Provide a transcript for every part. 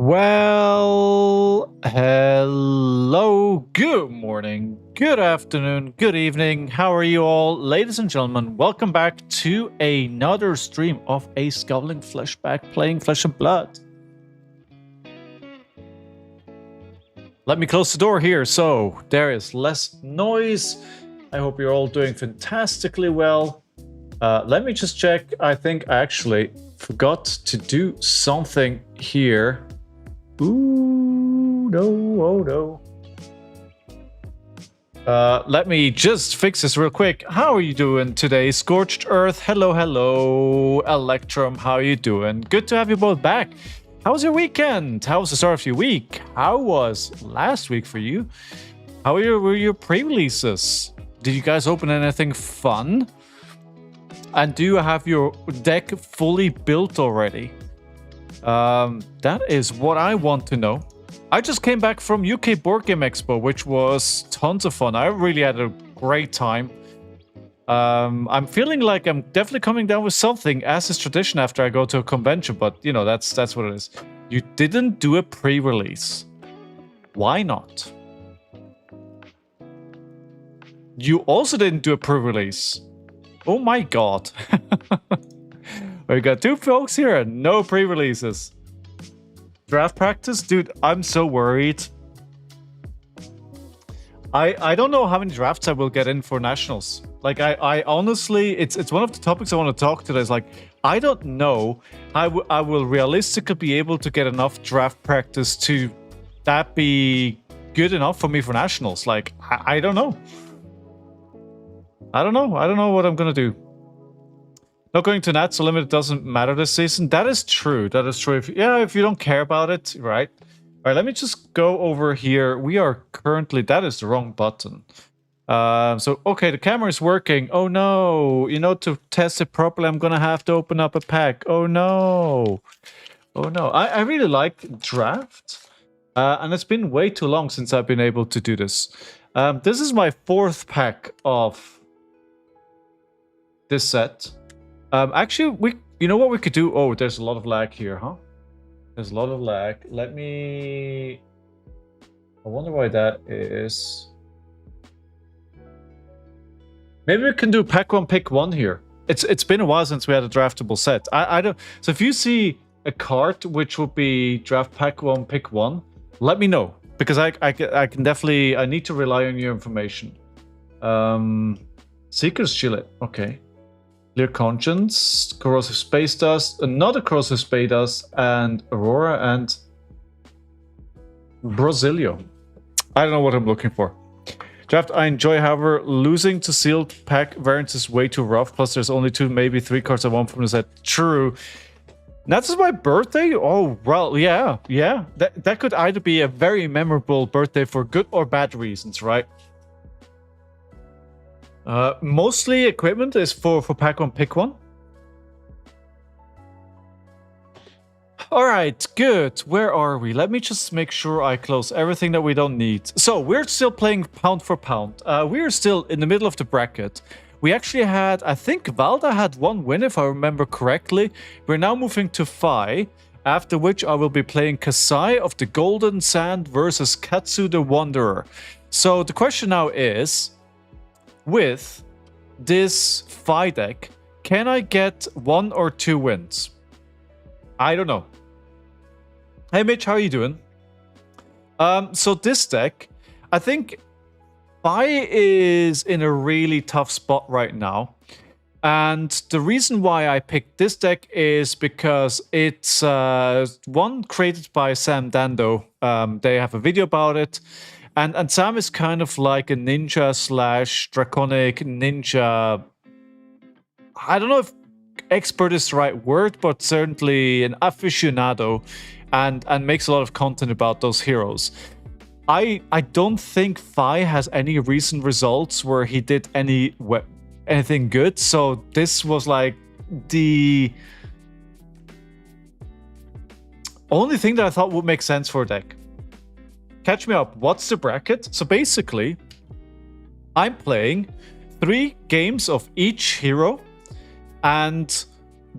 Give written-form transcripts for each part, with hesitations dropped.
Well, hello, good morning, good afternoon, good evening. How are you all? Ladies and gentlemen, welcome back to another stream of a Scowling Flashback playing Flesh and Blood. Let me close the door here so there is less noise. I hope you're all doing fantastically well. Let me just check. I think I actually forgot to do something here. Ooh, no, oh no. Let me just fix this real quick. How are you doing today? Scorched Earth, hello, hello. Electrum, how are you doing? Good to have you both back. How was your weekend? How was the start of your week? How was last week for you? How were your pre-releases? Did you guys open anything fun? And do you have your deck fully built already? That is what I want to know. I just came back from UK Board Game Expo, which was tons of fun. I really had a great time. I'm feeling like I'm definitely coming down with something, as is tradition after I go to a convention, but you know, that's what it is. You didn't do a pre-release. Why not? You also didn't do a pre-release. Oh my god. We got two folks here and no pre-releases. Draft practice? Dude, I'm so worried. I don't know how many drafts I will get in for nationals. Like, I honestly, it's one of the topics I want to talk today. Is like, I don't know I will realistically be able to get enough draft practice to that be good enough for me for nationals. Like, I don't know. I don't know what I'm gonna do. Not going to Nats so limited doesn't matter this season. That is true. That is true. If you don't care about it, right? All right, let me just go over here. We are currently... That is the wrong button. So, okay, the camera is working. Oh, no. You know, to test it properly, I'm going to have to open up a pack. Oh, no. Oh, no. I really like draft. And it's been way too long since I've been able to do this. This is my fourth pack of this set. Actually, you know what we could do? Oh, there's a lot of lag here, huh? There's a lot of lag. Let me... I wonder why that is. Maybe we can do pack one, pick one here. It's been a while since we had a draftable set. I don't... So if you see a card which would be draft pack one, pick one, let me know. Because I can definitely... I need to rely on your information. Seeker's Shield. Okay. Clear Conscience, Corrosive Space Dust, another Corrosive Space Dust, and Aurora and Oscilio. I don't know what I'm looking for. Draft I enjoy, however, losing to sealed pack variants is way too rough. Plus, there's only 2, maybe 3 cards I want from the set. True. That's my birthday? Oh, well, yeah. That could either be a very memorable birthday for good or bad reasons, right? Mostly equipment is for pack one, pick one. All right, good. Where are we? Let me just make sure I close everything that we don't need. So we're still playing pound for pound. We're still in the middle of the bracket. We actually had, I think Valda had 1 win if I remember correctly. We're now moving to Phi, after which I will be playing Kassai of the Golden Sand versus Katsu the Wanderer. So the question now is, with this Phi deck, can I get 1 or 2 wins? I don't know. Hey Mitch, how are you doing? So this deck, I think Phi is in a really tough spot right now. And the reason why I picked this deck is because it's one created by Sam Dando. They have a video about it. And Sam is kind of like a ninja / draconic ninja. I don't know if expert is the right word, but certainly an aficionado, and makes a lot of content about those heroes. I don't think Phi has any recent results where he did anything good, so this was like the only thing that I thought would make sense for a deck. Catch me up. What's the bracket? So basically, I'm playing 3 games of each hero, and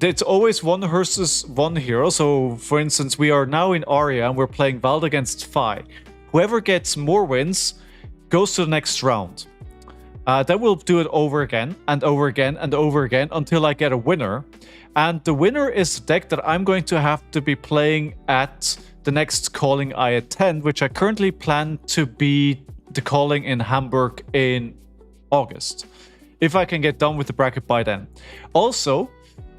it's always one versus one hero. So, for instance, we are now in Aria and we're playing Valda against Phi. Whoever gets more wins goes to the next round. Then we'll do it over again and over again and over again until I get a winner. And the winner is the deck that I'm going to have to be playing at the next calling I attend, which I currently plan to be the calling in Hamburg in August, if I can get done with the bracket by then. Also,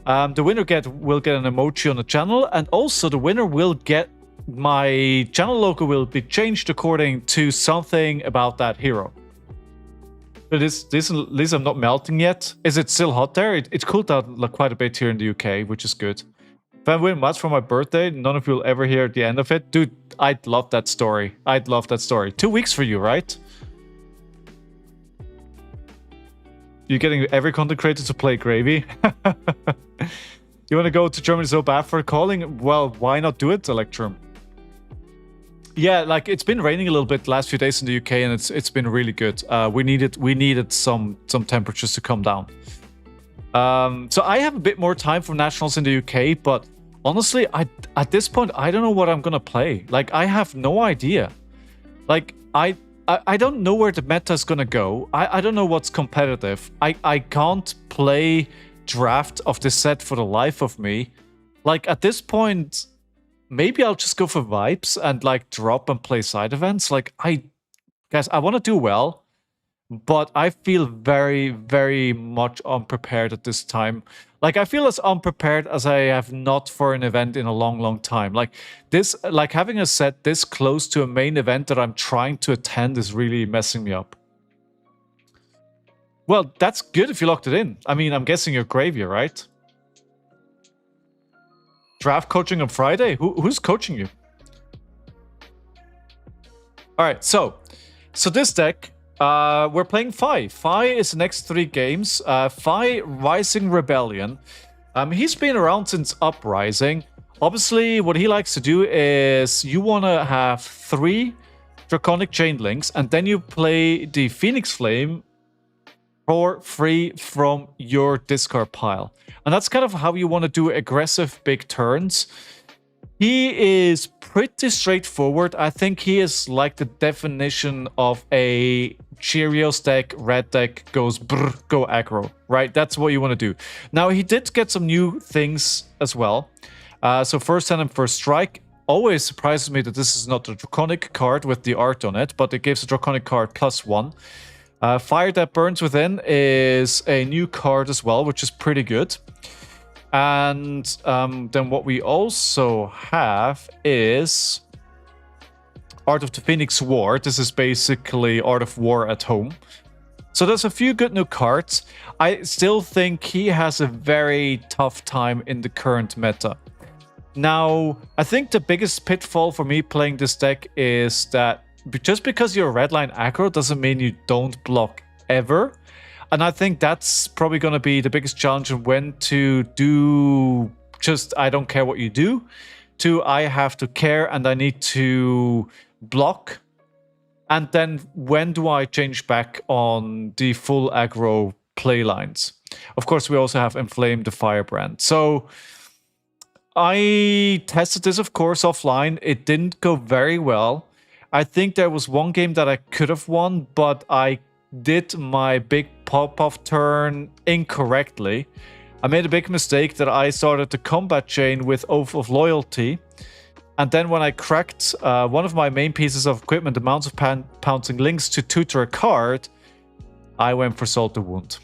the winner will get an emoji on the channel, and also the winner will get my channel logo will be changed according to something about that hero. At least I'm not melting yet. Is it still hot there? It cooled down like quite a bit here in the UK, which is good. If I win much for my birthday, none of you will ever hear the end of it. Dude, I'd love that story. I'd love that story. 2 weeks for you, right? You're getting every content creator to play Gravy. You want to go to Germany so bad for calling? Well, why not do it, Electrum? Yeah, like it's been raining a little bit the last few days in the UK, and it's been really good. We needed some temperatures to come down. So I have a bit more time for nationals in the UK, but honestly, at this point I don't know what I'm gonna play. Like I have no idea. Like I don't know where the meta is gonna go. I don't know what's competitive. I can't play draft of this set for the life of me. Like at this point, maybe I'll just go for vibes and like drop and play side events. Like guys, I want to do well, but I feel very, very much unprepared at this time. Like I feel as unprepared as I have not for an event in a long, long time. Like this, like having a set this close to a main event that I'm trying to attend is really messing me up. Well, that's good if you locked it in. I mean, I'm guessing you're Gravy, right? Draft coaching on Friday? Who's coaching you? All right, so this deck, we're playing Phi. Phi is the next 3 games. Phi Rising Rebellion. He's been around since Uprising. Obviously, what he likes to do is you want to have 3 Draconic Chain Links, and then you play the Phoenix Flame for free from your discard pile. And that's kind of how you want to do aggressive big turns. He is pretty straightforward. I think he is like the definition of a Cheerios deck, red deck, goes brr, go aggro, right? That's what you want to do. Now, he did get some new things as well. So first hand and first strike. Always surprises me that this is not a Draconic card with the art on it, but it gives a Draconic card +1. Fire That Burns Within is a new card as well, which is pretty good. And then what we also have is Art of the Phoenix War. This is basically Art of War at home. So there's a few good new cards. I still think he has a very tough time in the current meta. Now, I think the biggest pitfall for me playing this deck is that just because you're redline aggro doesn't mean you don't block ever. And I think that's probably going to be the biggest challenge in when to do just I don't care what you do, to I have to care and I need to block. And then when do I change back on the full aggro play lines? Of course, we also have Inflame the Firebrand. So I tested this, of course, offline. It didn't go very well. I think there was one game that I could have won, but I did my big pop-off turn incorrectly. I made a big mistake that I started the combat chain with Oath of Loyalty. And then when I cracked one of my main pieces of equipment, the Mounts of Pouncing Links, to tutor a card, I went for Salt the Wound.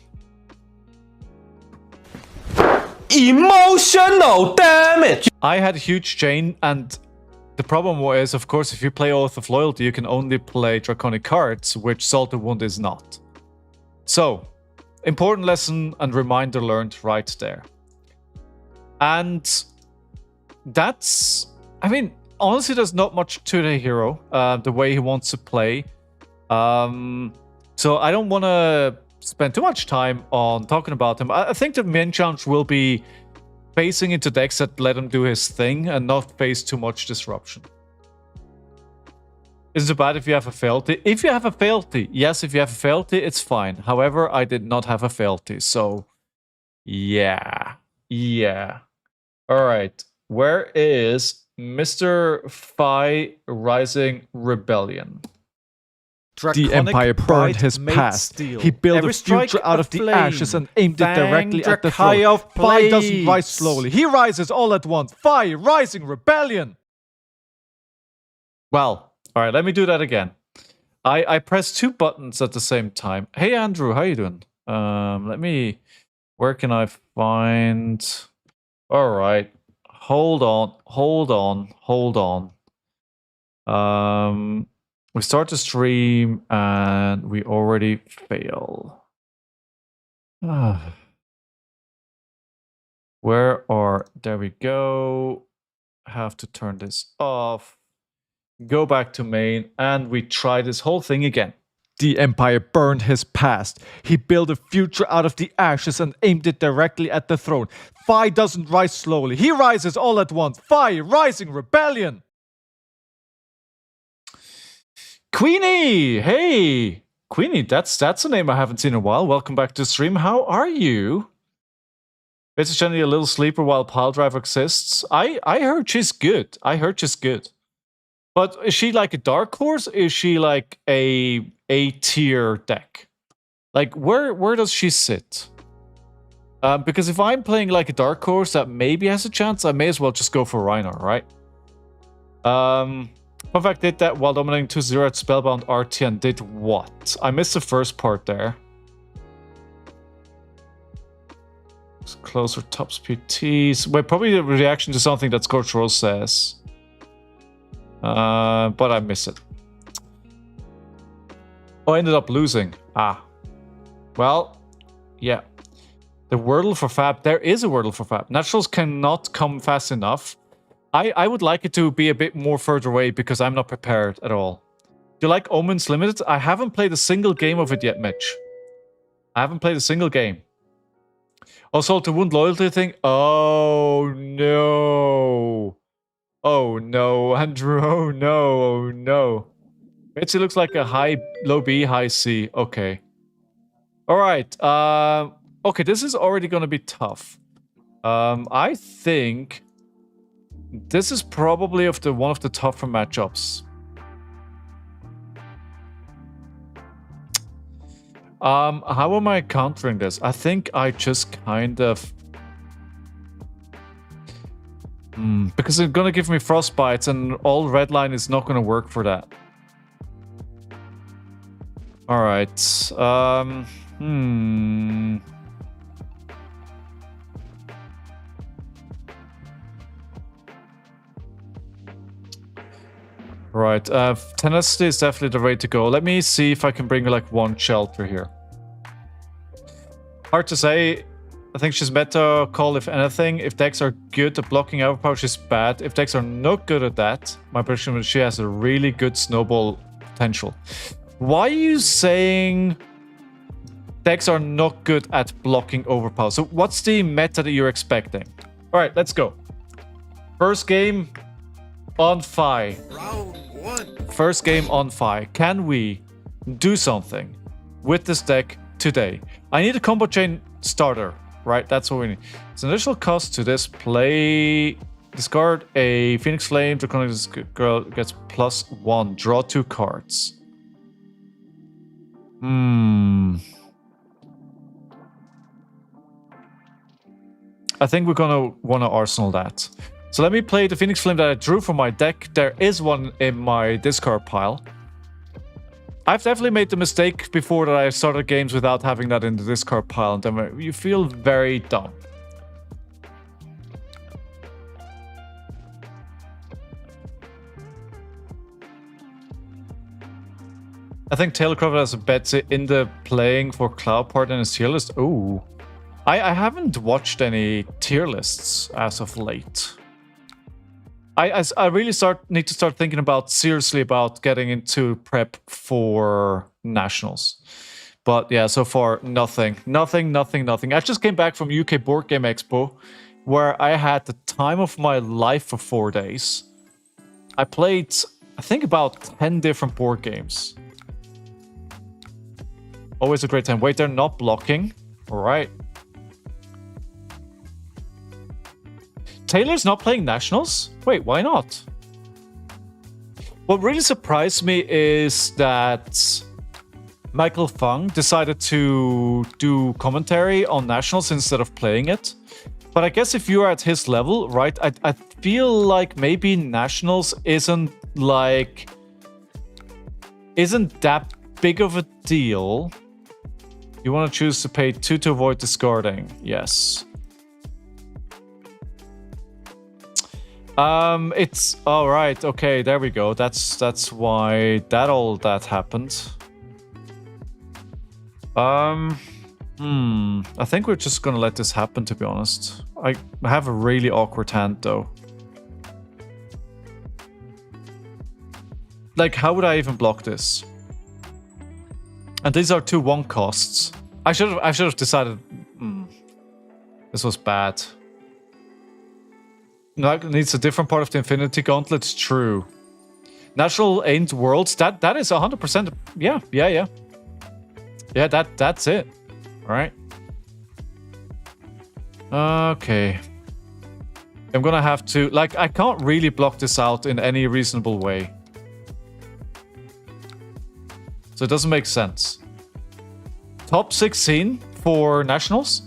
Emotional damage! I had a huge chain, and the problem was, of course, if you play Oath of Loyalty, you can only play Draconic cards, which Salt the Wound is not. So, important lesson and reminder learned right there. And that's... I mean, honestly, there's not much to the hero, the way he wants to play. So I don't want to spend too much time on talking about him. I think the main challenge will be facing into decks that let him do his thing and not face too much disruption. Is it bad if you have a fealty? If you have a fealty, yes, if you have a fealty, it's fine. However, I did not have a fealty, so yeah. Yeah. All right. Where is Mr. Phi Rising Rebellion? The Empire burned his past. He built a future out of the ashes and aimed it directly at the throne. Phi doesn't rise slowly. He rises all at once. Phi Rising Rebellion! Well, all right, let me do that again. I pressed 2 buttons at the same time. Hey, Andrew, how you doing? Where can I find... All right, hold on. We start the stream and we already fail. There we go. Have to turn this off. Go back to main and we try this whole thing again. The Empire burned his past. He built a future out of the ashes and aimed it directly at the throne. Phi doesn't rise slowly. He rises all at once. Phi Rising Rebellion! Queenie! Hey! Queenie, that's a name I haven't seen in a while. Welcome back to the stream. How are you? It's generally a little sleeper while Piledriver exists. I heard she's good. But is she like a dark horse? Is she like a tier deck? Like where does she sit? Because if I'm playing like a dark horse that maybe has a chance, I may as well just go for Rhino, right? Fun fact, did that while dominating 2-0 at Spellbound RT and did what? I missed the first part there. Closer top speed T's. Wait, probably a reaction to something that Scorch Rose says. But I miss it. Oh, I ended up losing. Ah. Well, yeah. The Wordle for Fab. There is a Wordle for Fab. Naturals cannot come fast enough. I would like it to be a bit more further away because I'm not prepared at all. Do you like Omens Limited? I haven't played a single game of it yet, Mitch. I haven't played a single game. Also, the Wound Loyalty thing. Oh, no. Oh, no. Andrew, oh, no. Oh, no. It looks like a low B, high C. Okay. All right. Okay, this is already going to be tough. I think this is probably one of the tougher matchups. How am I countering this? I think I just kind of... because it's gonna give me frostbites and all red line is not gonna work for that. Alright. Right, Tenacity is definitely the way to go. Let me see if I can bring like one shelter here. Hard to say. I think she's meta call if anything. If decks are good at blocking overpower, she's bad. If decks are not good at that, my prediction is she has a really good snowball potential. Why are you saying decks are not good at blocking overpower? So what's the meta that you're expecting? Alright, let's go. First game on Phi. Round 1. First game on Phi. Can we do something with this deck today? I need a combo chain starter, right? That's what we need. It's an additional cost to this. Discard a Phoenix Flame. Draconic Girl gets +1. Draw 2 cards. I think we're gonna want to arsenal that. So let me play the Phoenix Flame that I drew from my deck. There is one in my discard pile. I've definitely made the mistake before that I started games without having that in the discard pile, and then you feel very dumb. I think Tailcraft has a bet in the playing for Cloud Part in his tier list. Ooh. I haven't watched any tier lists as of late. I really need to start thinking seriously about getting into prep for nationals. But yeah, so far, nothing. I just came back from UK Board Game Expo, where I had the time of my life for 4 days. I played, I think, about 10 different board games. Always a great time. Wait, they're not blocking. All right. Taylor's not playing Nationals? Wait, why not? What really surprised me is that Michael Fung decided to do commentary on Nationals instead of playing it. But I guess if you're at his level, right, I feel like maybe Nationals isn't that big of a deal. You want to choose to pay 2 to avoid discarding. Yes. It's all right. Okay, there we go. That's why that happened. I think we're just gonna let this happen, to be honest. I have a really awkward hand, though. Like, how would I even block this? And these are 2/1 costs. I should have decided. This was bad. No, it needs a different part of the Infinity Gauntlet. It's true. Natural Ain't Worlds. That is 100%. Yeah. Yeah, that's it. All right. Okay. I'm gonna have to, like, I can't really block this out in any reasonable way. So it doesn't make sense. Top 16 for Nationals.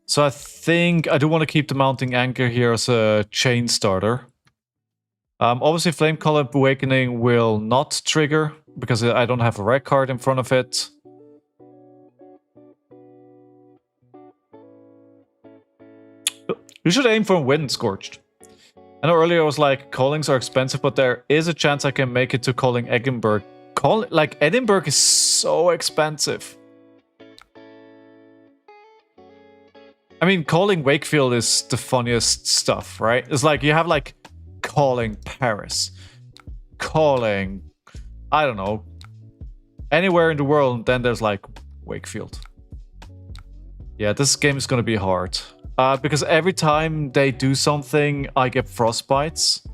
So I think I do want to keep the Mounting Anchor here as a chain starter. Obviously, Flame Column Awakening will not trigger because I don't have a red card in front of it. You should aim for Wind Scorched. I know earlier I was like, callings are expensive, but there is a chance I can make it to calling Edinburgh. Edinburgh is so expensive. I mean, calling Wakefield is the funniest stuff, right? It's like you have like calling Paris, calling, I don't know, anywhere in the world, and then there's like Wakefield. Yeah, this game is gonna be hard. Because every time they do something, I get frostbites.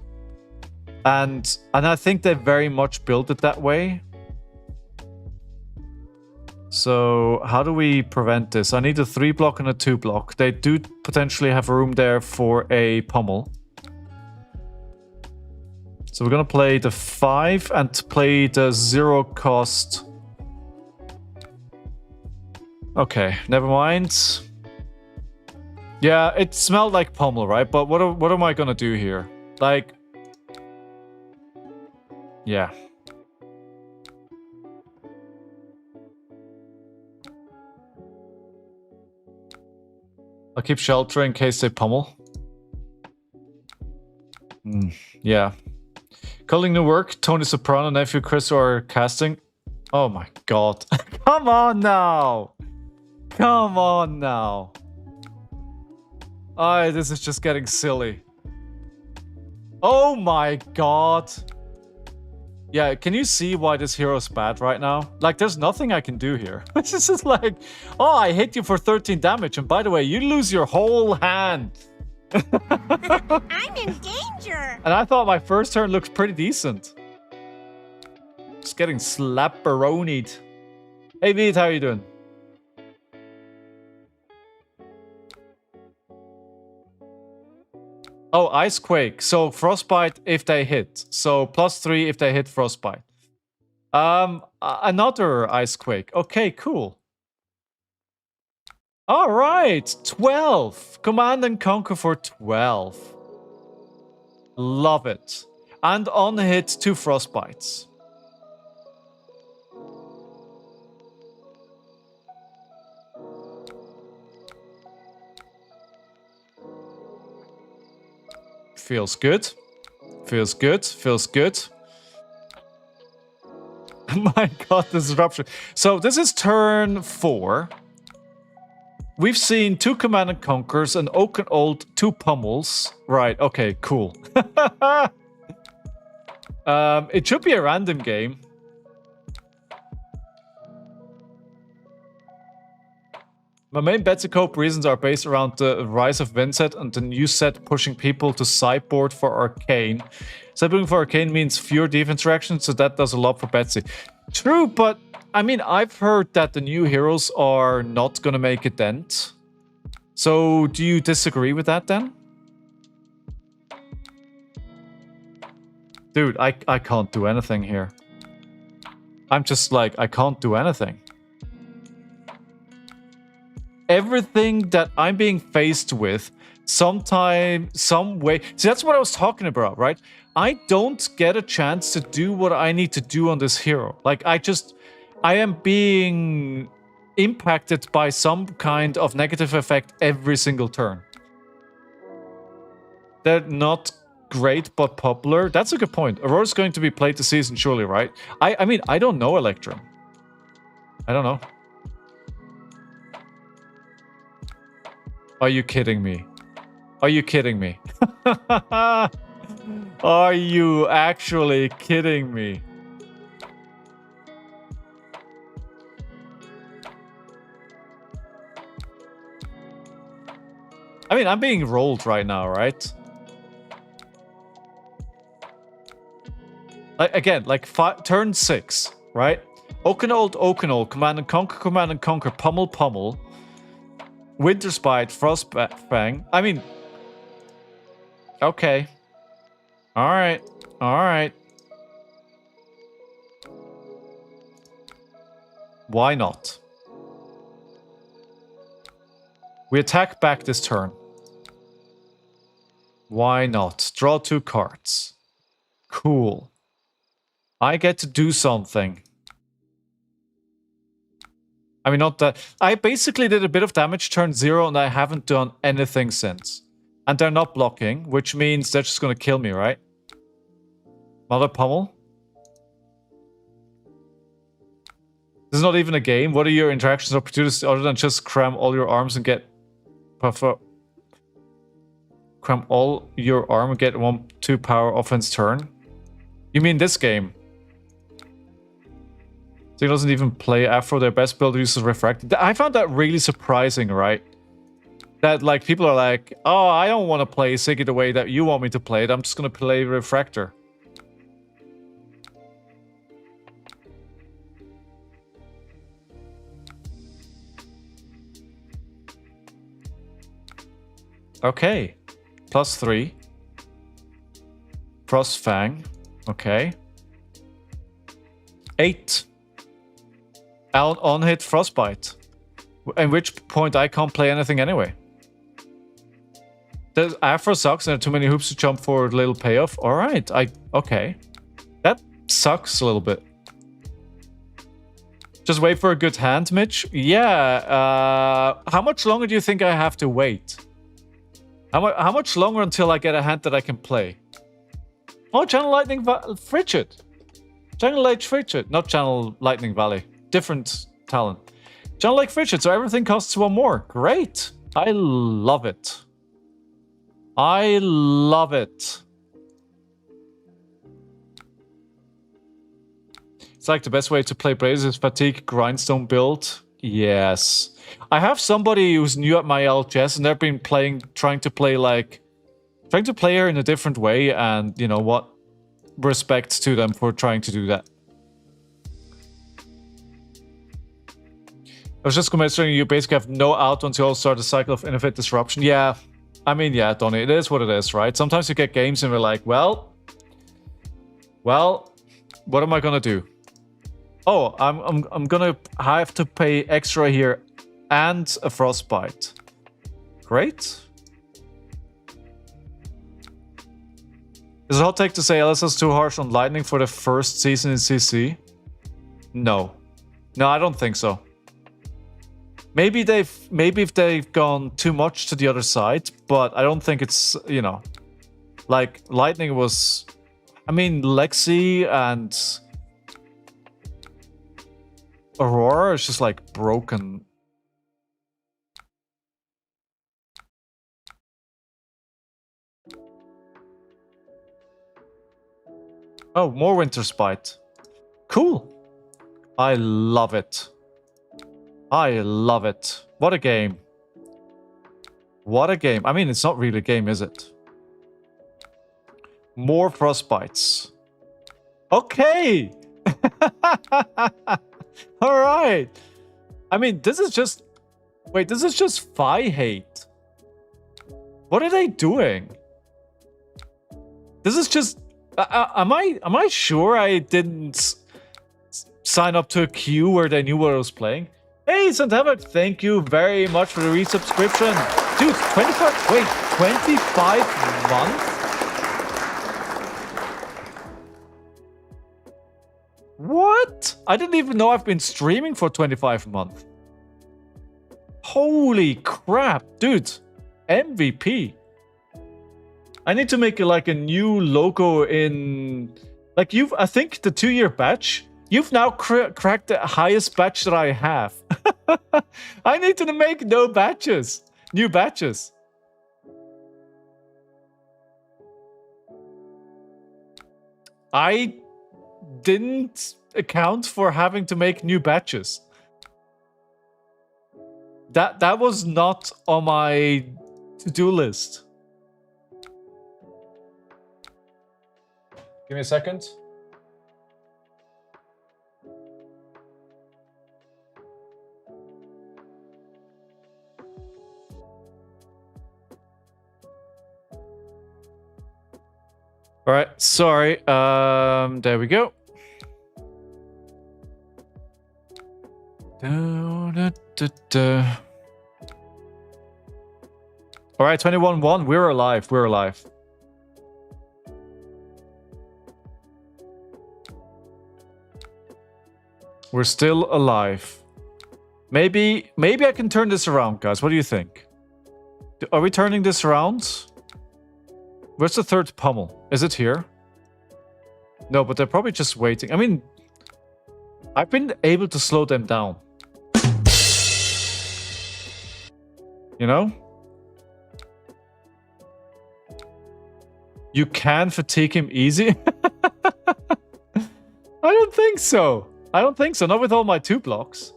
And I think they very much built it that way. So how do we prevent this? I need a 3-block and a 2-block. They do potentially have room there for a pummel. So we're gonna play the 5 and play the 0 cost. Okay, never mind. Yeah, it smelled like pummel, right? But what am I gonna do here? Like, yeah. I'll keep shelter in case they pummel. Yeah. Calling new work. Tony Soprano, nephew Chris are casting. Oh my god. Come on now. Come on now. Oh, this is just getting silly. Oh my god. Yeah, can you see why this hero's bad right now? Like, there's nothing I can do here. This is just like, oh, I hit you for 13 damage, and by the way, you lose your whole hand. I'm in danger. And I thought my first turn looked pretty decent. Just getting slapperonied. Hey, Veet, how you doing? Oh, Icequake. So Frostbite if they hit. So +3 if they hit Frostbite. Another Icequake. Okay, cool. All right, 12. Command and Conquer for 12. Love it. And on hit 2 Frostbites. Feels good. Feels good. Feels good. My god, disruption. So this is turn 4. We've seen 2 Command and Conquers, an Oak and Old, 2 Pummels. Right, okay, cool. It should be a random game. My main Betsy Cope reasons are based around the rise of Vincent and the new set pushing people to sideboard for Arcane. Sideboarding for Arcane means fewer defense reactions, so that does a lot for Betsy. True, but I mean, I've heard that the new heroes are not gonna make a dent. So, do you disagree with that then? Dude, I can't do anything here. I'm just like, I can't do anything. Everything that I'm being faced with, sometime, some way. See, that's what I was talking about, right? I don't get a chance to do what I need to do on this hero. Like, I am being impacted by some kind of negative effect every single turn. They're not great, but popular. That's a good point. Aurora's going to be played this season, surely, right? I mean, I don't know Electrum. I don't know. Are you kidding me? Are you kidding me? Are you actually kidding me? I mean, I'm being rolled right now, right? Again, like turn 6, right? Oakenold, Command and Conquer, Pummel. Winterspite, Frostfang. I mean, okay. Alright. Why not? We attack back this turn. Why not? Draw 2 cards. Cool. I get to do something. I mean, not that. I basically did a bit of damage turn 0 and I haven't done anything since. And they're not blocking, which means they're just gonna kill me, right? Mother Pummel? This is not even a game. What are your interactions or opportunities other than just cram all your arms and get... Cram all your arm and get 1/2 power offense turn? You mean this game? Ziggy doesn't even play Afro. Their best build uses Refracted. I found that really surprising, right? That, like, people are like, oh, I don't want to play Ziggy the way that you want me to play it. I'm just going to play Refractor. Okay. +3. Frostfang. Okay. 8. On hit Frostbite. At which point I can't play anything anyway. The Afro sucks and there are too many hoops to jump for a little payoff. Alright, okay. That sucks a little bit. Just wait for a good hand, Mitch? Yeah, how much longer do you think I have to wait? How much longer until I get a hand that I can play? Oh, Channel Lightning Frigid. Channel Light Frigid. Not Channel Lightning Valley. Different talent. Channel Light Frigid, so everything costs 1 more. Great. I love it. I love it. It's like the best way to play Blaze is Fatigue Grindstone build. Yes. I have somebody who's new at my LGS and they've been trying to play her in a different way, and you know what? Respect to them for trying to do that. I was just mentioning you basically have no out until you start a cycle of infinite disruption. Yeah. I mean, yeah, Donnie, it is what it is, right? Sometimes you get games and we're like, well, what am I gonna do? Oh, I'm gonna have to pay extra here and a Frostbite. Great. Is it a hot take to say LS is too harsh on Lightning for the first season in CC? No. No, I don't think so. Maybe if they've gone too much to the other side, but I don't think it's, you know, like Lightning was, I mean, Lexi and Aurora is just like broken. Oh, more Winterspite. Cool. I love it. I love it. What a game. What a game. I mean, it's not really a game, is it? More frostbites. Okay. All right. I mean, this is just... Wait, this is just Phi hate. What are they doing? This is just... am I sure I didn't sign up to a queue where they knew what I was playing? Hey, Santabat, thank you very much for the resubscription. Dude, 25... Wait, 25 months? What? I didn't even know I've been streaming for 25 months. Holy crap, dude. MVP. I need to make like a new logo in... Like I think the 2-year batch, you've now cracked the highest batch that I have. I need to make new batches. I didn't account for having to make new batches. That was not on my to-do list. Give me a second. All right, sorry. There we go. All right, 21-1. We're alive. We're alive. We're still alive. Maybe I can turn this around, guys. What do you think? Are we turning this around? Where's the third pummel? Is it here? No, but they're probably just waiting. I mean, I've been able to slow them down. You know? You can fatigue him easy? I don't think so. I don't think so. Not with all my 2 blocks.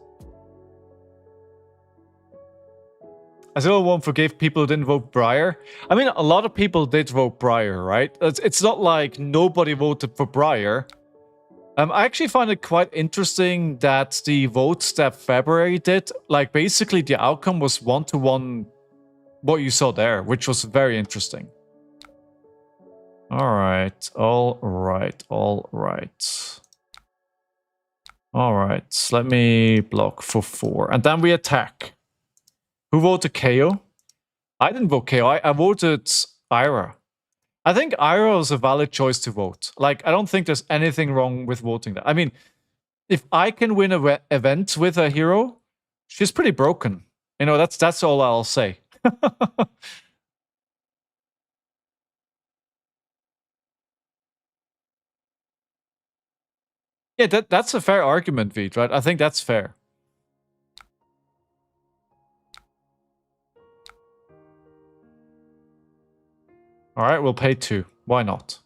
I still won't forgive people who didn't vote Briar. I mean, a lot of people did vote Briar, right? It's not like nobody voted for Briar. I actually find it quite interesting that the votes that February did, like basically the outcome was 1-to-1 what you saw there, which was very interesting. All right, all right, all right. All right, let me block for 4. And then we attack. Who voted Kayo? I didn't vote Kayo. I voted Aria. I think Aria is a valid choice to vote. Like, I don't think there's anything wrong with voting that. I mean, if I can win an event with a hero, she's pretty broken. You know, that's all I'll say. Yeah, that's a fair argument, Veed, right? I think that's fair. All right, we'll pay 2. Why not?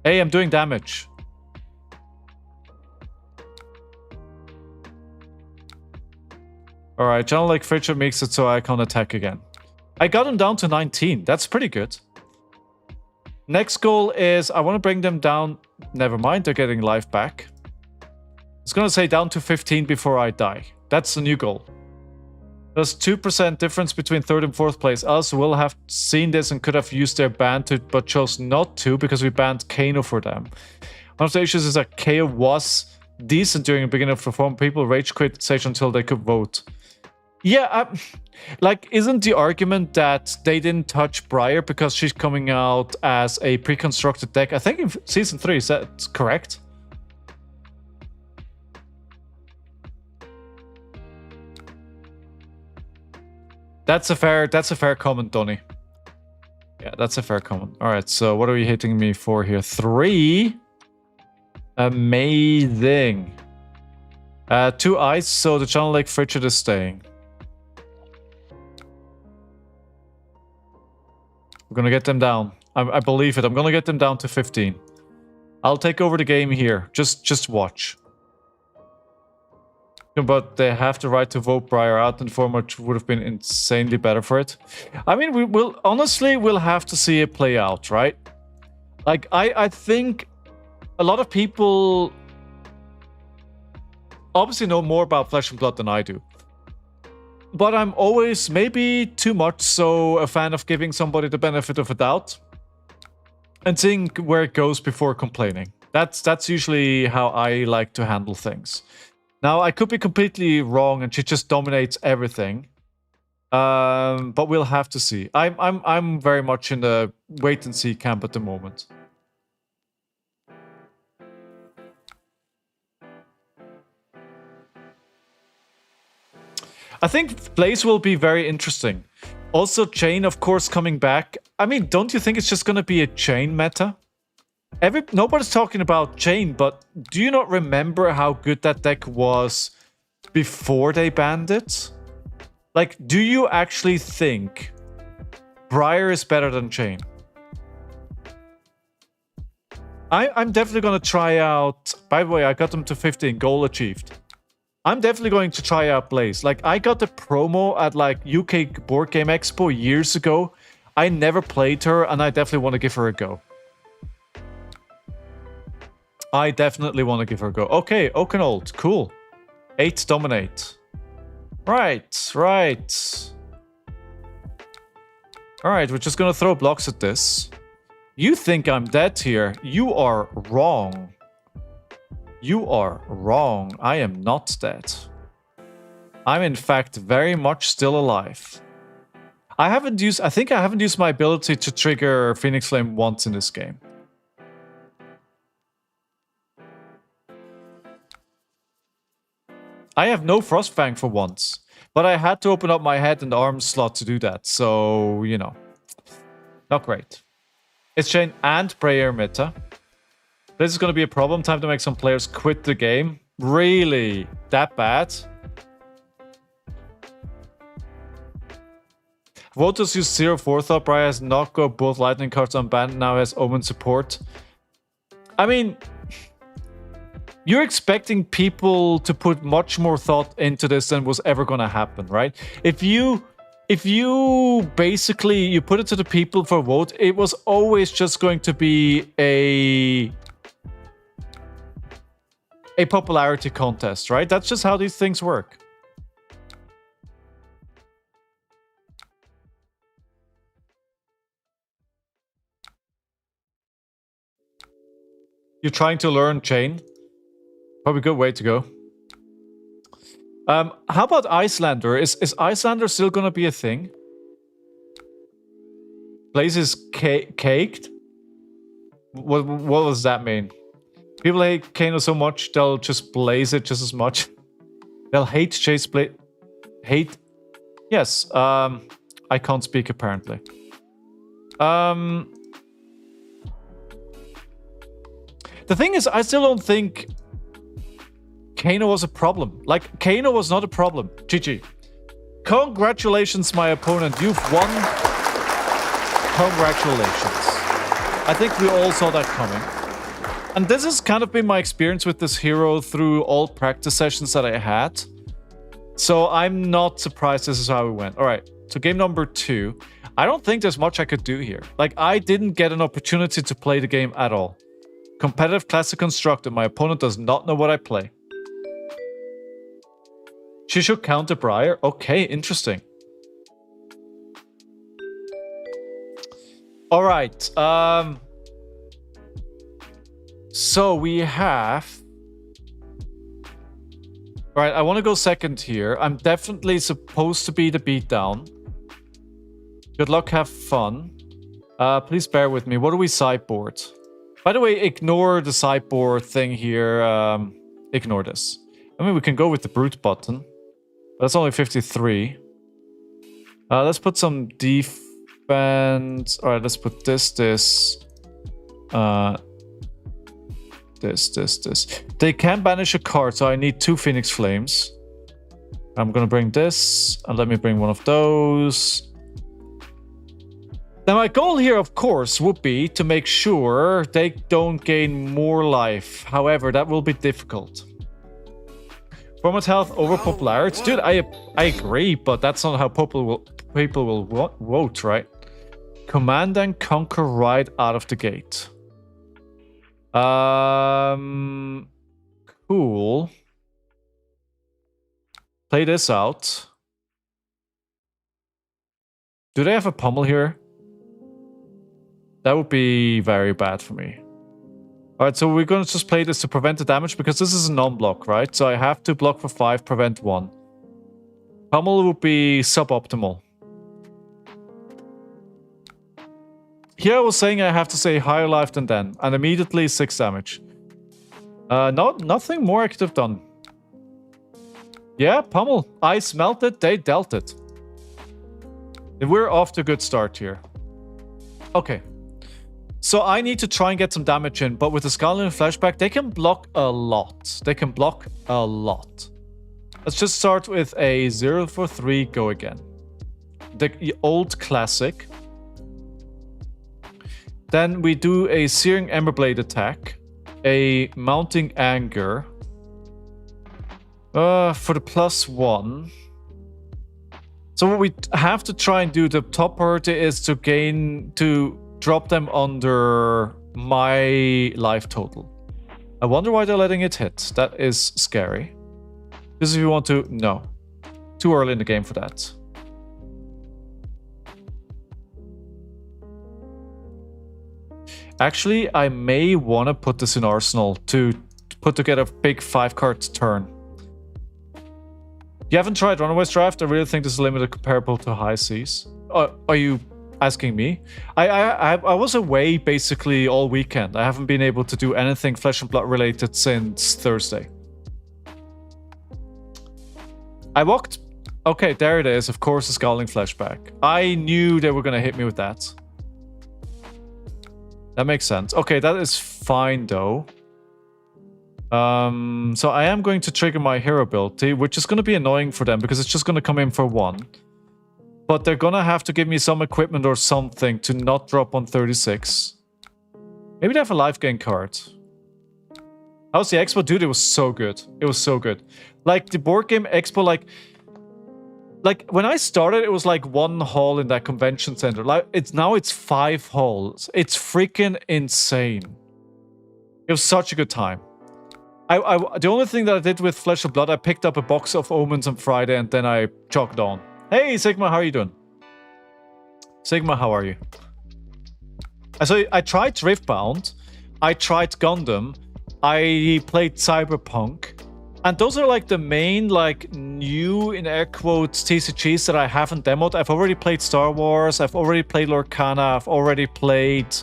Hey, I'm doing damage. All right, Channel Lake Fridge makes it so I can't attack again. I got him down to 19. That's pretty good. Next goal is I want to bring them down. Never mind, they're getting life back. I was going to say down to 15 before I die. That's the new goal. There's 2% difference between 3rd and 4th place. Else will have seen this and could have used their ban to, but chose not to because we banned Kano for them. One of the issues is that Kayo was decent during the beginning of the form. People rage quit Sage until they could vote. Yeah, like, isn't the argument that they didn't touch Briar because she's coming out as a pre-constructed deck? I think in Season 3, is that correct? That's a fair comment, Donny. Yeah, that's a fair comment. All right, so what are you hitting me for here? 3. Amazing. 2 ice, so the Channel Lake Frigid is staying. We're gonna get them down. I believe it. I'm gonna get them down to 15. I'll take over the game here. Just watch. But they have the right to vote Briar out in form, which would have been insanely better for it. I mean, we'll have to see it play out, right? Like, I think a lot of people obviously know more about Flesh and Blood than I do. But I'm always, maybe too much so, a fan of giving somebody the benefit of a doubt and seeing where it goes before complaining. That's usually how I like to handle things. Now, I could be completely wrong and she just dominates everything. But we'll have to see. I'm very much in the wait and see camp at the moment. I think Blaze will be very interesting. Also, Chain, of course, coming back. I mean, don't you think it's just going to be a Chain meta? Nobody's talking about Chain, but do you not remember how good that deck was before they banned it? Like, do you actually think Briar is better than Chain? I'm definitely going to try out... By the way, I got them to 15, goal achieved. I'm definitely going to try out Blaze. Like, I got the promo at, like, UK Board Game Expo years ago. I never played her, and I definitely want to give her a go. I definitely want to give her a go. Okay, Oakenold, cool. 8 dominate. Right. Alright, we're just gonna throw blocks at this. You think I'm dead here. You are wrong. You are wrong. I am not dead. I'm in fact very much still alive. I think I haven't used my ability to trigger Phoenix Flame once in this game. I have no Frostfang for once, but I had to open up my head and arm slot to do that, so, you know. Not great. It's Chain and Prayer meta. This is going to be a problem. Time to make some players quit the game. Really? That bad? Voters use 0 forethought. Briar has not got both lightning cards unbanned, now has Omen support. I mean... You're expecting people to put much more thought into this than was ever going to happen, right? If you basically you put it to the people for a vote, it was always just going to be a popularity contest, right? That's just how these things work. You're trying to learn Chain? Probably a good way to go. How about Icelander? Is Icelander still gonna be a thing? Blaze is caked? What does that mean? People hate Kano so much, they'll just blaze it just as much. They'll hate Chase Blaze. Hate? Yes. I can't speak apparently. The thing is, I still don't think Kano was a problem. Like, Kano was not a problem. GG. Congratulations, my opponent. You've won. Congratulations. I think we all saw that coming. And this has kind of been my experience with this hero through all practice sessions that I had. So I'm not surprised this is how we went. All right, so game number 2. I don't think there's much I could do here. Like, I didn't get an opportunity to play the game at all. Competitive classic constructed. My opponent does not know what I play. She should counter Briar. Okay, interesting. All right. So we have... All right, I want to go second here. I'm definitely supposed to be the beatdown. Good luck, have fun. Please bear with me. What do we sideboard? By the way, ignore the sideboard thing here. Ignore this. I mean, we can go with the brute button. That's only 53. Let's put some defense. All right, let's put this. This. They can banish a card, so I need 2 Phoenix Flames. I'm gonna bring this, and let me bring one of those. Now, my goal here, of course, would be to make sure they don't gain more life. However, that will be difficult. Format health over popularity. Dude, I agree, but that's not how people will vote, right? Command and conquer right out of the gate. Cool. Play this out. Do they have a pummel here? That would be very bad for me. Alright, so we're going to just play this to prevent the damage, because this is a non-block, right? So I have to block for 5, prevent 1. Pummel would be suboptimal. Here I was saying I have to say higher life than them, and immediately 6 damage. Nothing more I could have done. Yeah, pummel. I smelt it, they dealt it. We're off to a good start here. Okay. So I need to try and get some damage in, but with the Scowling Flashback, they can block a lot. They can block a lot. Let's just start with a 0 for 3, go again. The old classic. Then we do a Searing Emberblade attack. A Mounting Anger. For the +1. So what we have to try and do, the top priority is to drop them under my life total. I wonder why they're letting it hit. That is scary. This is if you want to... No. Too early in the game for that. Actually, I may want to put this in Arsenal to put together a big 5-card turn. You haven't tried Runaway's Draft? I really think this is limited comparable to High Seas. Are you asking me? I was away basically all weekend. I haven't been able to do anything Flesh and Blood related since Thursday. I walked... Okay, there it is. Of course, a Scowling Flashback. I knew they were going to hit me with that. That makes sense. Okay, that is fine though. So I am going to trigger my hero ability, which is going to be annoying for them because it's just going to come in for 1. But they're going to have to give me some equipment or something to not drop on 36. Maybe they have a life gain card. How's the Expo? Dude, it was so good. It was so good. Like, the board game Expo, like when I started, it was like 1 hall in that convention center. Like, now it's 5 halls. It's freaking insane. It was such a good time. The only thing that I did with Flesh and Blood, I picked up a box of Omens on Friday and then I jogged on. Hey, Sigma, how are you doing? Sigma, how are you? So I tried Driftbound, I tried Gundam, I played Cyberpunk, and those are like the main, like, new, in air quotes, TCGs that I haven't demoed. I've already played Star Wars, I've already played Lorcana, I've already played...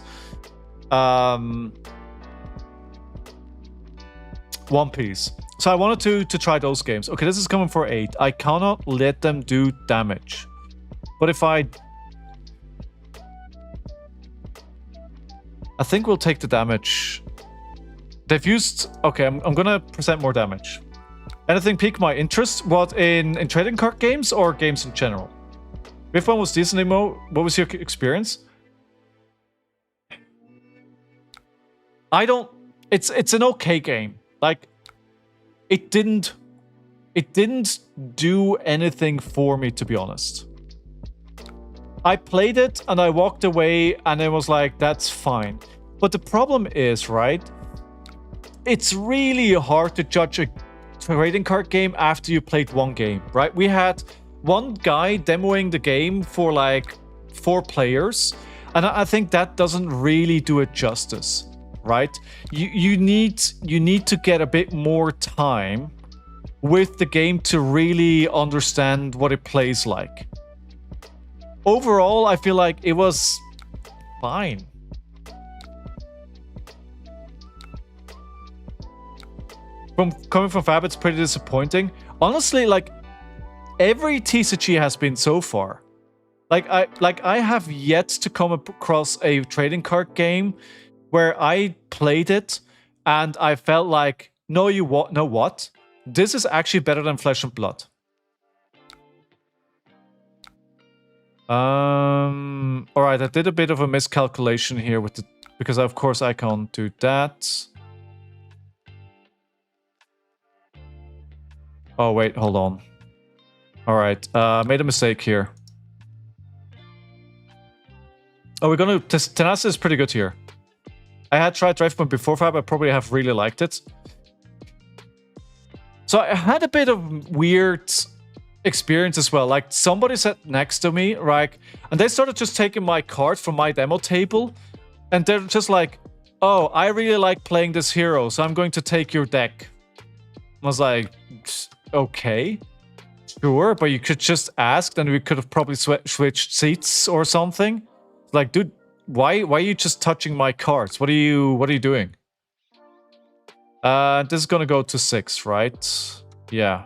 One Piece. So I wanted to try those games. Okay, this is coming for 8. I cannot let them do damage. But if I think we'll take the damage. They've used... Okay, I'm gonna present more damage. Anything pique my interest? What, in trading card games or games in general? If one was decent, Emo, what was your experience? I don't... It's an okay game. Like, it didn't do anything for me, to be honest. I played it and I walked away and it was like, that's fine. But the problem is, right, it's really hard to judge a trading card game after you played 1 game, right? We had one guy demoing the game for like 4 players, and I think that doesn't really do it justice. Right? You need to get a bit more time with the game to really understand what it plays like. Overall, I feel like it was fine. Coming from Fab, it's pretty disappointing. Honestly, like, every TCG has been so far. Like I have yet to come across a trading card game where I played it and I felt like, know what? This is actually better than Flesh and Blood. Alright, I did a bit of a miscalculation here with because of course I can't do that. Oh, wait, hold on. Alright, made a mistake here. Oh, we're gonna... Tenacity is pretty good here. I had tried Drive Point before Fab, I probably have really liked it. So I had a bit of weird experience as well. Like, somebody sat next to me, right? And they started just taking my cards from my demo table. And they're just like, oh, I really like playing this hero, so I'm going to take your deck. I was like, okay, sure, but you could just ask, then we could have probably switched seats or something. Like, dude, why are you just touching my cards? What are you doing? This is gonna go to 6, right? Yeah.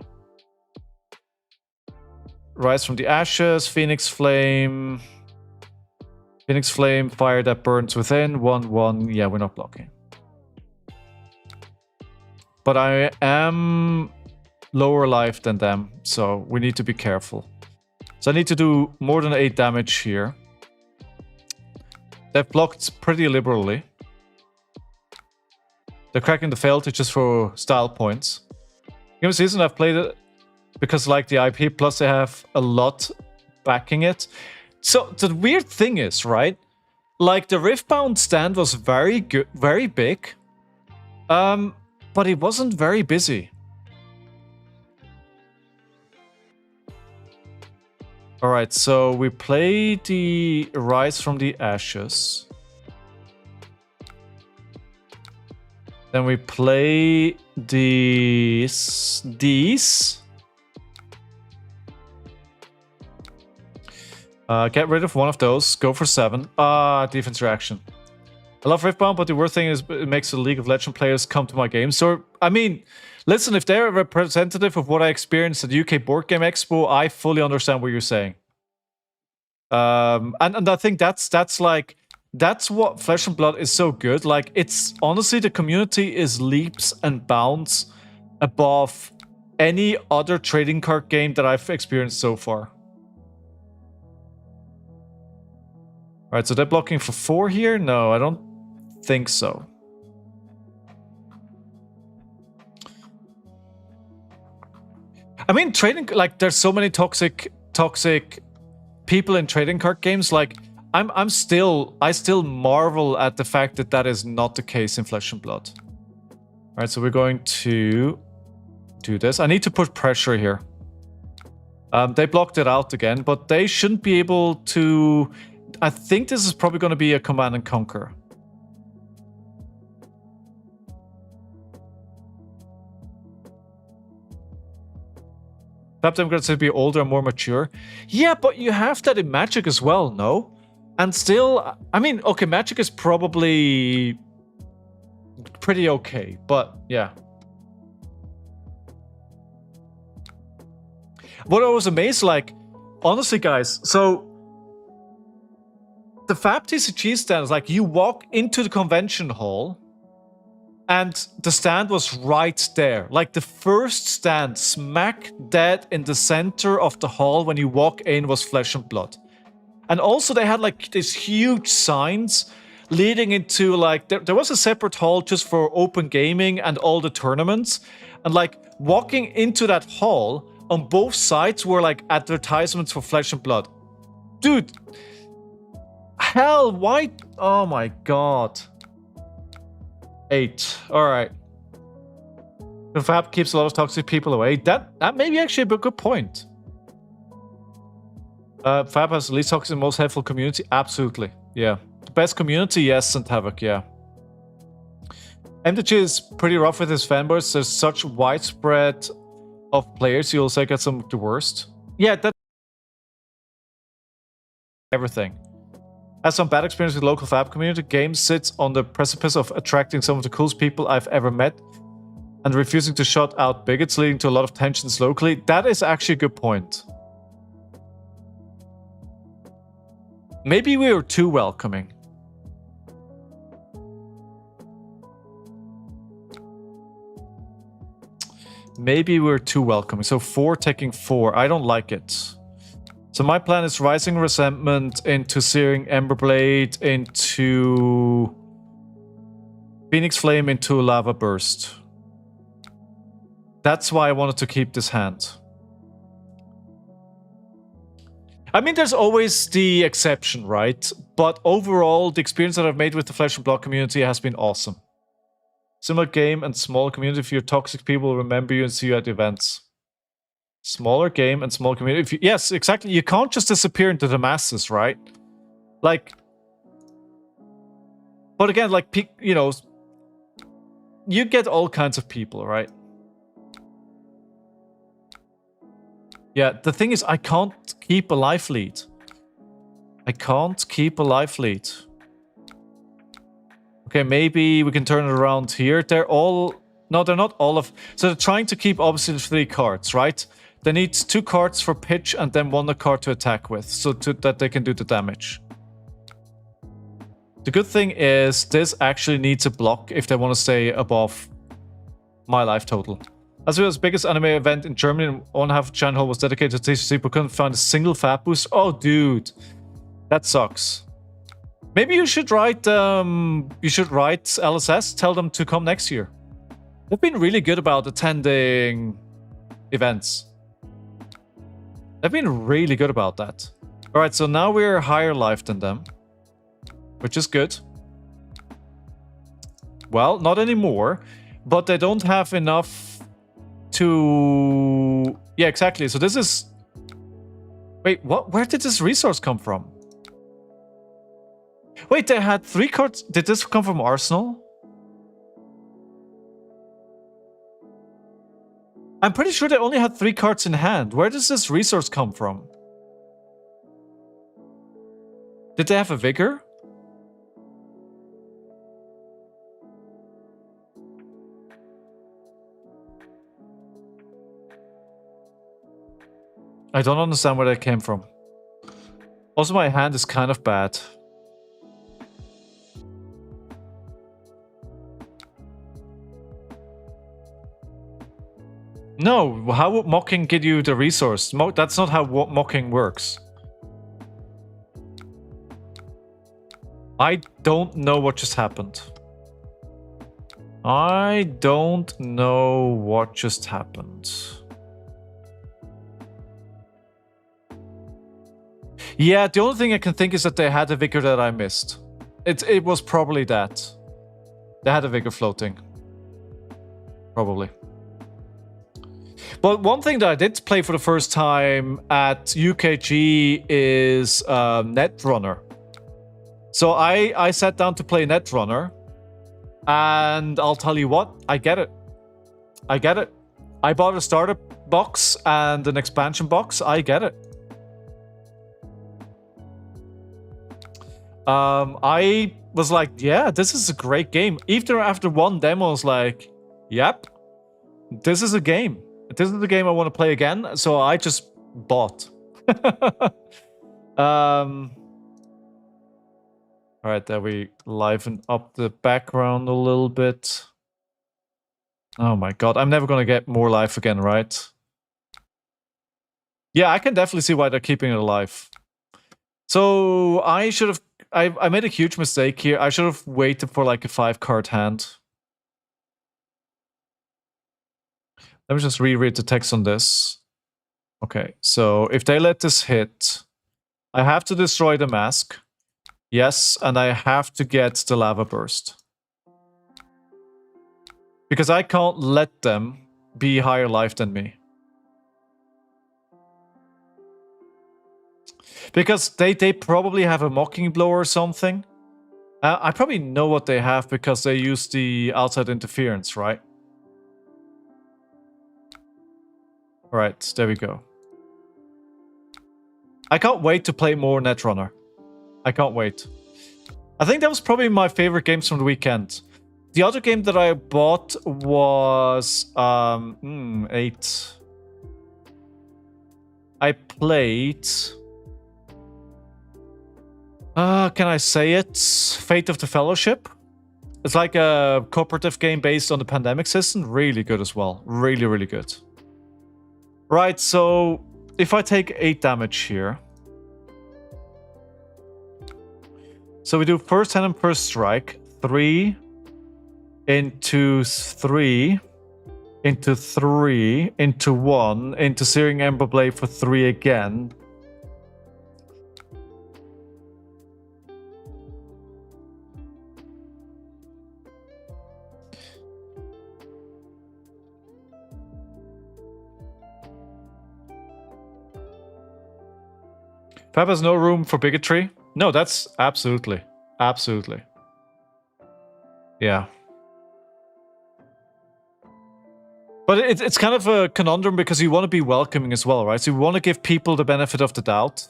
Rise from the Ashes, Phoenix Flame. Phoenix Flame, Fire that burns within, 1/1. Yeah, we're not blocking. But I am lower life than them, so we need to be careful. So I need to do more than 8 damage here. They've blocked pretty liberally. They're cracking the failed just for style points. Game of Season, I've played it because I like the IP, plus they have a lot backing it. So the weird thing is, right? Like, the Riftbound stand was very good, very big. But it wasn't very busy. Alright, so we play the Rise from the Ashes. Then we play these. Get rid of one of those. Go for 7. Defense reaction. I love Riftbound, but the worst thing is it makes the League of Legends players come to my games. So, I mean, listen, if they're representative of what I experienced at UK Board Game Expo, I fully understand what you're saying. And I think that's what Flesh and Blood is so good. Like, it's honestly, the community is leaps and bounds above any other trading card game that I've experienced so far. Alright, so they're blocking for 4 here? No, I don't think so. I mean, trading, like, there's so many toxic people in trading card games. Like, I still marvel at the fact that that is not the case in Flesh and Blood. Alright, so we're going to do this. I need to put pressure here. They blocked it out again, but they shouldn't be able to... I think this is probably going to be a Command and Conquer. Perhaps I'm going to be older and more mature. Yeah, but you have that in Magic as well, no? And still, I mean, okay, Magic is probably pretty okay, but yeah. What I was amazed, like, honestly, guys, so the Fab TCG stand is like, you walk into the convention hall and the stand was right there. Like, the first stand smack dead in the center of the hall when you walk in was Flesh and Blood. And also they had like these huge signs leading into, like, there was a separate hall just for open gaming and all the tournaments. And like, walking into that hall, on both sides were like advertisements for Flesh and Blood. Dude, hell, why? Oh my god. 8. Alright. The Fab keeps a lot of toxic people away. That may be actually a good point. Fab has the least toxic and most helpful community. Absolutely. Yeah. The best community, yes, and Havoc, yeah. MTG is pretty rough with his fanboys. There's such widespread of players, you'll say get some of the worst. Yeah, that... everything. Has some bad experience with local Fab community. Game sits on the precipice of attracting some of the coolest people I've ever met and refusing to shut out bigots, leading to a lot of tensions locally. That is actually a good point. Maybe we were too welcoming. Maybe we're too welcoming. So 4 taking 4. I don't like it. So my plan is Rising Resentment into Searing Emberblade into Phoenix Flame into Lava Burst. That's why I wanted to keep this hand. I mean, there's always the exception, right? But overall, the experience that I've made with the Flesh and Blood community has been awesome. Similar game and small community. If you're toxic, people will remember you and see you at events. Smaller game and small community. If you, yes, exactly. You can't just disappear into the masses, right? Like, but again, like, you know, you get all kinds of people, right? Yeah, the thing is, I can't keep a life lead. I can't keep a life lead. Okay, maybe we can turn it around here. They're all... No, they're not all of... So they're trying to keep obviously 3 cards, right? They need 2 cards for pitch and then 1 card to attack with, so that they can do the damage. The good thing is this actually needs a block if they want to stay above my life total. As well as biggest anime event in Germany, 1.5 channel was dedicated to TCG, but couldn't find a single fat boost. Oh, dude, that sucks. Maybe you should write LSS. Tell them to come next year. They've been really good about attending events. They've been really good about that. All right, so now we're higher life than them, which is good. Well, not anymore, but they don't have enough to... Yeah, exactly. So this is... Wait, what? Where did this resource come from? Wait, they had 3 cards. Did this come from Arsenal? I'm pretty sure they only had 3 cards in hand. Where does this resource come from? Did they have a Vigor? I don't understand where that came from. Also, my hand is kind of bad. No, how would mocking give you the resource? That's not how mocking works. I don't know what just happened. I don't know what just happened. Yeah, the only thing I can think is that they had a Vigor that I missed. It was probably that. They had a Vigor floating. Probably. But one thing that I did play for the first time at UKG is Netrunner. So I sat down to play Netrunner, and I'll tell you what, I get it. I get it. I bought a starter box and an expansion box. I get it. I was like, yeah, this is a great game. Even after one demo, I was like, yep, this is a game. This is the game I want to play again, so I just bought. Alright, there we liven up the background a little bit. Oh my god, I'm never gonna get more life again, right? Yeah, I can definitely see why they're keeping it alive. So I should have... I made a huge mistake here. I should have waited for like a 5-card hand. Let me just reread the text on this. Okay, so if they let this hit, I have to destroy the mask. Yes, and I have to get the lava burst. Because I can't let them be higher life than me. Because they probably have a Mocking Blow or something. I probably know what they have because they use the outside interference, right? Alright, there we go. I can't wait to play more Netrunner. I can't wait. I think that was probably my favorite games from the weekend. The other game that I bought was 8. I played... can I say it? Fate of the Fellowship. It's like a cooperative game based on the pandemic system. Really good as well. Really, really good. Right, so if I take 8 damage here. So we do first hand and first strike. 3 into 3. into 3, into 1, into Searing Ember Blade for 3 again. Fab has no room for bigotry. No, that's absolutely. Absolutely. Yeah. But it's kind of a conundrum because you want to be welcoming as well, right? So you want to give people the benefit of the doubt.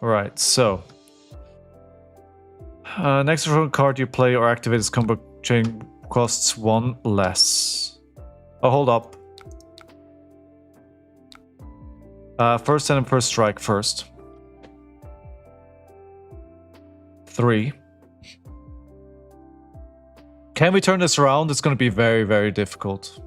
Alright, so. Next card you play or activate is combo chain costs 1 less. Oh, hold up. First and first strike first. 3. Can we turn this around? It's going to be very, very difficult.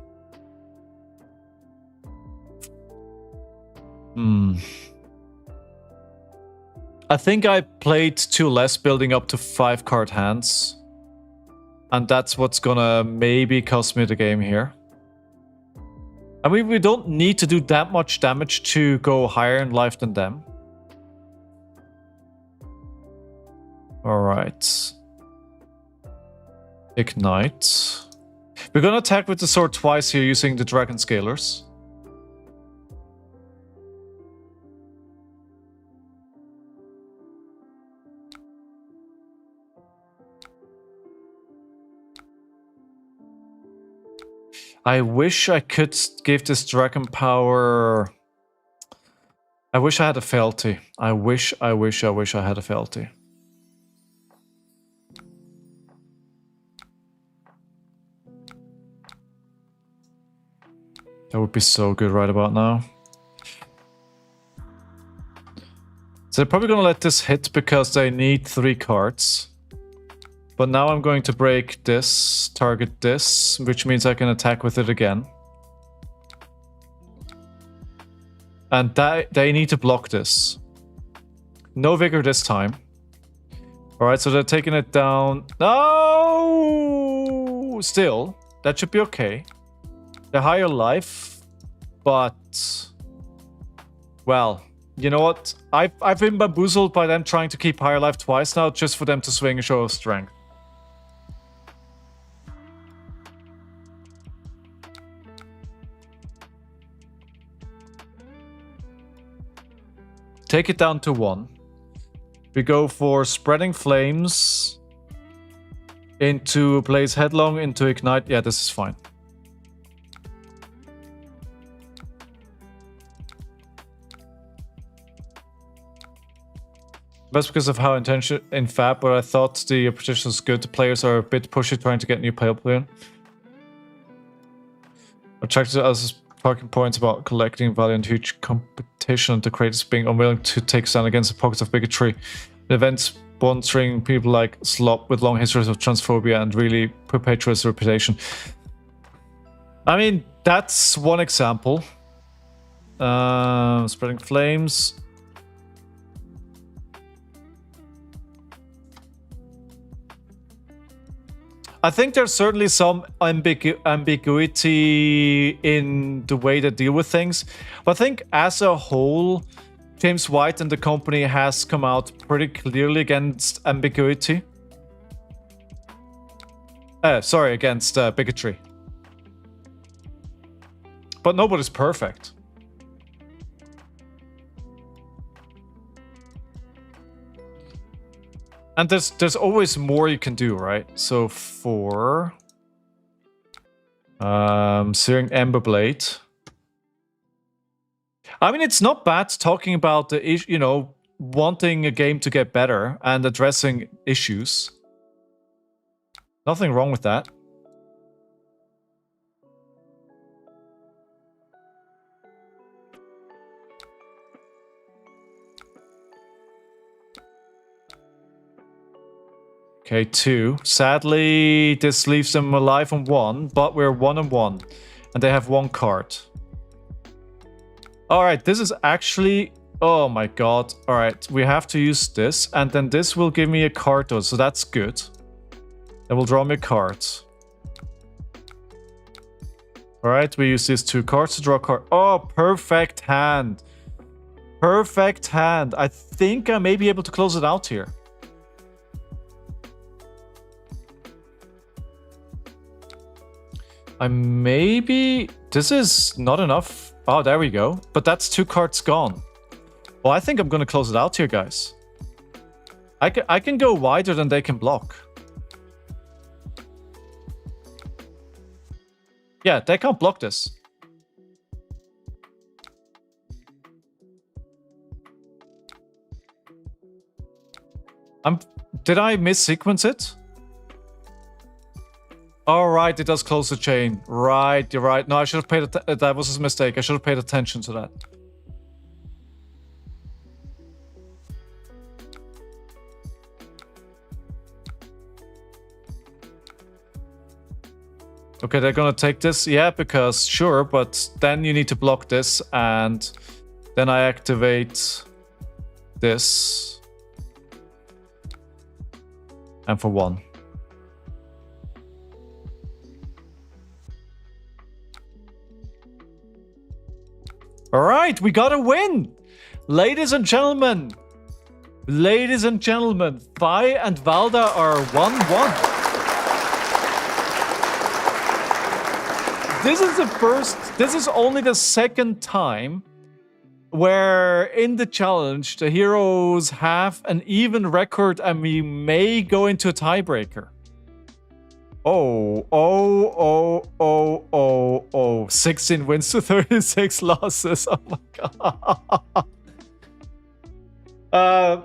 I think I played 2 less, building up to 5 card hands. And that's what's gonna maybe cost me the game here. I mean, we don't need to do that much damage to go higher in life than them. Alright. Ignite. We're gonna attack with the sword twice here using the Dragon Scalers. I wish I could give this dragon power. I wish I had a fealty. I wish I had a fealty. That would be so good right about now. So they're probably gonna let this hit because they need 3 cards. But now I'm going to break this, target this, which means I can attack with it again. And they need to block this. No vigor this time. Alright, so they're taking it down. No! Still, that should be okay. They're higher life, but... Well, you know what? I've been bamboozled by them trying to keep higher life twice now, just for them to swing a show of strength. Take it down to 1. We go for Spreading Flames into Blaze Headlong, into Ignite. Yeah, this is fine. That's because of how intention in Fab, but I thought the petition was good. The players are a bit pushy trying to get new player plan. Attracted as talking points about collecting value and huge competition, and the creators being unwilling to take stand against the pockets of bigotry. The events sponsoring people like Slop with long histories of transphobia and really perpetuates the reputation. I mean, that's one example. Spreading Flames. I think there's certainly some ambiguity in the way they deal with things. But I think as a whole, James White and the company has come out pretty clearly against ambiguity. Sorry, against bigotry. But nobody's perfect. And there's always more you can do, right? So for Searing Ember Blade. I mean, it's not bad talking about the wanting a game to get better and addressing issues. Nothing wrong with that. Okay, 2. Sadly, this leaves them alive on 1, but we're 1-1, and they have 1 card. Alright, this is actually Oh my god. Alright, we have to use this. And then this will give me a card though, so that's good. Then we'll draw me a card. Alright, we use these 2 cards to draw a card. Oh, perfect hand. Perfect hand. I think I may be able to close it out here. This is not enough. Oh, there we go. But that's 2 cards gone. Well, I think I'm going to close it out here, guys. I can go wider than they can block. Yeah, they can't block this. Did I mis-sequence it? All right, it does close the chain. Right, you're right. No, I should have paid that was a mistake. I should have paid attention to that. Okay, they're gonna take this. Yeah, because sure, but then you need to block this, and then I activate this. And for 1. All right, we got a win. Ladies and gentlemen. Ladies and gentlemen, Vi and Valda are 1-1. This is only the second time where in the challenge the heroes have an even record and we may go into a tiebreaker. Oh. 16 wins to 36 losses. Oh my god.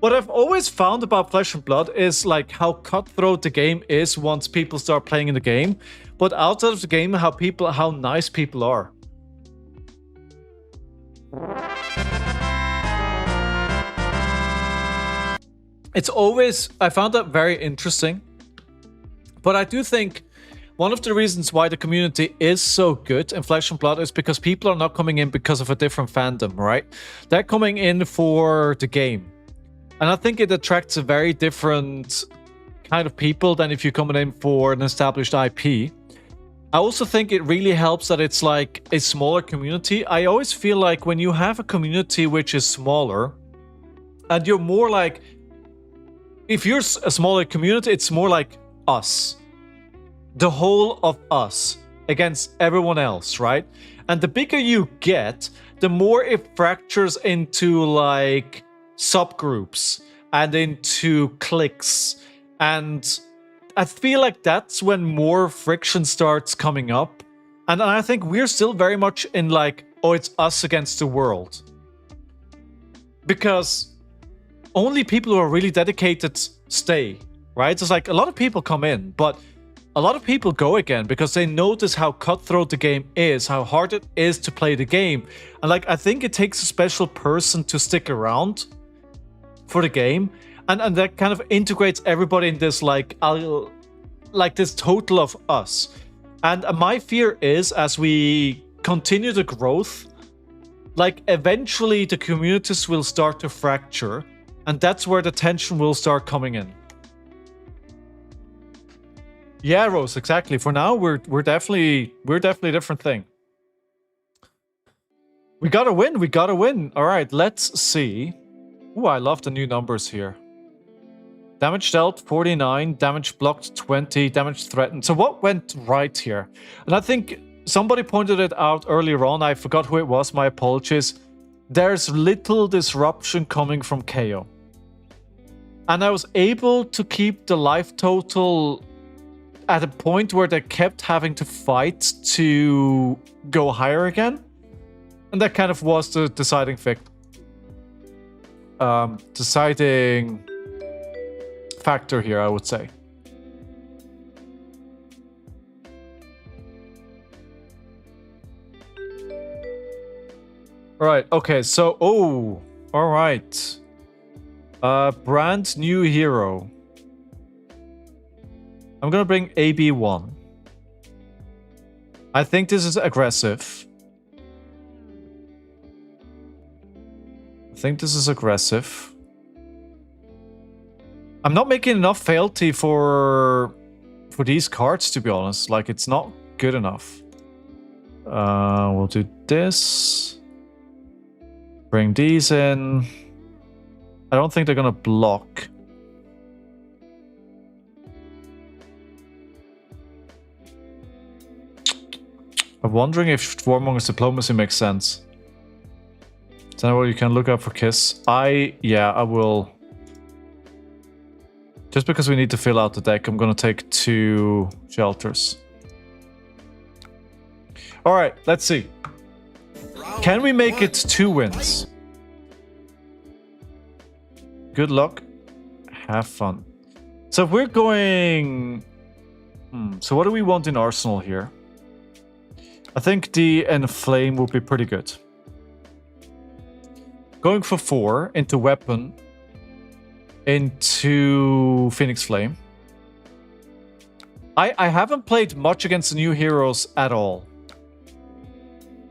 What I've always found about Flesh and Blood is like how cutthroat the game is once people start playing in the game, but outside of the game, how nice people are. I found that very interesting, but I do think one of the reasons why the community is so good in Flesh and Blood is because people are not coming in because of a different fandom, right? They're coming in for the game. And I think it attracts a very different kind of people than if you're coming in for an established IP. I also think it really helps that it's like a smaller community. I always feel like when you have a community which is smaller, and you're more like, if you're a smaller community, it's more like us. The whole of us against everyone else, right? And the bigger you get, the more it fractures into like subgroups and into cliques, and I feel like that's when more friction starts coming up. And I think we're still very much in like, oh, it's us against the world, because only people who are really dedicated stay, right? It's like a lot of people come in, but a lot of people go again because they notice how cutthroat the game is, how hard it is to play the game. And like, I think it takes a special person to stick around for the game, and that kind of integrates everybody in this like this total of us. And my fear is, as we continue the growth, like eventually the communities will start to fracture, and that's where the tension will start coming in. Yeah, Rose, exactly. For now, we're definitely a different thing. We gotta win. All right, let's see. Ooh, I love the new numbers here. Damage dealt 49, damage blocked 20, damage threatened. So what went right here? And I think somebody pointed it out earlier on. I forgot who it was, my apologies. There's little disruption coming from Kayo. And I was able to keep the life total at a point where they kept having to fight to go higher again. And that kind of was the deciding factor here, I would say. Right, okay, so, oh, all right. Brand new hero. I'm gonna bring AB1. I think this is aggressive. I'm not making enough fealty for these cards, to be honest. Like, it's not good enough. We'll do this. Bring these in. I don't think they're gonna block. I'm wondering if Warmonger's Diplomacy makes sense. Is that what you can look up for Kiss? Yeah, I will. Just because we need to fill out the deck, I'm gonna take 2 shelters. Alright, let's see. Can we make it 2 wins? Good luck. Have fun. So if we're going... So what do we want in Arsenal here? I think the Enflame would be pretty good. Going for 4 into Weapon. Into Phoenix Flame. I haven't played much against the new heroes at all.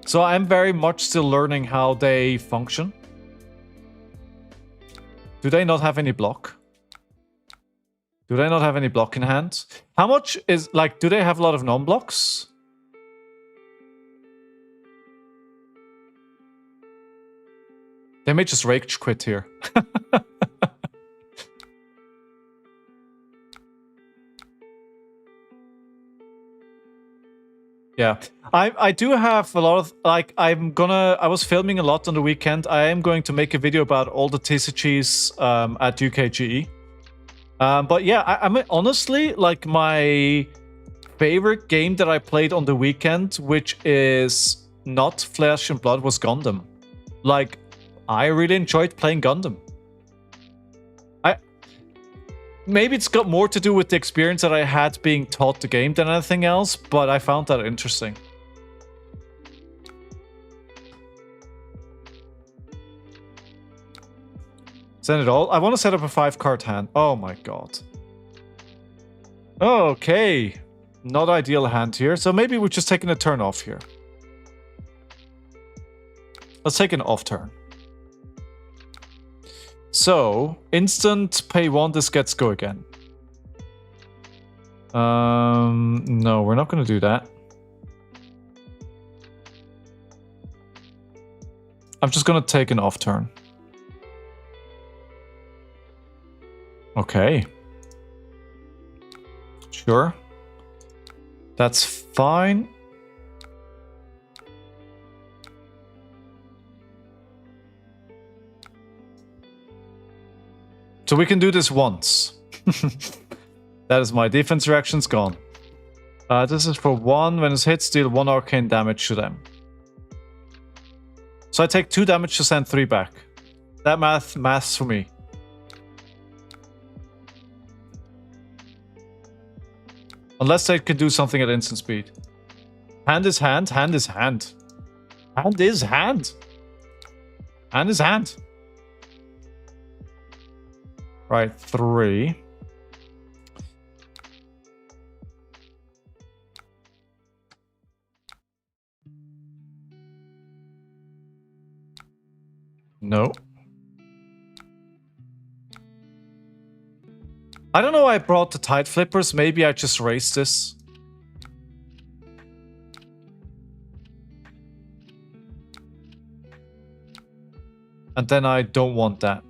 So I'm very much still learning how they function. Do they not have any block? Do they not have any block in hand? How much is... Like, do they have a lot of non-blocks? They may just rage quit here. Yeah, I do have a lot of, like, I was filming a lot on the weekend. I am going to make a video about all the TCGs at UKGE. But yeah, I mean, honestly, like, my favorite game that I played on the weekend, which is not Flesh and Blood, was Gundam. Like, I really enjoyed playing Gundam. Maybe it's got more to do with the experience that I had being taught the game than anything else, but I found that interesting. Send it all? I want to set up a 5-card hand. Oh my god. Okay. Not ideal hand here, so maybe we're just taking a turn off here. Let's take an off turn. So, instant pay 1, this gets go again. No, we're not going to do that. I'm just going to take an off turn. Okay. Sure. That's fine. So we can do this once. That is my defense reaction's gone. This is for 1. When it's hit, deal 1 arcane damage to them. So I take 2 damage to send 3 back. That maths for me. Unless they can do something at instant speed. Hand is hand, hand is hand. Hand is hand. Hand is hand. Right, 3. No. I don't know why I brought the Tide Flippers. Maybe I just raised this. And then I don't want that.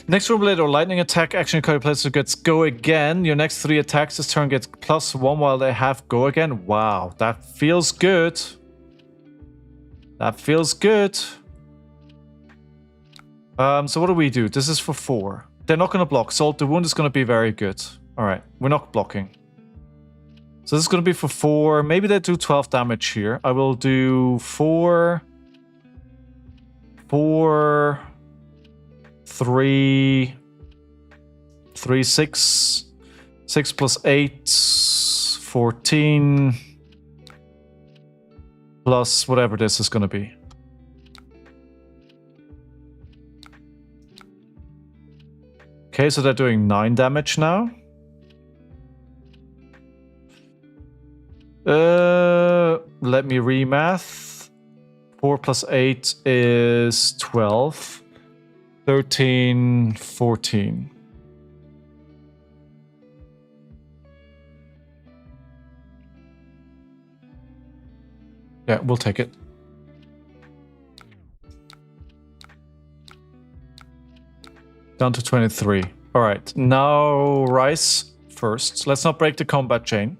Next Rumble Blade or Lightning attack action card player gets go again. Your next 3 attacks this turn gets +1 while they have go again. Wow, that feels good. That feels good. So what do we do? This is for 4. They're not going to block. Salt the Wound is going to be very good. Alright, we're not blocking. So this is going to be for 4. Maybe they do 12 damage here. I will do 4... 4... 3, 6, 6 plus 8, 14 plus whatever this is going to be. Okay, so they're doing 9 damage now. Let me remath. 4 plus 8 is 12. 13, 14. Yeah, we'll take it. Down to 23. All right, now Rise first. Let's not break the combat chain.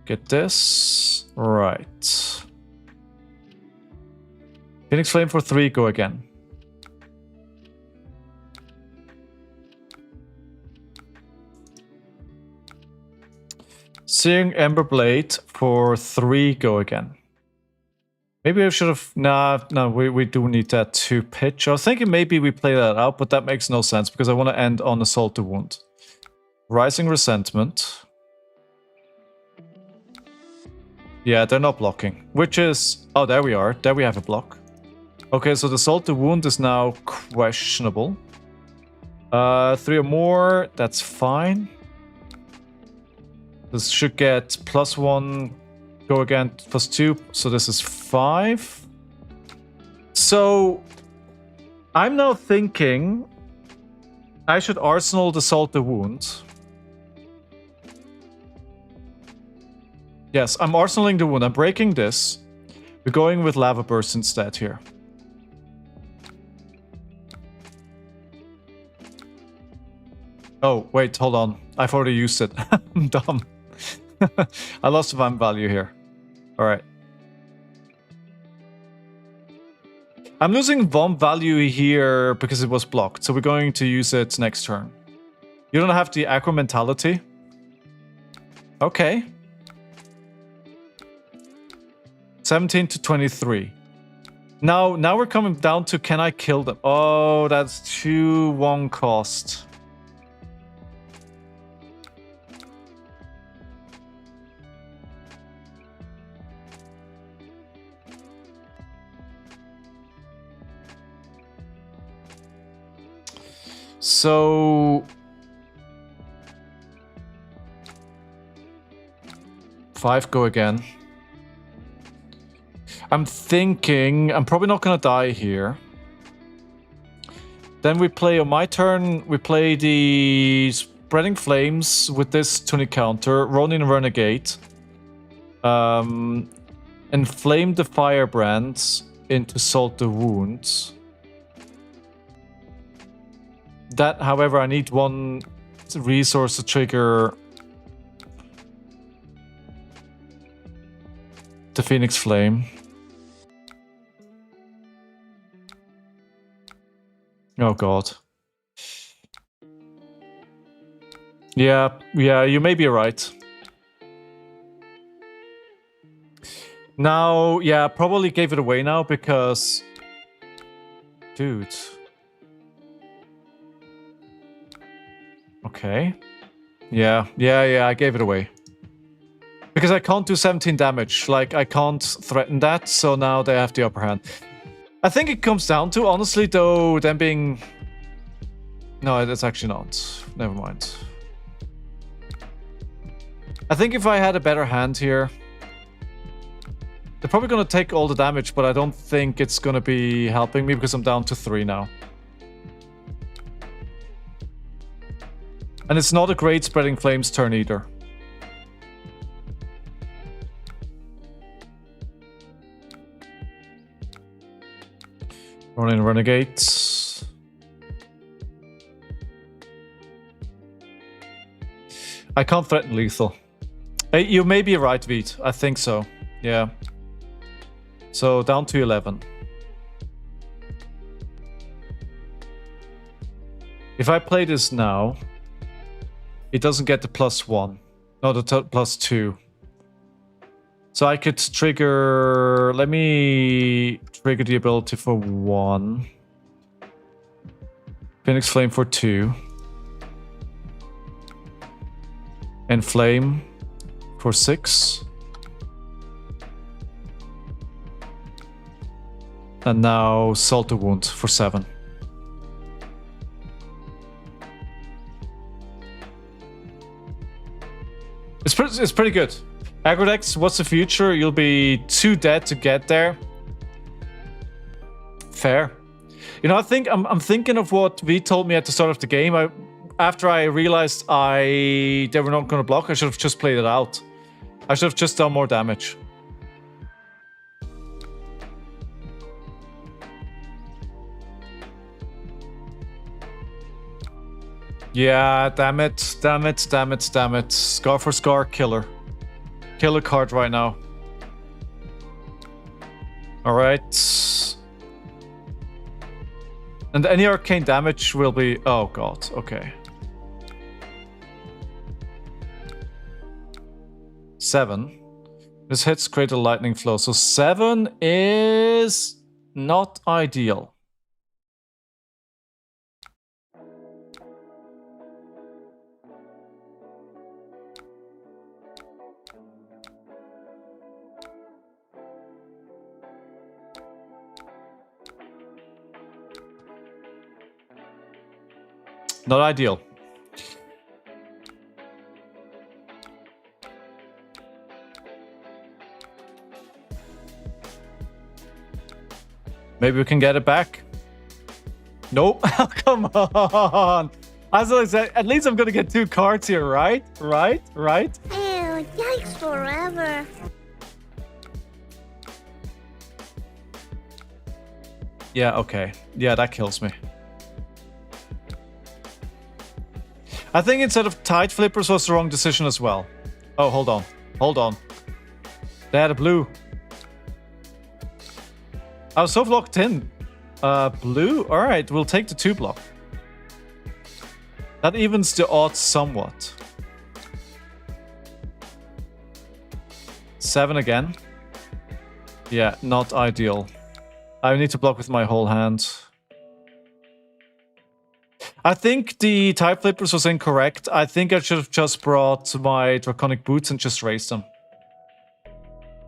Get this. Right. Phoenix Flame for 3, go again. Searing Ember Blade for 3, go again. Maybe I should have... No, we do need that to pitch. I was thinking maybe we play that out, but that makes no sense because I want to end on Assault to Wound. Rising Resentment. Yeah, they're not blocking. Which is... Oh, there we are. There we have a block. Okay, so the Assault to Wound is now questionable. 3 or more, that's fine. This should get +1, go again, +2, so this is 5. So, I'm now thinking I should Arsenal the Assault the Wound. Yes, I'm Arsenaling the Wound, I'm breaking this. We're going with Lava Burst instead here. Oh, wait, hold on. I've already used it. I'm dumb. I lost Van value here. Alright. I'm losing Vom value here because it was blocked, so we're going to use it next turn. You don't have the Acro Mentality? Okay. 17 to 23. Now we're coming down to can I kill them? Oh, that's 2-1 cost. So 5 go again. I'm thinking I'm probably not gonna die here. Then we play on my turn, we play the Spreading Flames with this tunic counter, Ronin Renegade. Inflame the Firebrands into Salt the Wounds. That, however, I need 1 resource to trigger the Phoenix Flame. Oh god. Yeah, you may be right. Now, yeah, probably gave it away now because... Dude... Okay. Yeah, I gave it away. Because I can't do 17 damage. Like, I can't threaten that, so now they have the upper hand. I think it comes down to, honestly, though, them being... No, that's actually not. Never mind. I think if I had a better hand here... They're probably gonna take all the damage, but I don't think it's gonna be helping me because I'm down to 3 now. And it's not a great Spreading Flames turn either. Running Renegades. I can't threaten lethal. You may be right, Veet. I think so. Yeah. So down to 11. If I play this now... It doesn't get the +1. No, the +2. So I could trigger... Let me trigger the ability for 1. Phoenix Flame for 2. Inflame for 6. And now Salt the Wound for 7. It's pretty good. Agrodex, what's the future? You'll be too dead to get there. Fair. You know, I think I'm thinking of what V told me at the start of the game. After I realized they were not going to block, I should have just played it out. I should have just done more damage. Yeah, damn it. Scar for scar, killer. Killer card right now. Alright. And any arcane damage will be... Oh god, okay. 7. This hits create a lightning flow. So 7 is not ideal. Not ideal. Maybe we can get it back. Nope. Come on. As I said, at least I'm gonna get 2 cards here, right? Right? Ew, yikes forever. Yeah, okay. Yeah, that kills me. I think instead of Tide Flippers was the wrong decision as well. Oh, hold on. Hold on. They had a blue. I was so locked in. Blue? Alright, we'll take the 2 block. That evens the odds somewhat. 7 again. Yeah, not ideal. I need to block with my whole hand. I think the Tide Flippers was incorrect. I think I should have just brought my Draconic Boots and just raised them.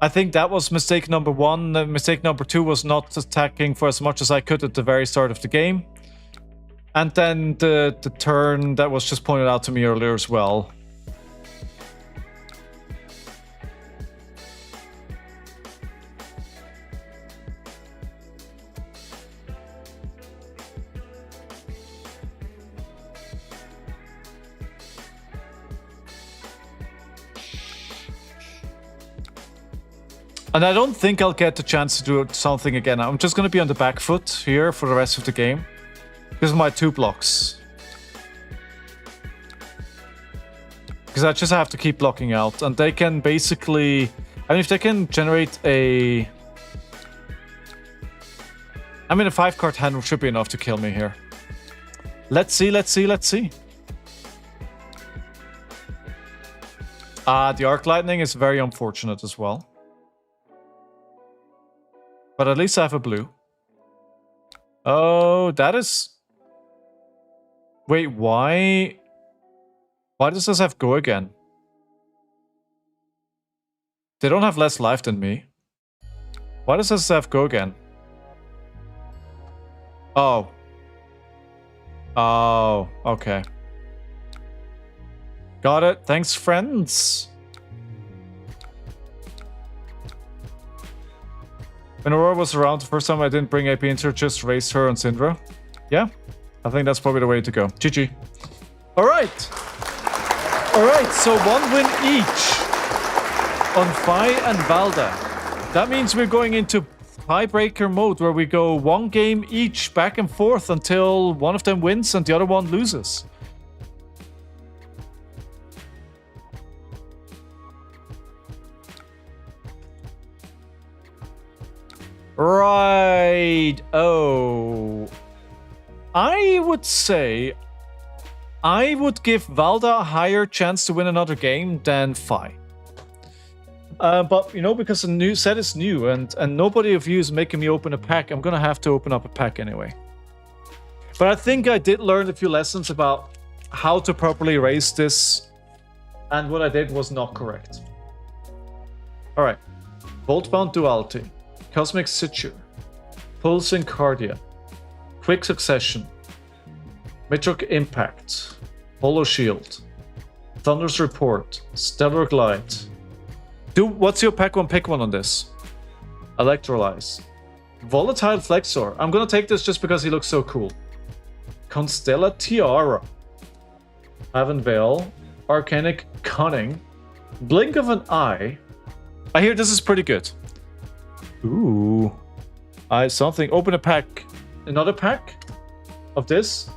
I think that was mistake number 1. Mistake number 2 was not attacking for as much as I could at the very start of the game. And then the turn that was just pointed out to me earlier as well. And I don't think I'll get the chance to do something again. I'm just going to be on the back foot here for the rest of the game. Because of my 2 blocks. Because I just have to keep blocking out. And they can basically... I mean, if they can generate a... I mean, a 5-card hand should be enough to kill me here. Let's see. The Arc Lightning is very unfortunate as well. But at least I have a blue. Oh, that is... Wait, why? Why does this have go again? They don't have less life than me. Why does this have go again? Oh. Oh, okay. Got it. Thanks, friends. When Aurora was around the first time, I didn't bring AP into her, just raised her on Syndra. Yeah, I think that's probably the way to go. GG. Alright, so 1 win each on Fi and Valda. That means we're going into tiebreaker mode where we go 1 game each back and forth until one of them wins and the other one loses. Right. Oh. I would say I would give Valda a higher chance to win another game than Fi. But, you know, because the new set is new and nobody of you is making me open a pack, I'm gonna have to open up a pack anyway. But I think I did learn a few lessons about how to properly raise this And what I did was not correct. Alright. Voltbound Duality. Cosmic Suture. Pulsing Cardia. Quick Succession. Metric Impact. Hollow Shield. Thunder's Report. Stellar Glide. What's your pack one pick one on this? Electrolyze. Volatile Flexor. I'm gonna take this just because he looks so cool. Constella Tiara. Haven Veil. Arcanic Cunning. Blink of an Eye. I hear this is pretty good. Ooh. Something. Open a pack. Another pack of this.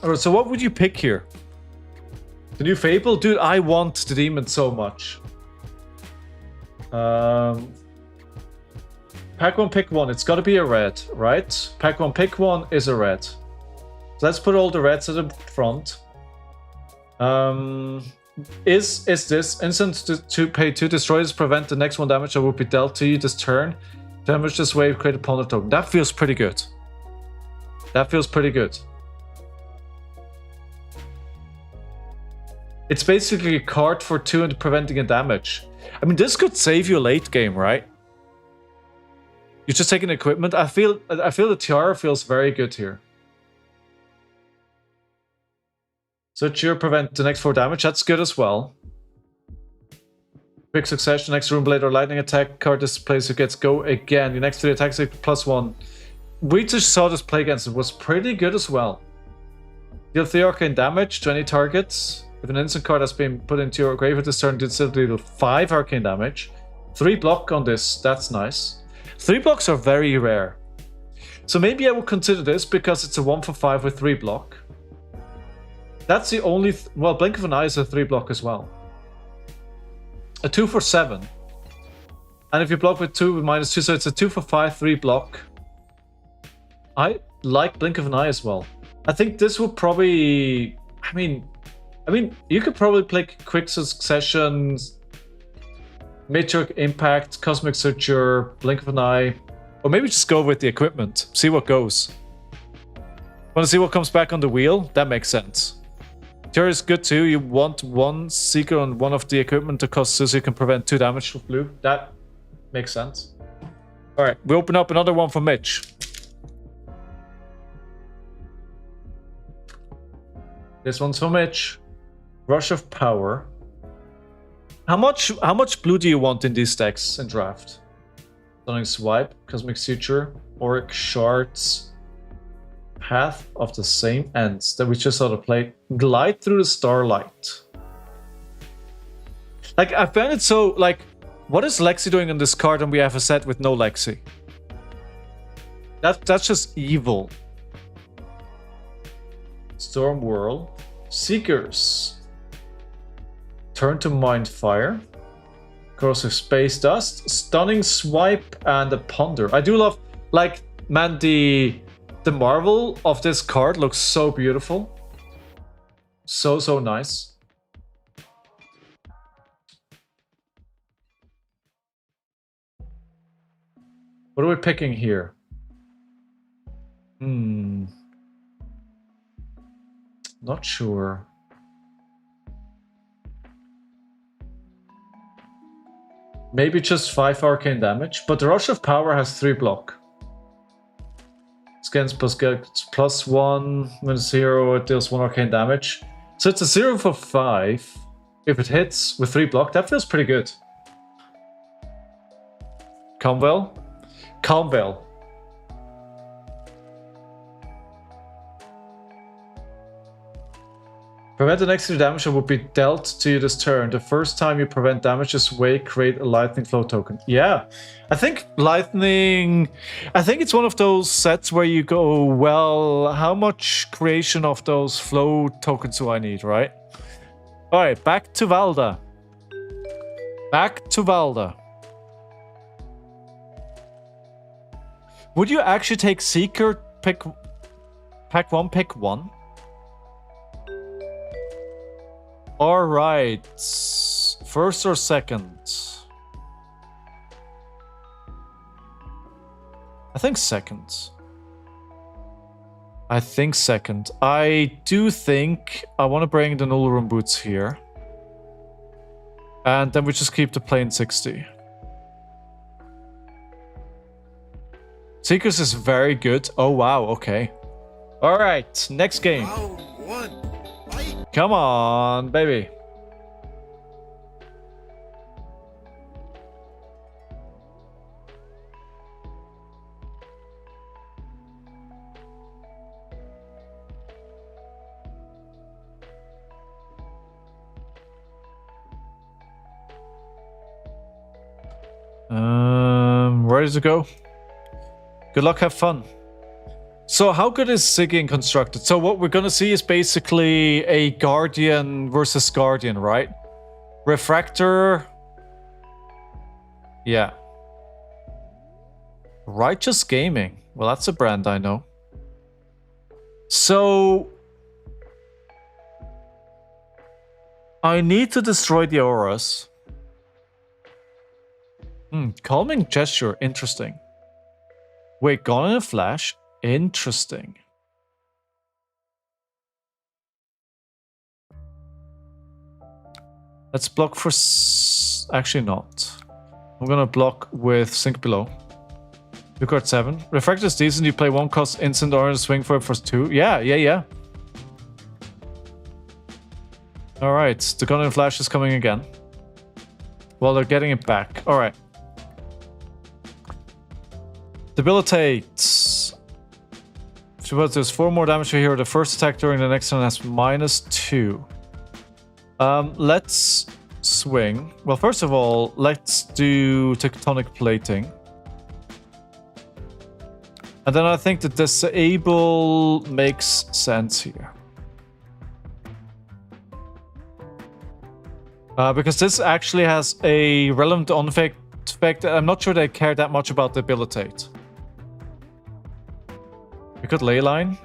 Alright, so what would you pick here? The new Fable? Dude, I want the demon so much. Pack one, pick one. It's gotta be a red, right? Pack one, pick one is a red. So let's put all the reds at the front. Is this instant to pay 2 destroyers prevent the next 1 damage that would be dealt to you this turn? Damage this wave, create a ponder token. That feels pretty good. That feels pretty good. It's basically a card for 2 and preventing a damage. I mean, this could save you late game, right? You're just taking equipment. I feel the Tiara feels very good here. So Tiara prevent the next 4 damage. That's good as well. Quick Succession, next Rune Blade or Lightning attack card displays who gets go again. Your next 3 attacks +1. We just saw this play against it. Was pretty good as well. Deal 3 arcane damage to any targets. If an instant card has been put into your graveyard this turn, deal 5 arcane damage. 3 block on this, that's nice. 3 blocks are very rare. So maybe I would consider this because it's a 1 for 5 with 3 block. That's the only... well, Blink of an Eye is a 3 block as well. A 2 for 7. And if you block with 2 with -2, so it's a 2 for 5, 3 block. I like Blink of an Eye as well. I think this would probably... I mean, you could probably play Quick Successions, Metric Impact, Cosmic Suture, Blink of an Eye, or maybe just go with the equipment. See what goes. Want to see what comes back on the wheel? That makes sense. Tiara is good too. You want 1 Seeker on one of the equipment to cost 2 so you can prevent 2 damage with blue. That makes sense. Alright, we open up another one for Mitch. This one's for Mitch. Rush of Power. How much blue do you want in these decks in draft? Stunning Swipe, Cosmic Suture, Auric Shards, Path of the Same Ends that we just saw to play. Glide through the Starlight. Like, I found it so, like, what is Lexi doing on this card and we have a set with no Lexi? That's just evil. Storm Whirl. Seekers. Turn to Mind Fire. Corrosive Space Dust. Stunning Swipe and a Ponder. I do love, like, man, the marvel of this card looks so beautiful. So nice. What are we picking here? Not sure. Maybe just 5 arcane damage, but the Rush of Power has 3 block. Scans plus gets +1, -0, it deals 1 arcane damage. So it's a 0 for 5. If it hits with 3 block, that feels pretty good. Comwell? Comwell. Prevent the next 3 damage that would be dealt to you this turn. The first time you prevent damage this way, create a lightning flow token. Yeah, I think lightning... I think it's one of those sets where you go, well, how much creation of those flow tokens do I need, right? Alright, back to Valda. Back to Valda. Would you actually take Seeker, pack 1, pick 1? Alright. First or second? I think second. I do think I want to bring the Null Room Boots here. And then we just keep the plane 60. Seekers is very good. Oh, wow. Okay. All right. Next game. Round 1. Fight. Come on, baby. Ready to go? Good luck, have fun. So how good is Ziggy constructed? So what we're gonna see is basically a Guardian versus Guardian, right? Refractor. Yeah. Righteous Gaming. Well, that's a brand I know. So I need to destroy the Auras. Calming Gesture. Interesting. Wait, Gone in a Flash? Interesting. Let's block for... Actually not. I'm gonna block with Sink Below. You got 7. Refractor is decent. You play 1 cost instant orange, swing for it for 2. Yeah. Alright, the Gun in Flash is coming again. Well, they're getting it back. Alright. Debilitate. There's 4 more damage here. The first attack during the next one has -2. Let's swing. Well, first of all, let's do Tectonic Plating. And then I think that Disable makes sense here. Because this actually has a relevant effect. I'm not sure they care that much about Debilitate. We could Leyline.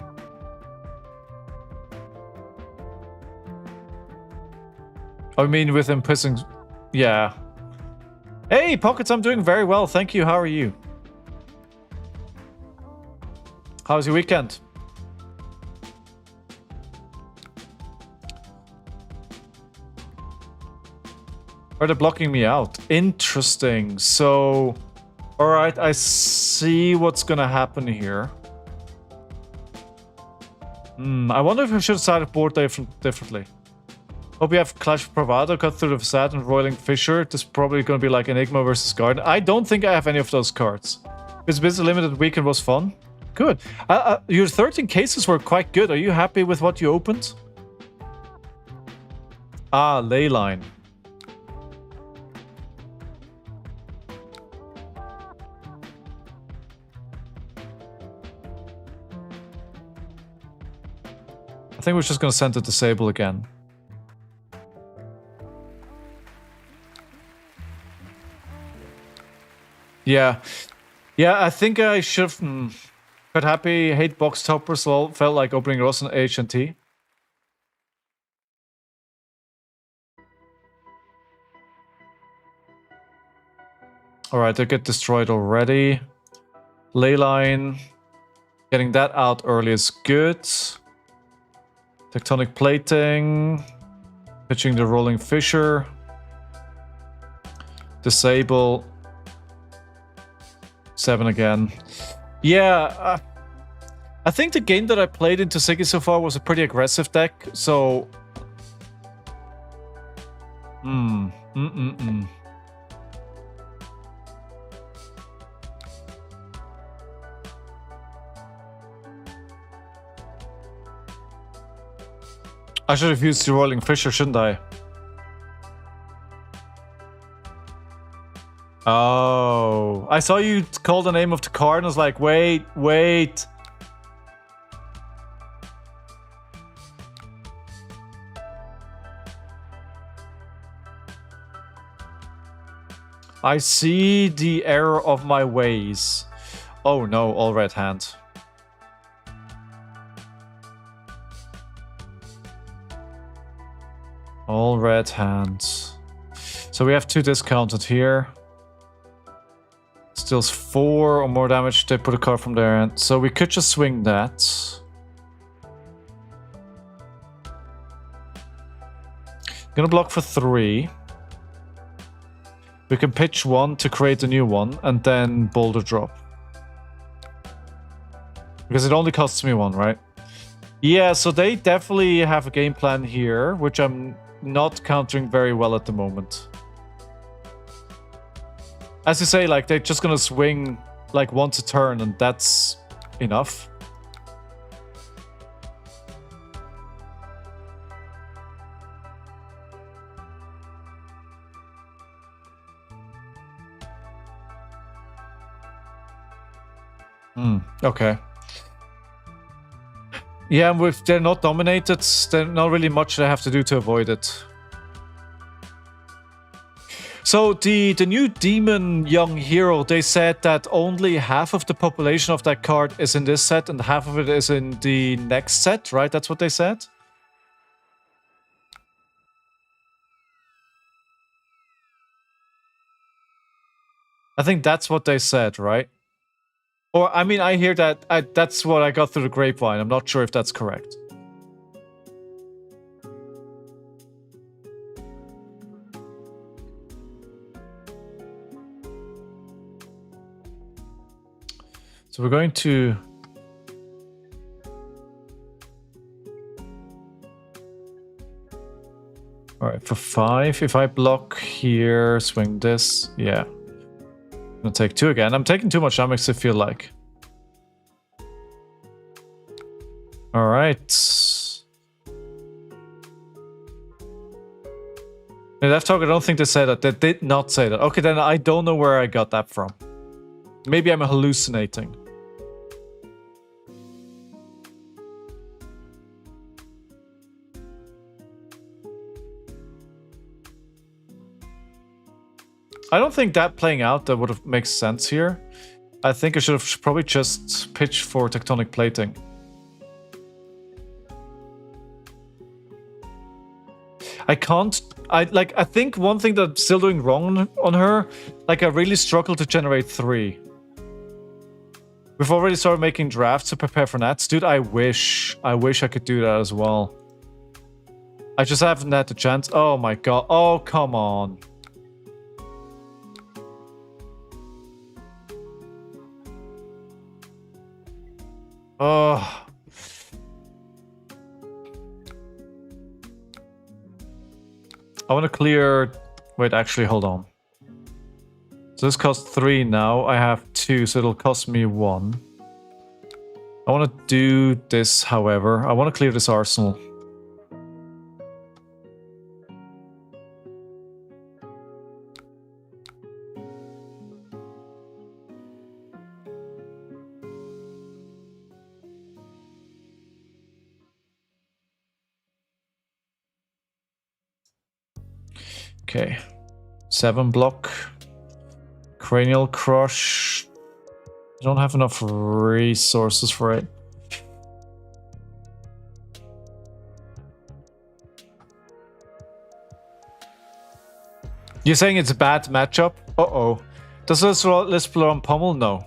I mean, with imprisoned... Yeah. Hey, Pockets, I'm doing very well. Thank you. How are you? How was your weekend? Are they blocking me out? Interesting. So... Alright, I see what's gonna happen here. I wonder if I should have decided board differently. Hope you have Clash of Bravado, Cut Through the Facade, and Roiling Fissure. This is probably going to be like Enigma versus Guardian. I don't think I have any of those cards. This busy limited weekend was fun. Good. Your 13 cases were quite good. Are you happy with what you opened? Ah, Leyline. I think we're just going to send the Disable again. Yeah. I think I should have... Quite happy. Hate box toppers. Felt like opening Ross and HNT. Alright, they get destroyed already. Leyline. Getting that out early is good. Tectonic Plating. Pitching the Rolling Fissure. Disable. 7 again. Yeah, I think the game that I played into Ziggy so far was a pretty aggressive deck, so... I should have used the Rolling Fissure, shouldn't I? Oh, I saw you call the name of the card and I was like, wait. I see the error of my ways. Oh no, all red hand. All red hands. So we have 2 discounted here. Steals 4 or more damage. They put a card from their end. So we could just swing that. Gonna block for 3. We can pitch one to create a new one and then boulder drop. Because it only costs me one, right? Yeah, so they definitely have a game plan here, which I'm not countering very well at the moment. As you say, like, they're just gonna swing like once a turn, and that's enough. Okay. Yeah, if they're not dominated, there's not really much they have to do to avoid it. So the new demon young hero, they said that only half of the population of that card is in this set and half of it is in the next set, right? That's what they said? I think that's what they said, right? Or, I mean, I hear that, that's what I got through the grapevine. I'm not sure if that's correct. So we're going to... Alright, for 5, if I block here, swing this, yeah. I'm gonna take 2 again. I'm taking too much damage, I feel like. Alright. Left Talk, I don't think they said that. They did not say that. Okay, then I don't know where I got that from. Maybe I'm hallucinating. I don't think that playing out that would have makes sense here. I think I should have probably just pitched for tectonic plating. I can't. I think one thing that I'm still doing wrong on her, like I really struggle to generate 3. We've already started making drafts to prepare for Nats. Dude, I wish I could do that as well. I just haven't had the chance. Oh my god. Oh, come on. Oh. I want to clear... Wait, actually, hold on. So this costs 3 now. I have 2, so it'll cost me 1. I want to do this, however. I want to clear this arsenal. Okay, 7 block, cranial crush. I don't have enough resources for it. You're saying it's a bad matchup? Uh-oh. Does this list play on Pommel? No.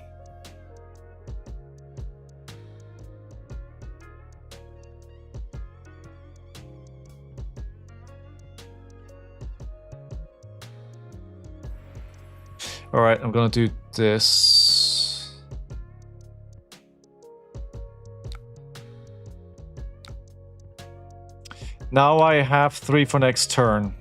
Alright, I'm gonna do this. Now I have 3 for next turn.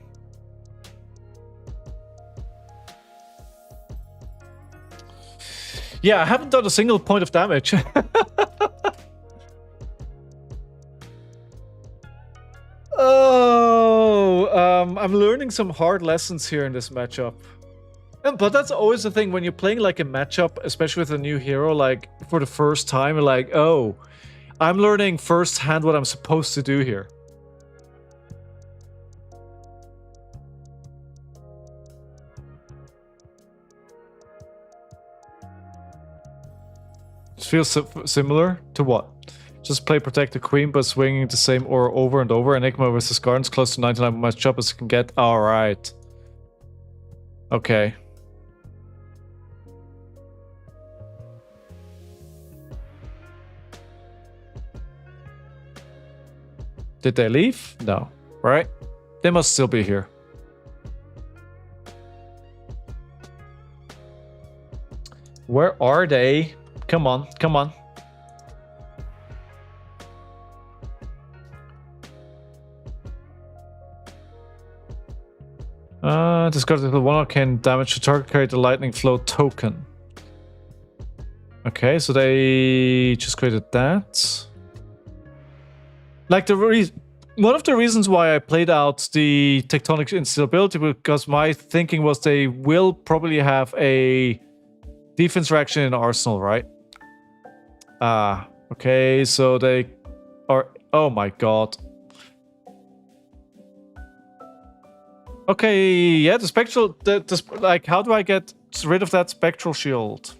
Yeah, I haven't done a single point of damage. I'm learning some hard lessons here in this matchup. But that's always the thing when you're playing like a matchup, especially with a new hero, like for the first time, you're like, oh, I'm learning firsthand what I'm supposed to do here. It feels similar to what? Just play Protect the Queen, but swinging the same aura over and over. Enigma versus Gardens, close to 99 matchup as you can get. Alright. Okay. Did they leave? No. Right? They must still be here. Where are they? Come on, come on. Discard the 1 arcane damage to target carry the lightning flow token. Okay, so they just created that. Like one of the reasons why I played out the tectonic instability, because my thinking was they will probably have a defense reaction in Arsenal, right? Okay, so they are... Oh my god. Okay, yeah, the spectral... like, how do I get rid of that spectral shield?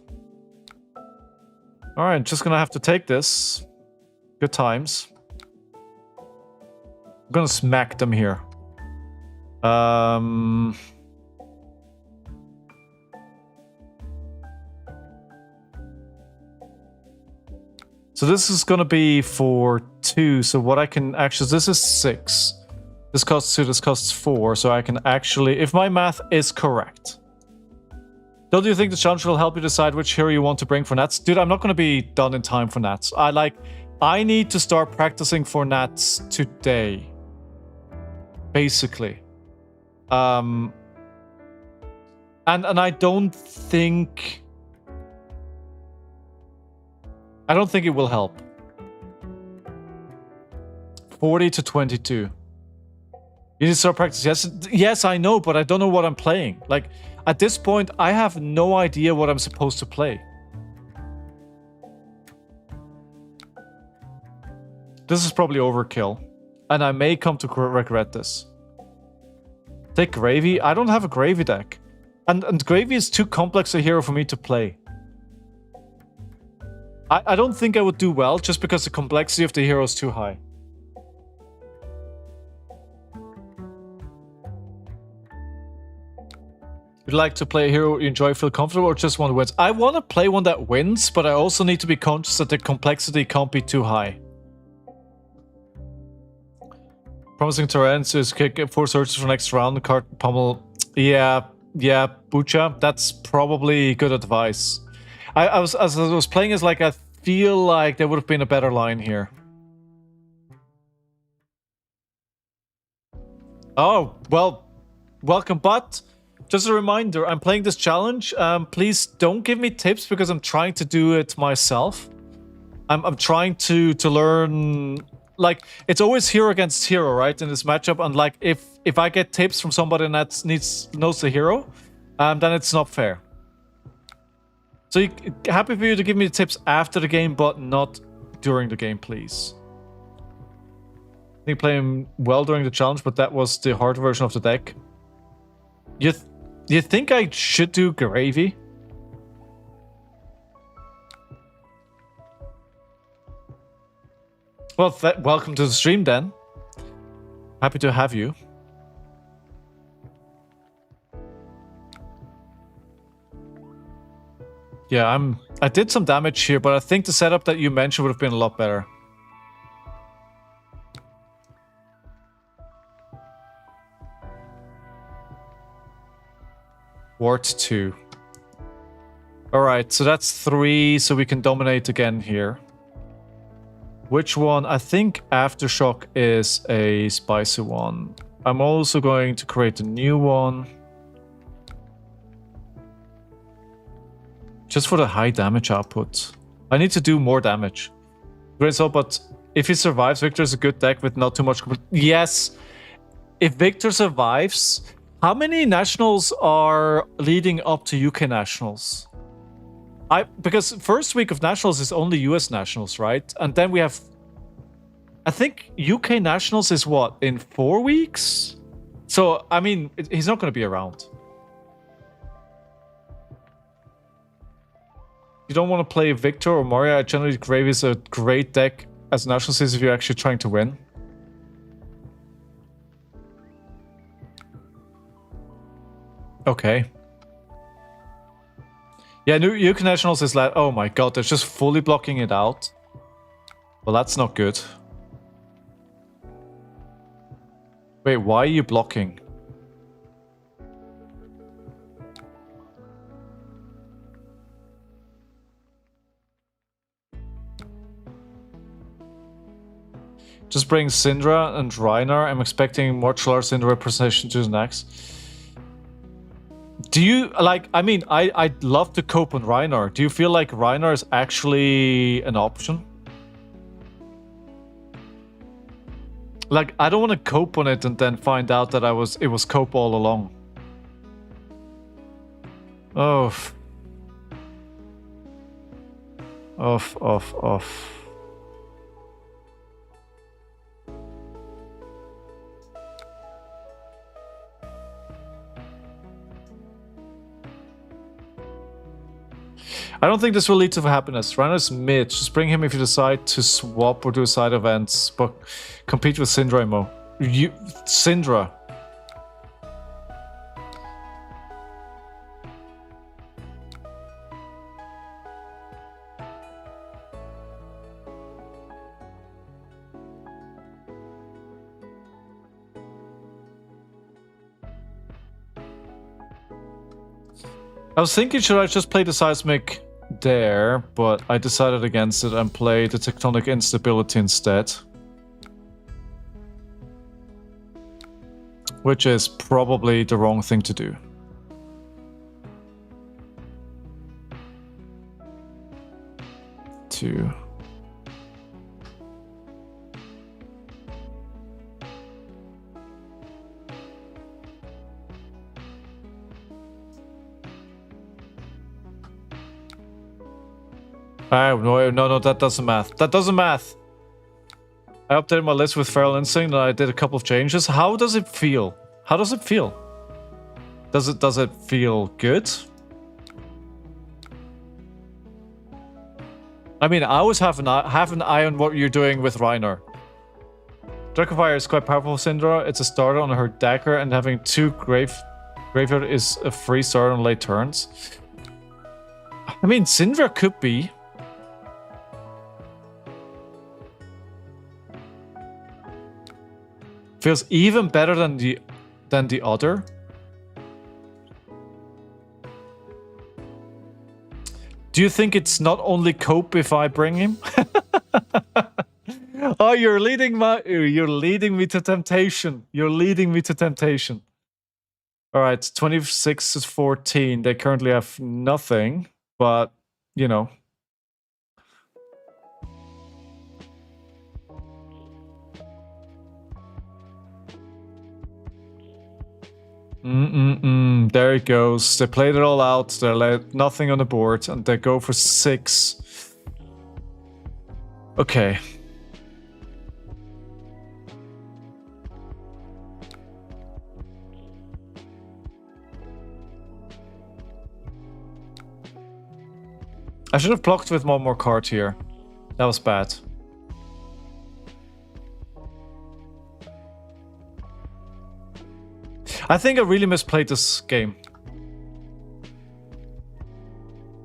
Alright, just gonna have to take this. Good times. I'm gonna smack them here. So this is gonna be for 2. So what I can actually... This is 6. This costs 2, this costs 4. So I can actually... If my math is correct. Don't you think the challenge will help you decide which hero you want to bring for Nats? Dude, I'm not gonna be done in time for Nats. I need to start practicing for Nats today. Basically. And I don't think it will help. 40 to 22. You need to start practice. Yes, I know, but I don't know what I'm playing. Like, at this point, I have no idea what I'm supposed to play. This is probably overkill. And I may come to regret this. Take Gravy? I don't have a Gravy deck. And Gravy is too complex a hero for me to play. I don't think I would do well just because the complexity of the hero is too high. Would you like to play a hero you enjoy, feel comfortable, or just want to win? I want to play one that wins, but I also need to be conscious that the complexity can't be too high. Promising Torrents is kick 4 searches for next round. Card pummel. Yeah, Bucha. That's probably good advice. As I was playing, as like I feel like there would have been a better line here. Oh well, welcome, but just a reminder: I'm playing this challenge. Please don't give me tips because I'm trying to do it myself. I'm trying to learn. Like, it's always hero against hero, right, in this matchup, and like, if I get tips from somebody that knows the hero, then it's not fair. So happy for you to give me the tips after the game, but not during the game, please. I think playing well during the challenge, but that was the hard version of the deck. You think I should do Gravy? Well, welcome to the stream then. Happy to have you. Yeah, I did some damage here, but I think the setup that you mentioned would have been a lot better. Ward 2. Alright, so that's 3, so we can dominate again here. Which one? I think Aftershock is a spicy one. I'm also going to create a new one. Just for the high damage output. I need to do more damage. Great so, but if he survives, Victor is a good deck with not too much... Yes! If Victor survives... How many nationals are leading up to UK nationals? Because first week of nationals is only US nationals, right? And then we have... I think UK nationals is what? In 4 weeks? So, I mean, he's not going to be around. You don't want to play Victor or Moria. Generally, Gravy is a great deck as national series if you're actually trying to win. Okay. Yeah, UK Nationals is like, oh my god, they're just fully blocking it out. Well, that's not good. Wait, why are you blocking? Just bring Syndra and Reiner. I'm expecting much larger Syndra representation to the next. Do you, like, I mean, I'd love to cope on Reiner. Do you feel like Reiner is actually an option? Like, I don't want to cope on it and then find out that it was cope all along. Oh. Off. I don't think this will lead to happiness. Reiner's mid. Just bring him if you decide to swap or do side events, but compete with Syndra Emo. Syndra. I was thinking, should I just play the Seismic there, but I decided against it and play the Tectonic Instability instead. Which is probably the wrong thing to do. Two. Oh, no, that doesn't math. That doesn't math. I updated my list with Feral Instinct and I did a couple of changes. How does it feel? How does it feel? Does it feel good? I mean, I always have an eye on what you're doing with Reiner. Dracai is quite powerful, Syndra. It's a starter on her dagger, and having 2 graveyard is a free starter on late turns. I mean, Syndra could be. Feels even better than the other. Do you think it's not only cope if I bring him? Oh, you're leading me to temptation. You're leading me to temptation. All right, 26 to 14. They currently have nothing, but you know. There it goes. They played it all out. They let nothing on the board, and they go for 6. Okay. I should have blocked with one more card here. That was bad. I think I really misplayed this game.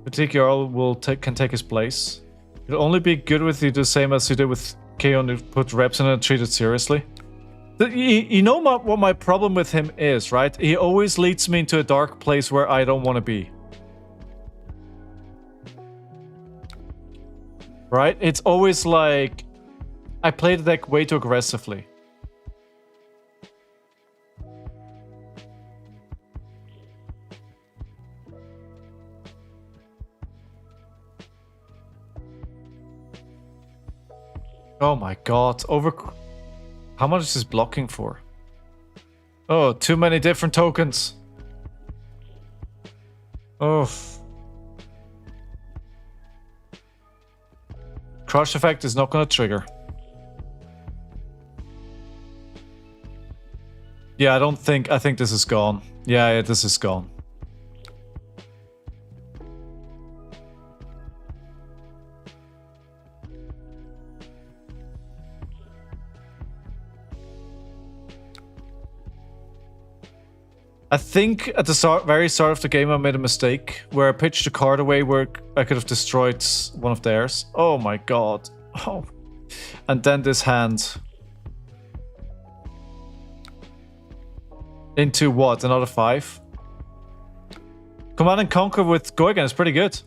I think Jarl can take his place. It'll only be good with you do the same as you did with Kayo and put reps in it and treat it seriously. You know what my problem with him is, right? He always leads me into a dark place where I don't want to be. Right? It's always like I play the deck way too aggressively. Oh my god, how much is this blocking for? Oh, too many different tokens. Oh. Crush effect is not gonna trigger. Yeah, I think this is gone. Yeah, this is gone. I think at the very start of the game I made a mistake where I pitched a card away where I could have destroyed one of theirs. Oh my god. Oh. And then this hand. Into what? Another 5? Command and Conquer with Go Again is pretty good.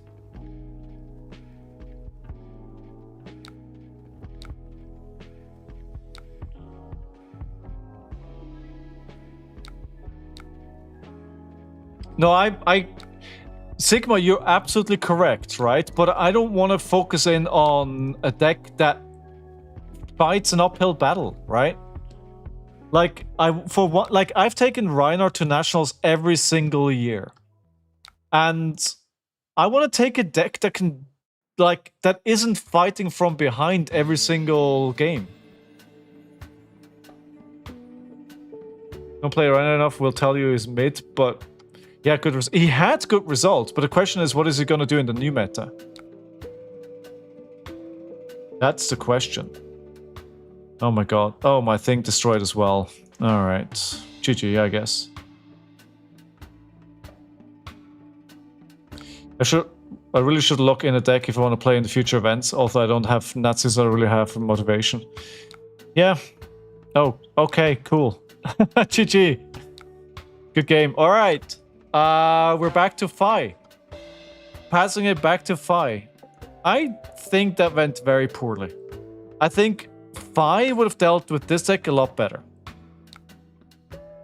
No, Sigma, you're absolutely correct, right? But I don't want to focus in on a deck that fights an uphill battle, right? Like I've taken Reinhardt to nationals every single year, and I want to take a deck that can, that isn't fighting from behind every single game. Don't play Reinhardt enough. Will tell you he's mid, but yeah, he had good results. But the question is, what is he gonna do in the new meta? That's the question. Oh my god. Oh, my thing destroyed as well. Alright. GG, I guess. I really should lock in a deck if I want to play in the future events. Although I don't have Nazis, I really have motivation. Yeah. Oh, okay, cool. GG. Good game. Alright. We're back to Phi. Passing it back to Phi. I think that went very poorly. I think Phi would have dealt with this deck a lot better.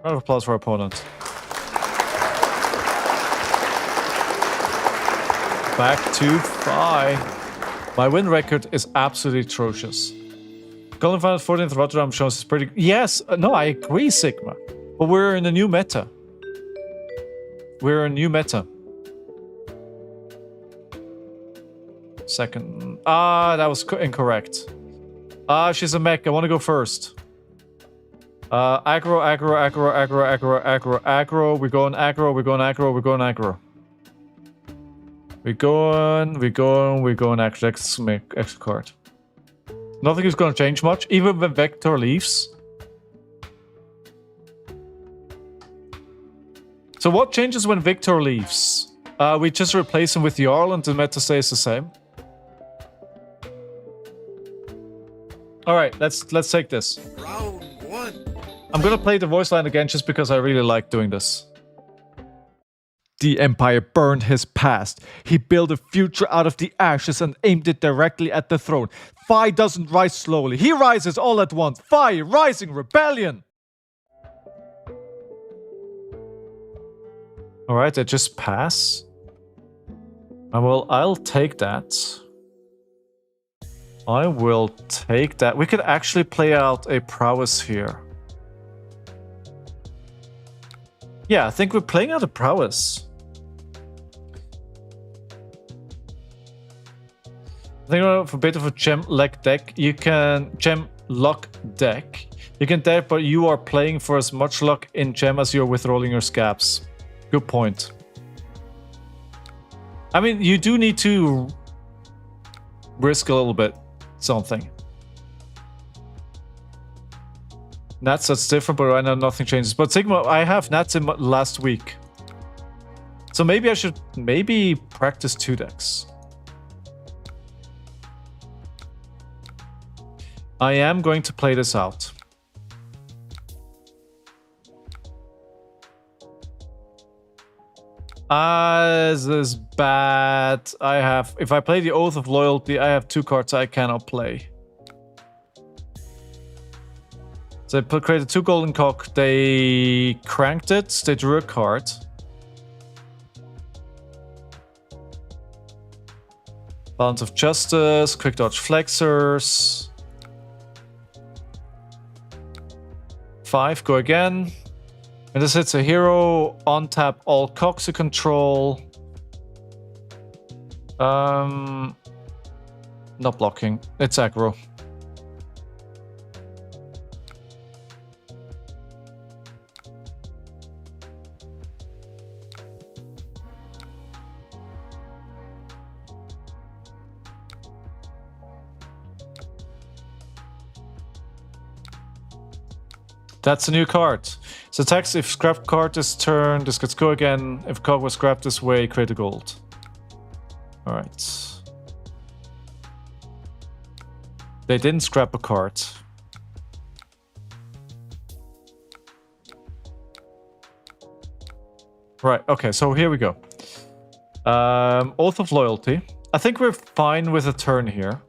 Round of applause for our opponent. Back to Phi. My win record is absolutely atrocious. Golden Final 14th Rotterdam shows is pretty... Yes, no, I agree, Sigma. But we're in a new meta. We're in a new meta. Second. That was incorrect. She's a mech. I want to go first. Aggro. We're going aggro. We're going extra card. Nothing is going to change much, even when Vector leaves. So what changes when Victor leaves? We just replace him with Jarl and the meta stays the same. Alright, let's take this. Round 1. I'm gonna play the voice line again just because I really like doing this. The Empire burned his past. He built a future out of the ashes and aimed it directly at the throne. Phi doesn't rise slowly. He rises all at once. Phi Rising Rebellion! Alright, I just pass. Well, I'll take that. I will take that. We could actually play out a prowess here. Yeah, I think we're playing out a prowess. I think for a bit of a gem lock deck, you can deck, but you are playing for as much luck in gem as you're withdrawing your scabs. Good point. I mean, you do need to risk a little bit something. Nats, that's different, but right now nothing changes. But Sigma, I have Nats in last week. So maybe I should practice 2 decks. I am going to play this out. This is bad. If I play the Oath of Loyalty, I have 2 cards I cannot play. So I created 2 Golden Cock. They cranked it. They drew a card. Balance of Justice. Quick Dodge Flexors. 5. Go again. And this hits a hero. On tap all cocks you control. Not blocking. It's aggro. That's a new card. So attacks if scrap card this turn, this gets go again. If card was scrapped this way, create a gold. Alright. They didn't scrap a card. Right, okay, so here we go. Oath of Loyalty. I think we're fine with a turn here.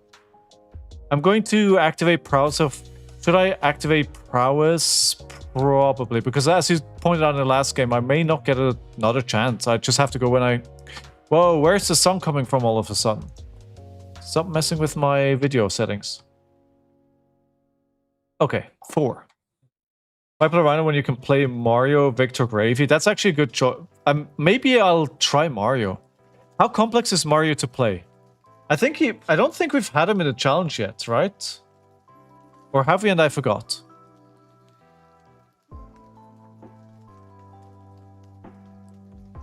I'm going to activate Prowess of... Should I activate Prowess? Probably, because as you pointed out in the last game, I may not get another chance. I just have to go when I... Whoa, where's the sun coming from all of a sudden? Stop messing with my video settings. Okay, 4. Why play Rhino when you can play Mario, Victor, Gravy? That's actually a good choice. Maybe I'll try Mario. How complex is Mario to play? I don't think we've had him in a challenge yet, right? Or have we and I forgot?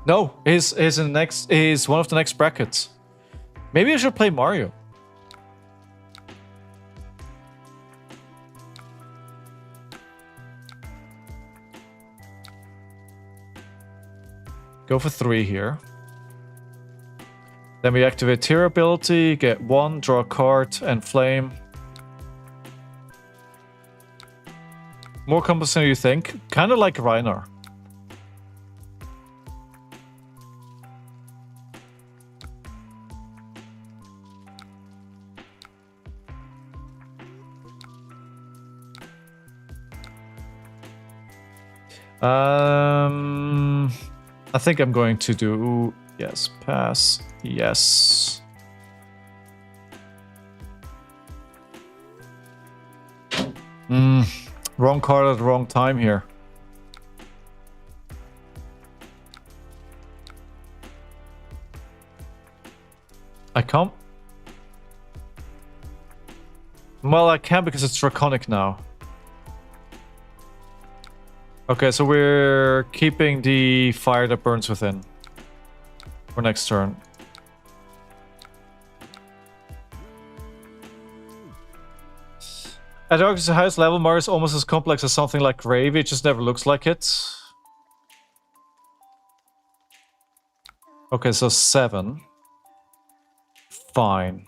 No, he's one of the next brackets. Maybe I should play Mario. Go for 3 here. Then we activate tier ability, get 1, draw a card, and flame. More complex than you think. Kind of like Reiner. I think I'm going to do... Yes, pass. Yes. Wrong card at the wrong time here. I can't... Well, I can because it's Draconic now. Okay, so we're keeping the fire that burns within for next turn. At Argus' highest level, Mario is almost as complex as something like Gravy, it just never looks like it. Okay, so 7. Fine.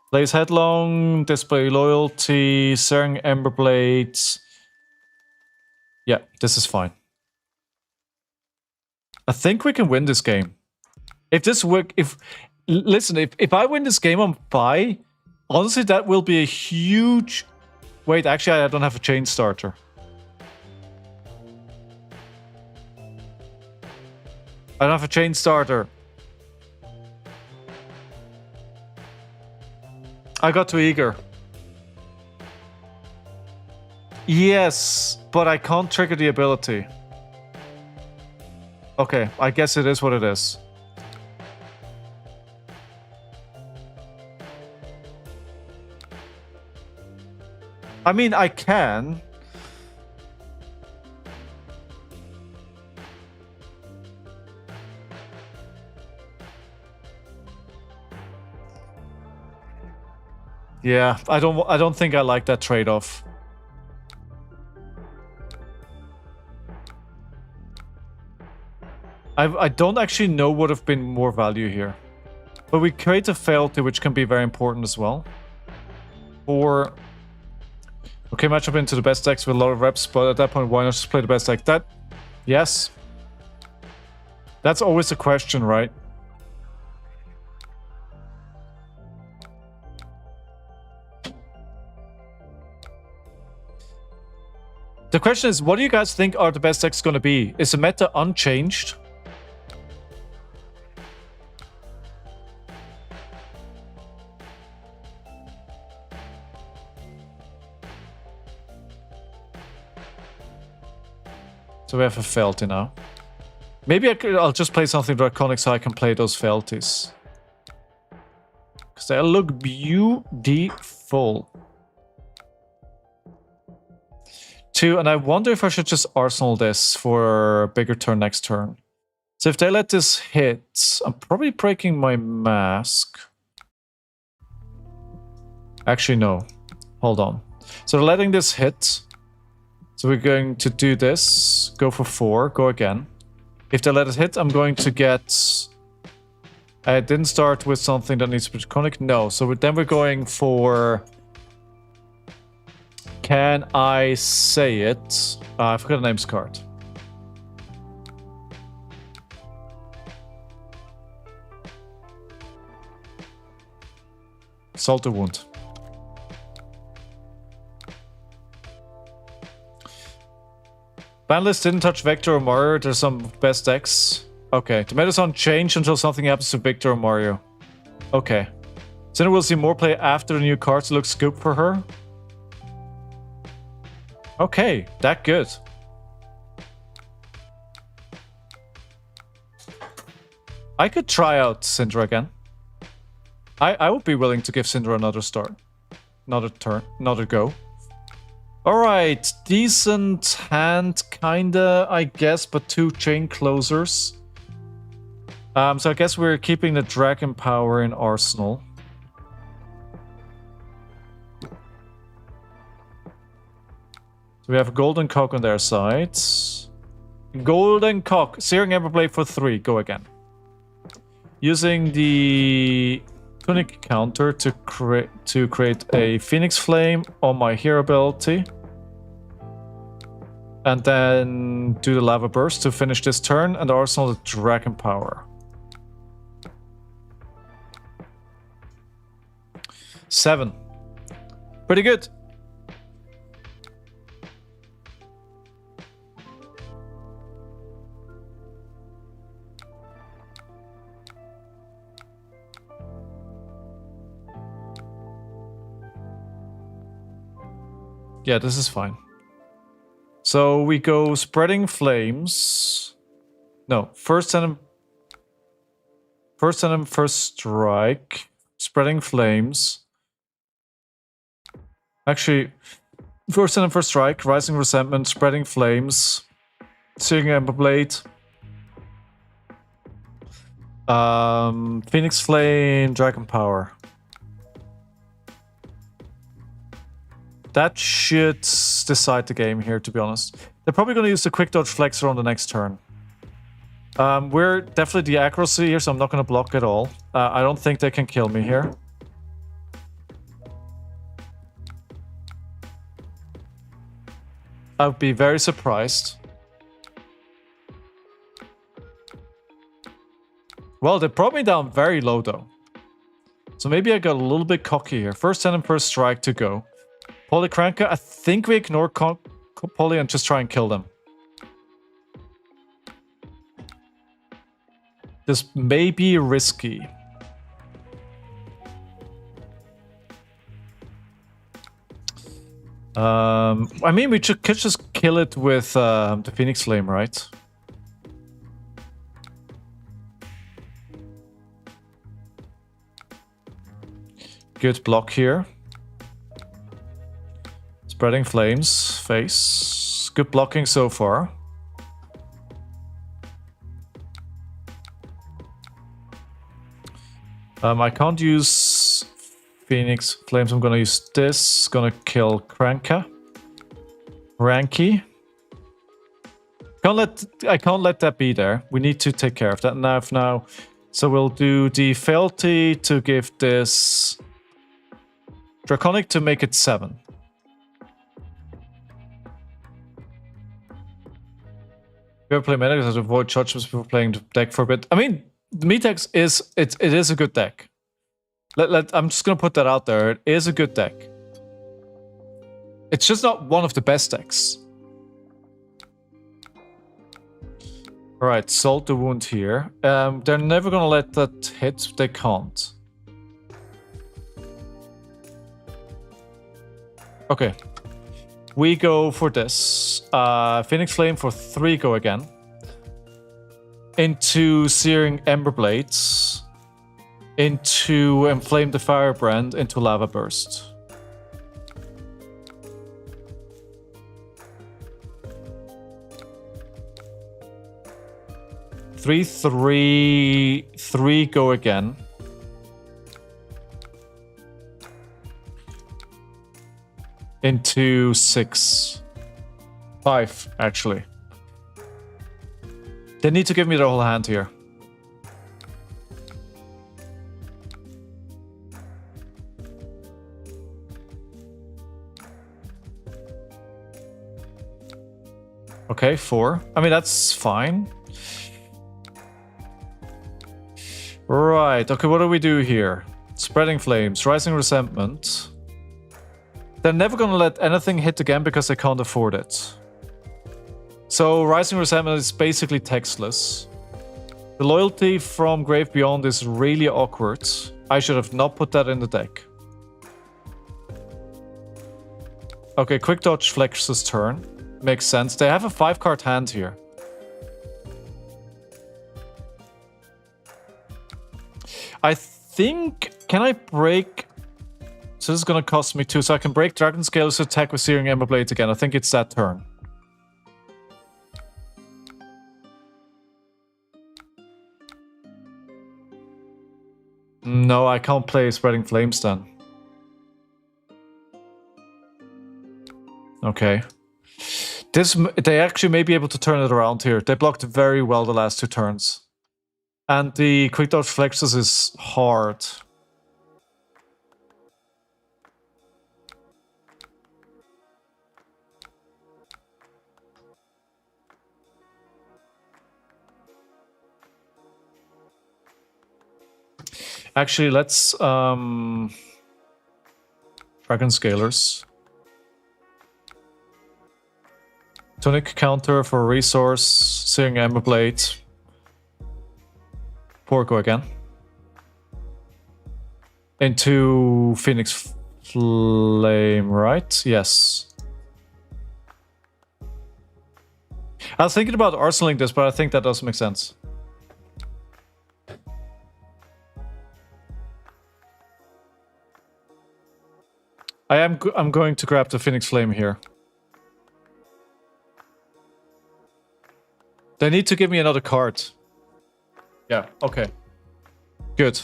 Blaze Headlong, Display Loyalty, Searing Ember Blades. Yeah, this is fine. I think we can win this game. If this work, listen, if I win this game on Pi, honestly, that will be a huge... Wait, actually, I don't have a chain starter. I don't have a chain starter. I got too eager. Yes, but I can't trigger the ability. Okay, I guess it is what it is. I mean, I can. Yeah, I don't think I like that trade-off. I don't actually know what would have been more value here. But we create a fealty, which can be very important as well. Or... Okay, match up into the best decks with a lot of reps, but at that point, why not just play the best deck? That... Yes. That's always a question, right? The question is, what do you guys think are the best decks going to be? Is the meta unchanged? So we have a fealty now. Maybe I'll just play something Draconic so I can play those fealties. Because they look beautiful. 2, and I wonder if I should just arsenal this for a bigger turn next turn. So if they let this hit, I'm probably breaking my mask. Actually, no. Hold on. So they're letting this hit. So we're going to do this, go for 4, go again. If they let it hit, I'm going to get... I didn't start with something that needs to be Draconic. No, so then we're going for... Can I say it? I forgot the names card. Salter Wound. Ban list didn't touch Vector or Mario. There's some best decks. Okay, the meta's on change until something happens to Victor or Mario. Okay. Cinder will see more play after the new cards look scoop for her. Okay, that good. I could try out Syndra again. I would be willing to give Syndra another start. Another turn, another go. Alright, decent hand, kinda, I guess, but 2 chain closers. So I guess we're keeping the Dragon Power in Arsenal. So we have a Golden Cock on their side. Golden Cock, Searing Emberblade for 3, go again. Using the Tunic counter to create a Phoenix Flame on my hero ability. And then do the Lava Burst to finish this turn, and Arsenal the Dragon Power. 7. Pretty good. Yeah, this is fine. So we go Spreading Flames. No, first Venom, first strike. Spreading Flames. Actually, first Venom, first strike. Rising Resentment, Spreading Flames. Searing Emberblade. Phoenix Flame, Dragon Power. That should decide the game here, to be honest. They're probably going to use the Quick Dodge Flexor on the next turn. We're definitely the accuracy here, so I'm not going to block at all. I don't think they can kill me here. I would be very surprised. Well, they brought me down very low, though. So maybe I got a little bit cocky here. First Venom, first strike to go. Polycranka, I think we ignore Poly and just try and kill them. This may be risky. I mean, we could just kill it with the Phoenix Flame, right? Good block here. Spreading Flames, face. Good blocking so far. I can't use Phoenix Flames. I'm gonna use this. Gonna kill Cranky. I can't let that be there. We need to take care of that now. So we'll do the Fealty to give this Draconic to make it 7. If you ever play meta, to avoid judgments before playing the deck for a bit. I mean, the Metex it is a good deck. I'm just gonna put that out there. It is a good deck. It's just not one of the best decks. Alright, Salt the Wound here. They're never gonna let that hit. They can't. Okay. We go for this. Phoenix Flame for 3 go again. Into Searing Emberblades. Into Enflame the Firebrand. Into Lava Burst. Three go again. Into 6. 5, actually. They need to give me the whole hand here. Okay, 4. I mean, that's fine. Right, okay, what do we do here? Spreading Flames, Rising Resentment. They're never gonna let anything hit again because they can't afford it. So Rising Resentment is basically textless. The Loyalty from Grave Beyond is really awkward. I should have not put that in the deck. Okay, Quick Dodge Flex's turn. Makes sense. They have a 5-card hand here. I think... Can I break... So this is going to cost me 2, so I can break Dragon Scale's attack with Searing Ember Blades again. I think it's that turn. No, I can't play Spreading Flames then. Okay. They actually may be able to turn it around here. They blocked very well the last 2 turns. And the Quick Dodge Flexes is hard. Actually, let's Dragon Scalers. Tonic counter for resource, Searing Ember Blade. Porco again. Into Phoenix Flame, right? Yes. I was thinking about arsenaling this, but I think that does make sense. I'm going to grab the Phoenix Flame here. They need to give me another card. Yeah, okay. Good.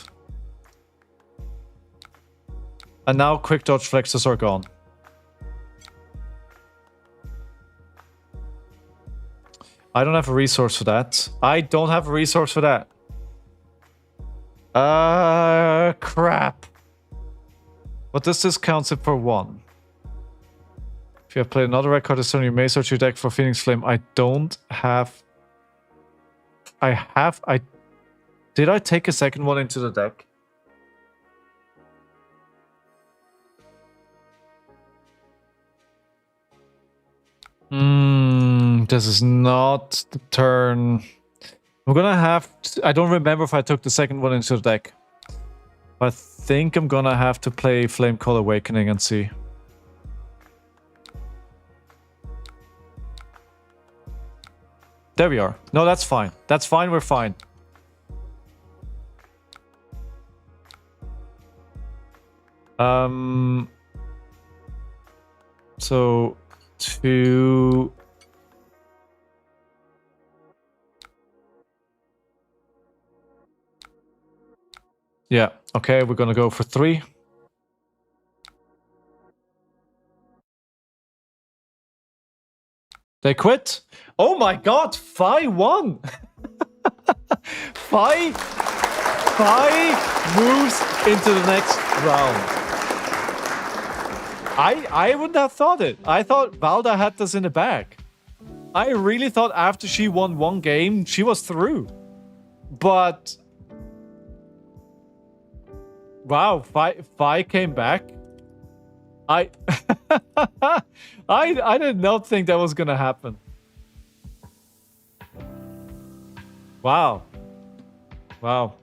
And now Quick Dodge Flexes are gone. I don't have a resource for that. I don't have a resource for that. Crap. What does this count it for 1? If you have played another red card this turn, you may search your deck for Phoenix Flame. I don't have... Did I take a second one into the deck? This is not the turn. I'm gonna have to, I don't remember if I took the second one into the deck. I think I'm gonna have to play Flame Call Awakening and see. There we are. No, that's fine. That's fine, we're fine. So 2... Yeah, okay, we're gonna go for 3. They quit? Oh my god, Phi won! Phi moves into the next round. I wouldn't have thought it. I thought Valda had this in the bag. I really thought after she won 1 game, she was through. But... Wow, Phi came back. I did not think that was gonna happen. Wow. Wow.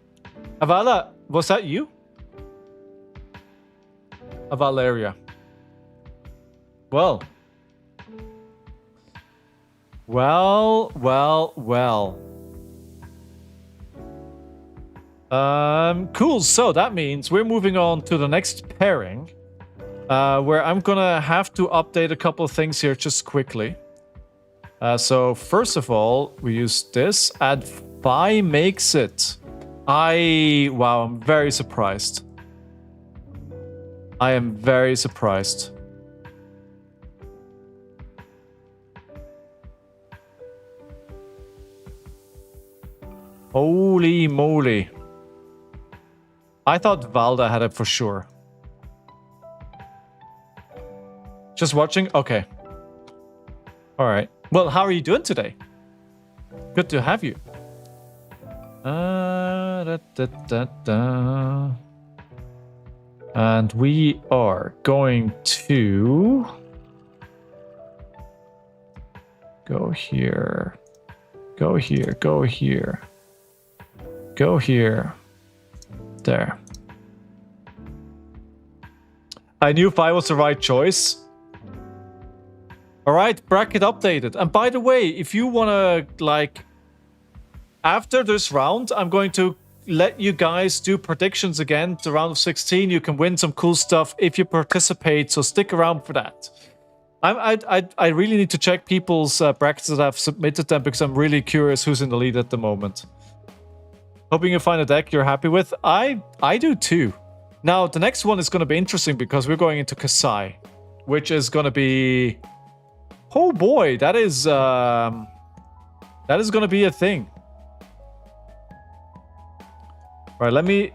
Avala, was that you? Valeria. Well. Cool. So that means we're moving on to the next pairing, where I'm gonna have to update a couple of things here just quickly. So first of all, we use this. Add Phi makes it. Wow, I'm very surprised. I am very surprised. Holy moly. I thought Valda had it for sure. Just watching? Okay. Alright. Well, how are you doing today? Good to have you. And we are going to Go here. Go here. Go here. Go here. There. I knew Fi was the right choice. Alright, bracket updated. And by the way, if you wanna, like... After this round, I'm going to let you guys do predictions again. The round of 16, you can win some cool stuff if you participate, so stick around for that. I really need to check people's brackets that I've submitted them because I'm really curious who's in the lead at the moment. Hoping you find a deck you're happy with. I do too. Now, the next one is going to be interesting because we're going into Kassai, which is going to be... Oh boy, that is going to be a thing. Right, let me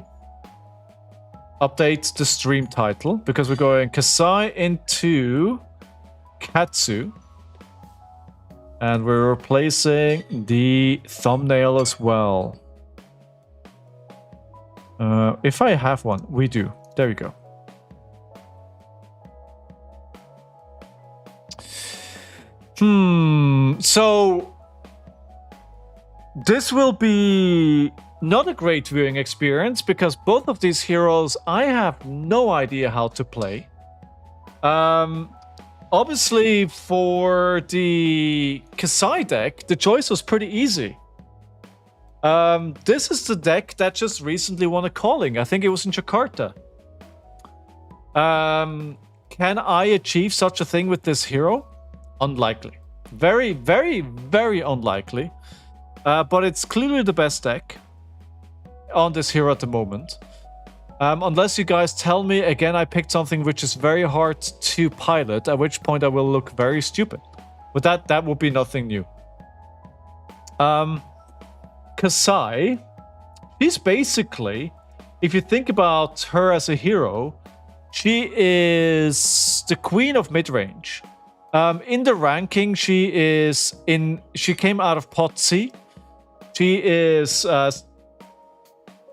update the stream title because we're going Kassai into Katsu. And we're replacing the thumbnail as well. If I have one, we do. There we go. So this will be not a great viewing experience because both of these heroes I have no idea how to play. Obviously for the Kassai deck, the choice was pretty easy. This is the deck that just recently won a calling. I think it was in Jakarta. Can I achieve such a thing with this hero? Unlikely. Very, very, very unlikely. But it's clearly the best deck on this hero at the moment. Unless you guys tell me, again, I picked something which is very hard to pilot, at which point I will look very stupid. But that would be nothing new. Kassai, she's basically, if you think about her as a hero, she is the queen of mid-range. In the ranking, she came out of Pot C. She is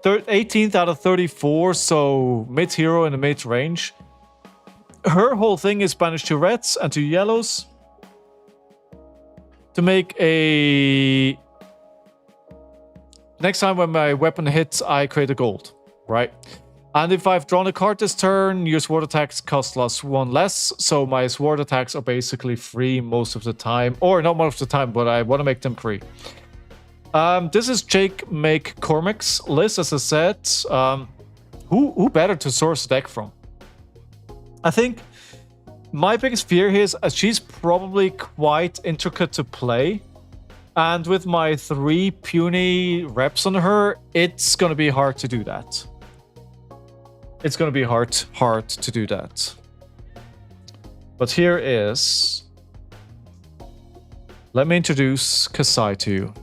18th out of 34, so mid-hero in the mid-range. Her whole thing is banish 2 reds and 2 yellows to make a... Next time when my weapon hits, I create a gold, right? And if I've drawn a card this turn, your sword attacks cost +1 less, so my sword attacks are basically free most of the time. Or not most of the time, but I want to make them free. This is Jake McCormick's list, as I said. Who better to source a deck from? I think my biggest fear here is she's probably quite intricate to play. And with my 3 puny reps on her, it's going to be hard to do that. It's going to be hard to do that. But here is... Let me introduce Kassai to you.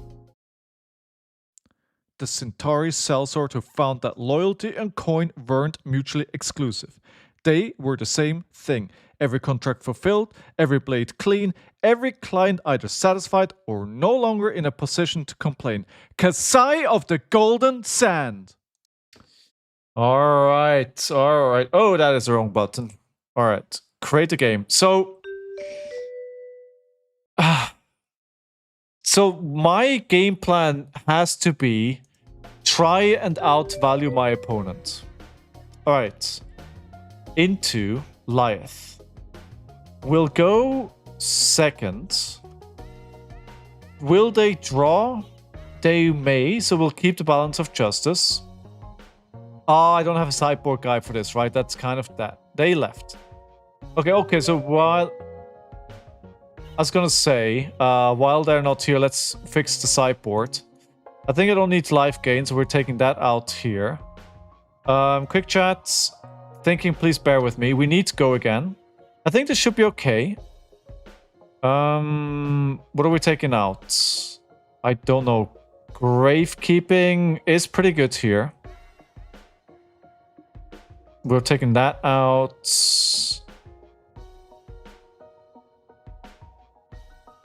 The Centauri sellsword who found that loyalty and coin weren't mutually exclusive. They were the same thing. Every contract fulfilled, every blade clean, every client either satisfied or no longer in a position to complain. Kassai of the Golden Sand. Alright, alright. Oh, that is the wrong button. Alright, create a game. So my game plan has to be try and outvalue my opponent. Alright. Into Lyeth. We'll go second. Will they draw? They may, so we'll keep the balance of justice. I don't have a sideboard guy for this, right? That's kind of that. They left. Okay, so while... I was gonna say, while they're not here, let's fix the sideboard. I think I don't need life gain, so we're taking that out here. Quick chats. Thinking, please bear with me. We need to go again. I think this should be okay. What are we taking out? I don't know. Gravekeeping is pretty good here. We're taking that out.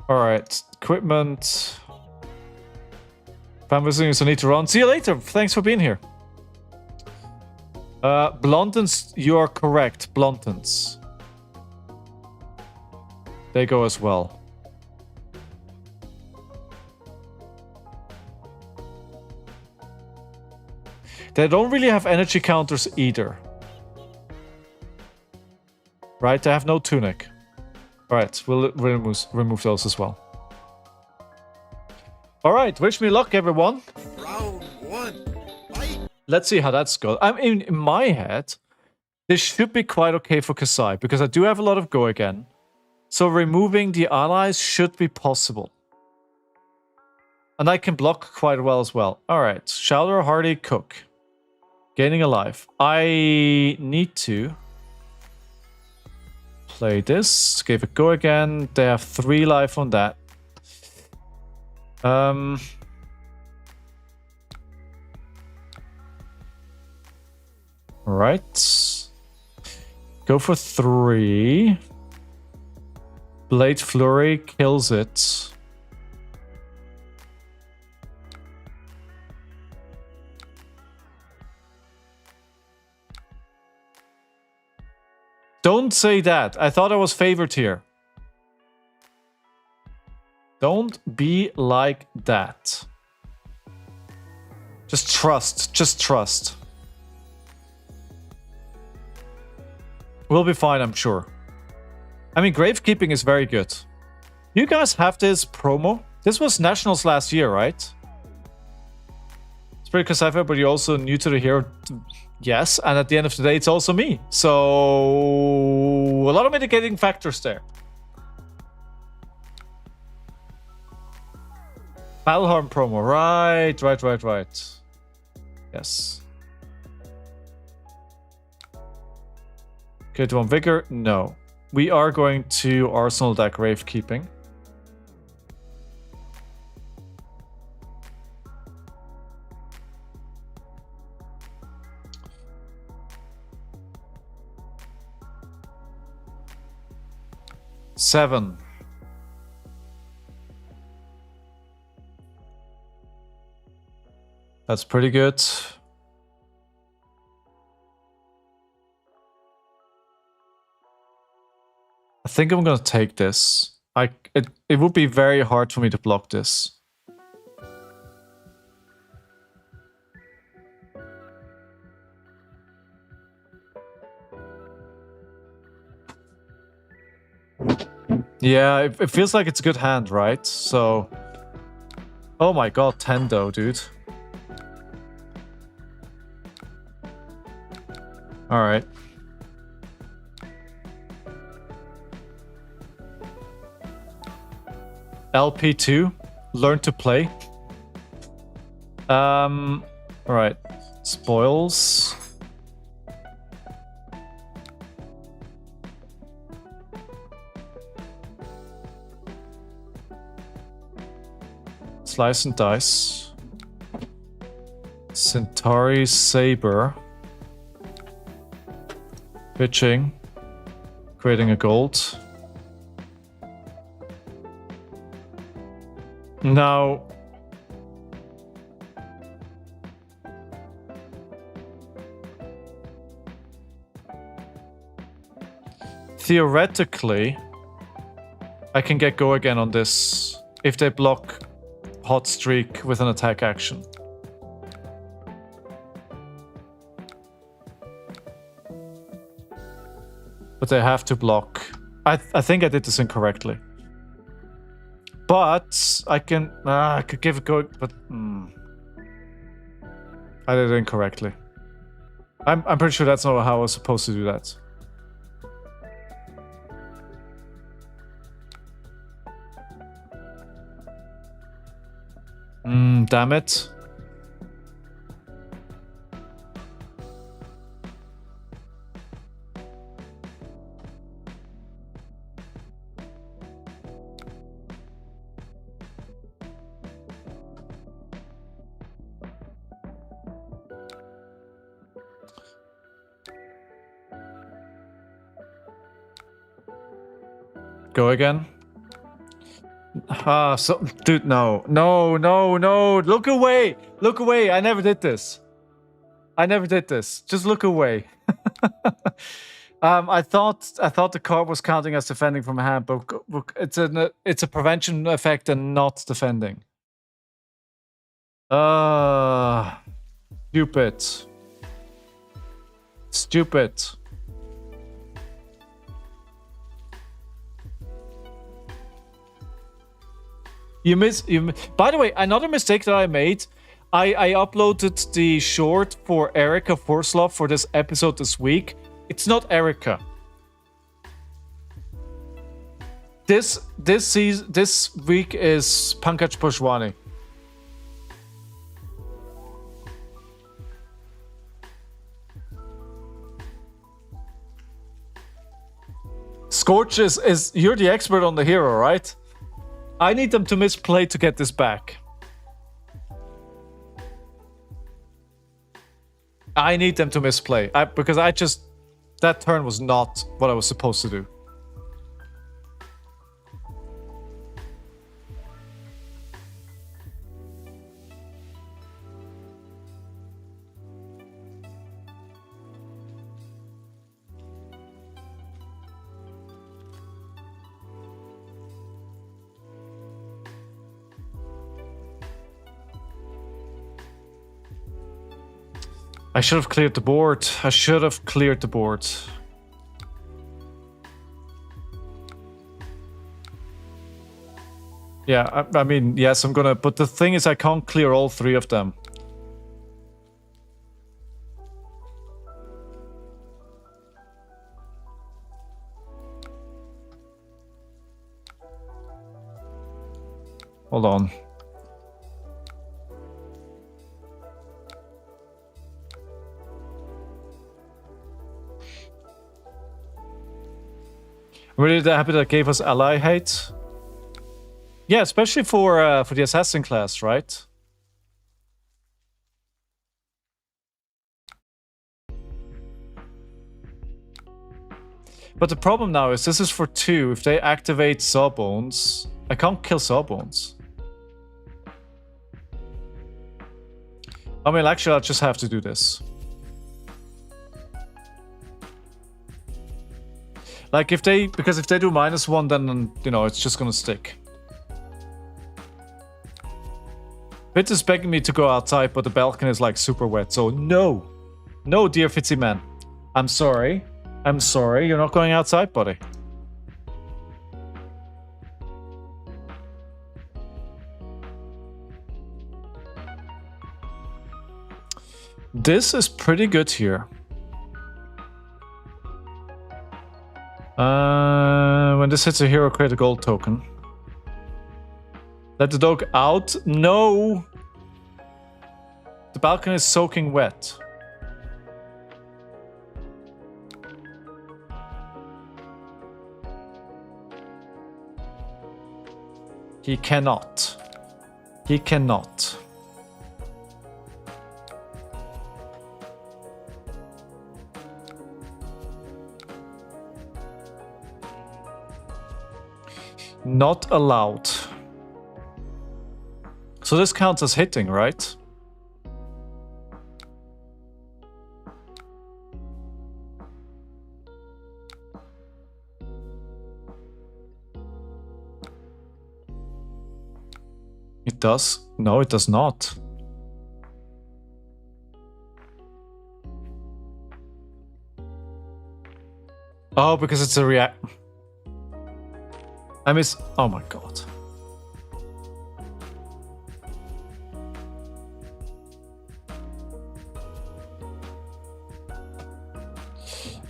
Alright. Equipment. If I'm visiting, so I need to run. See you later. Thanks for being here. Bluntons, you are correct. Bluntons. They go as well. They don't really have energy counters either. Right, they have no tunic. Alright, we'll remove those as well. Alright, wish me luck, everyone. Round 1. Fight! Let's see how that's going. I mean, in my head, this should be quite okay for Kassai, because I do have a lot of go again. So removing the allies should be possible. And I can block quite well as well. Alright, Shouder, Hardy, Cook. Gaining a life. I need to play this. Give it go again. They have 3 life on that. Right. Go for 3. Blade Flurry kills it. Don't say that. I thought I was favored here. Don't be like that. Just trust. Just trust. We'll be fine, I'm sure. I mean, Gravekeeping is very good. You guys have this promo? This was Nationals last year, right? It's pretty Kassai, but you're also new to the hero. Yes, and at the end of the day, it's also me. So, a lot of mitigating factors there. Battleharm promo, right. Yes. Okay, to one Vigor, no. We are going to Arsenal deck Gravekeeping. Seven. That's pretty good. I think I'm gonna take this. It would be very hard for me to block this. Yeah, it feels like it's a good hand, right? So... Oh my god, 10 though, dude. Alright. LP2, learn to play. Alright. Spoils. Slice and dice. Centauri Saber. Pitching. Creating a gold. Now... Theoretically, I can get go again on this if they block Hot Streak with an attack action. But they have to block. I think I did this incorrectly. But I could give it go, but I did it incorrectly. I'm pretty sure that's not how I was supposed to do that. Damn it. Go again. So, dude, no. Look away. Look away. I never did this. Just look away. I thought the card was counting as defending from a hand, but it's a prevention effect and not defending. Stupid. Stupid. By the way, another mistake that I made, I uploaded the short for Erica Forslov for this episode this week. It's not Erica. This week is Pankaj Pushwani. Scorch is you're the expert on the hero, right? I need them to misplay to get this back. I need them to misplay. Because that turn was not what I was supposed to do. I should have cleared the board. Yeah, I mean, yes, I'm gonna... But the thing is, I can't clear all three of them. Hold on. I'm really happy that gave us ally hate. Yeah, especially for the assassin class, right? But the problem now is this is for 2. If they activate Sawbones, I can't kill Sawbones. I mean, actually, I'll just have to do this. Like, because if they do -1, then, you know, it's just gonna stick. Fitz is begging me to go outside, but the balcony is, like, super wet, so no. No, dear Fitzy man. I'm sorry. I'm sorry, you're not going outside, buddy. This is pretty good here. When this hits a hero, create a gold token. Let the dog out. No! The balcony is soaking wet. He cannot. He cannot. Not allowed. So this counts as hitting, right? It does? No, it does not. Oh, because it's a react. I miss. Oh my god.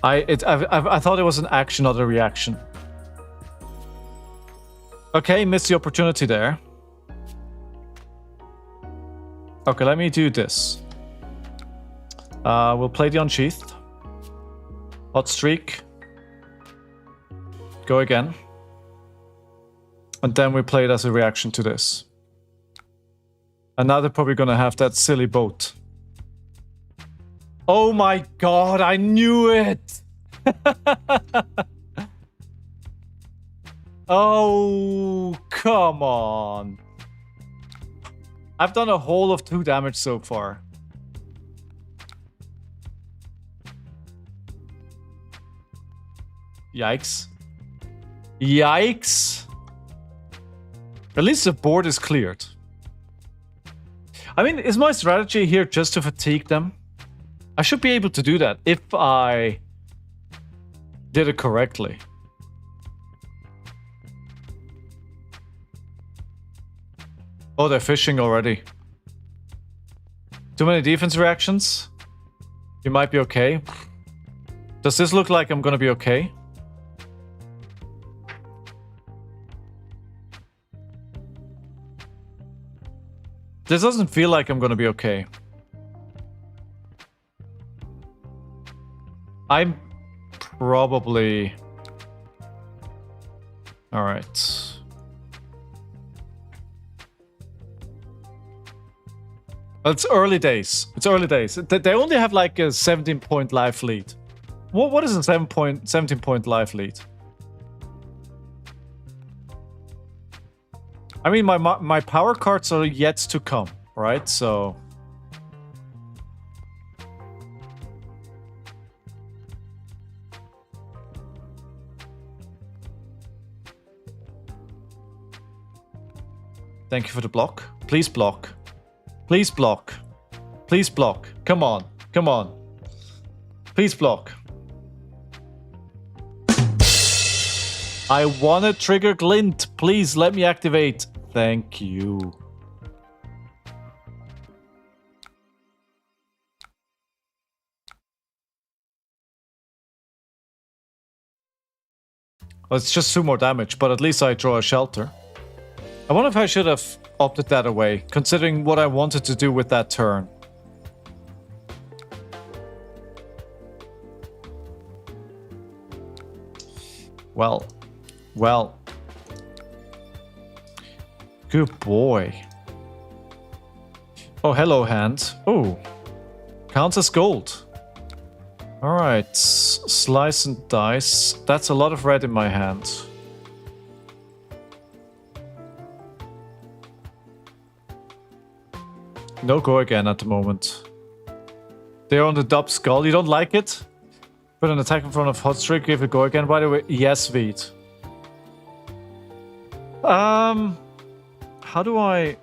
I thought it was an action, not a reaction. Okay, missed the opportunity there. Okay, let me do this. We'll play the Unsheathed. Hot Streak. Go again. And then we play it as a reaction to this. And now they're probably gonna have that silly boat. Oh my god, I knew it! Oh, come on. I've done a whole of 2 damage so far. Yikes. Yikes. At least the board is cleared. I mean, is my strategy here just to fatigue them? I should be able to do that if I did it correctly. Oh, they're fishing already. Too many defense reactions? You might be okay. Does this look like I'm gonna be okay? This doesn't feel like I'm gonna be okay. I'm probably... Alright. It's early days. It's early days. They only have like a 17-point life lead. What is a 17-point life lead? I mean, my power cards are yet to come, right? So... Thank you for the block. Please block. Please block. Please block. Come on. Come on. Please block. I want to trigger Glint. Please let me activate. Thank you. Well, it's just 2 more damage, but at least I draw a shelter. I wonder if I should have opted that away, considering what I wanted to do with that turn. Well. Good boy. Oh, hello, hand. Oh. Counts as gold. Alright. Slice and dice. That's a lot of red in my hand. No go again at the moment. They're on the dub skull. You don't like it? Put an attack in front of hot streak. Give it go again. By the way, yes, Veed. How do I...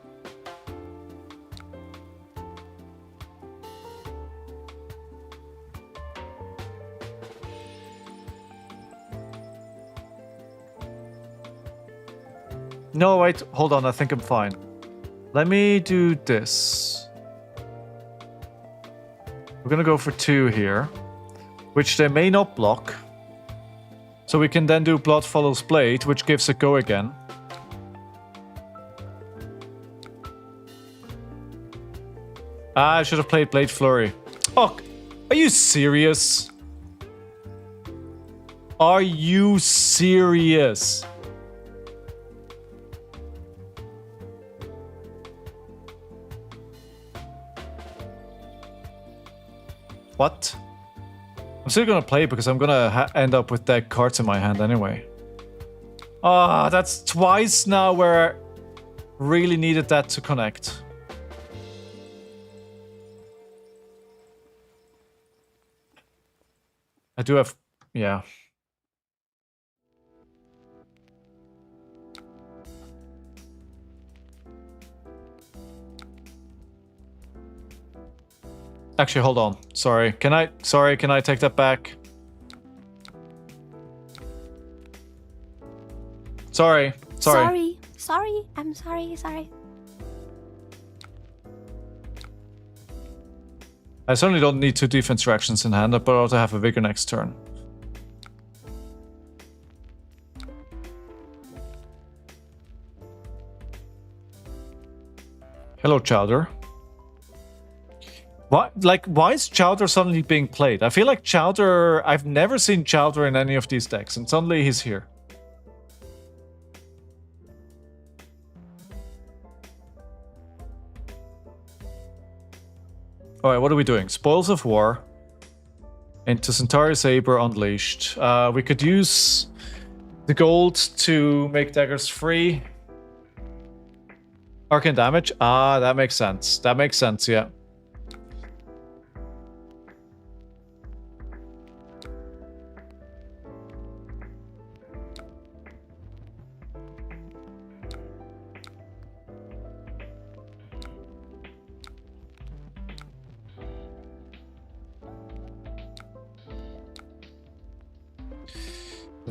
No, wait. Hold on. I think I'm fine. Let me do this. We're gonna go for 2 here, which they may not block. So we can then do Blood Follows Blade, which gives a go again. Ah, I should have played Blade Flurry. Oh, are you serious? Are you serious? What? I'm still gonna play because I'm gonna end up with dead cards in my hand anyway. Ah, that's twice now where I really needed that to connect. I do have... yeah. Actually, hold on. Sorry. Can I take that back? Sorry. I'm sorry. I certainly don't need 2 defense reactions in hand, but I also have a vigor next turn. Hello, Chowder. Why is Chowder suddenly being played? I feel like Chowder... I've never seen Chowder in any of these decks, and suddenly he's here. Alright, what are we doing? Spoils of War. Into Centauri Saber Unleashed. We could use the gold to make daggers free. Arcane damage? Ah, that makes sense. That makes sense, yeah.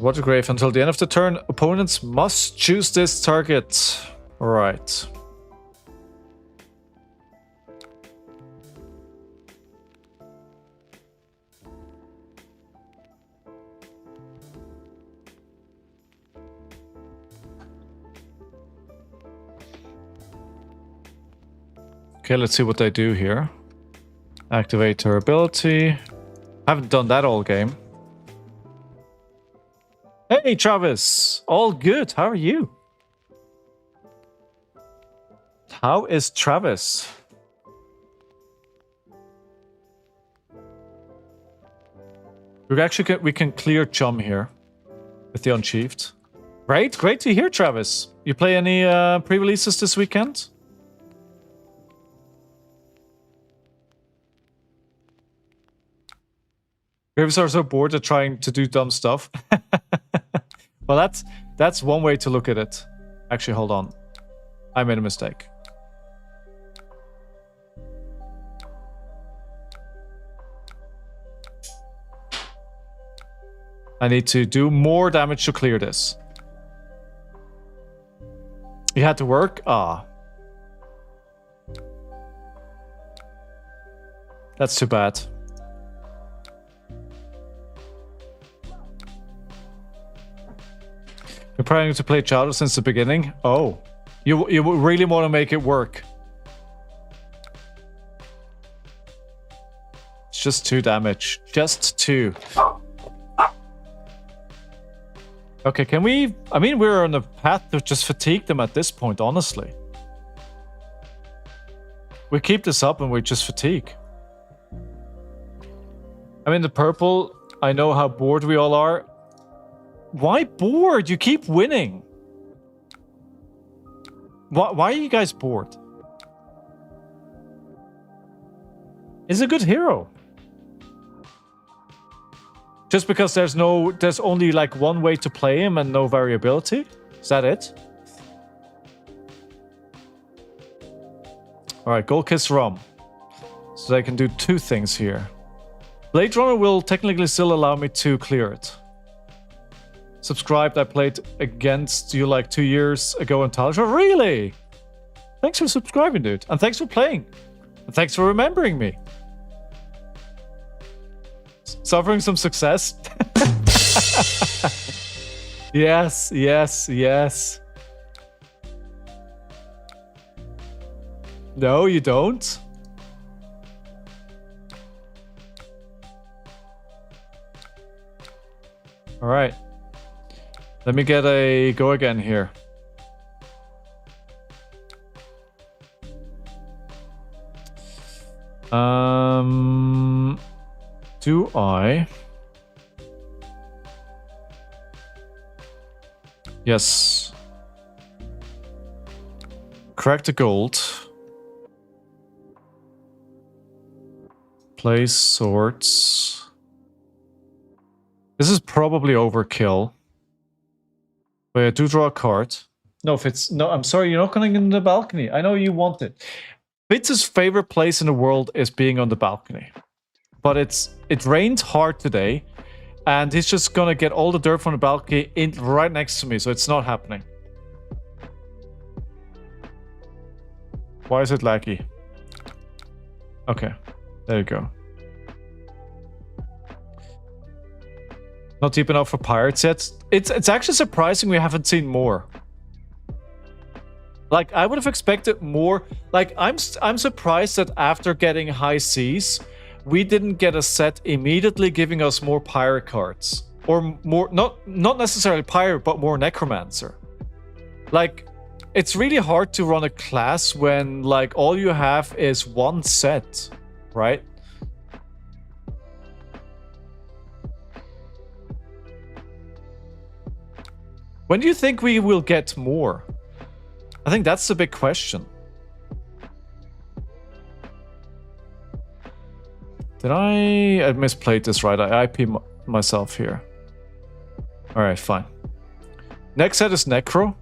Water Grave until the end of the turn. Opponents must choose this target. Alright. Okay, let's see what they do here. Activate her ability. Haven't done that all game. Hey, Travis. All good. How are you? How is Travis? We can clear Chum here with the Unsheathed. Great to hear, Travis. You play any pre-releases this weekend? Graves are so bored at trying to do dumb stuff. Well, that's one way to look at it. Actually, hold on. I made a mistake. I need to do more damage to clear this. You had to work? Ah. That's too bad. You're planning to play Jarl since the beginning? Oh. You really want to make it work. It's just 2 damage. Just 2. Okay, can we... I mean, we're on a path to just fatigue them at this point, honestly. We keep this up and we just fatigue. I mean, the purple, I know how bored we all are. Why bored? You keep winning. Why are you guys bored? He's a good hero. Just because there's only like one way to play him and no variability? Is that it? Alright, Gold Kiss Rum. So I can do 2 things here. Blade Runner will technically still allow me to clear it. Subscribed, I played against you like 2 years ago in Talishore. Really? Thanks for subscribing, dude. And thanks for playing. And thanks for remembering me. Suffering some success? Yes, yes, yes. No, you don't? Alright. Let me get a go again here. Do I? Yes. Crack the gold. Play swords. This is probably overkill. But I do draw a card. No, Fitz. No, I'm sorry, you're not going in the balcony. I know you want it. Fitz's favorite place in the world is being on the balcony. But it rained hard today, and he's just gonna get all the dirt from the balcony in right next to me, so it's not happening. Why is it laggy? Okay, there you go. Not deep enough for pirates yet. It's actually surprising we haven't seen more. Like, I would have expected more. Like, I'm surprised that after getting high seas, we didn't get a set immediately giving us more pirate cards. Or more, not necessarily pirate, but more necromancer. Like, it's really hard to run a class when, like, all you have is one set, right? When do you think we will get more? I think that's the big question. Did I misplayed this, right? I IP myself here. Alright, fine. Next set is Necro.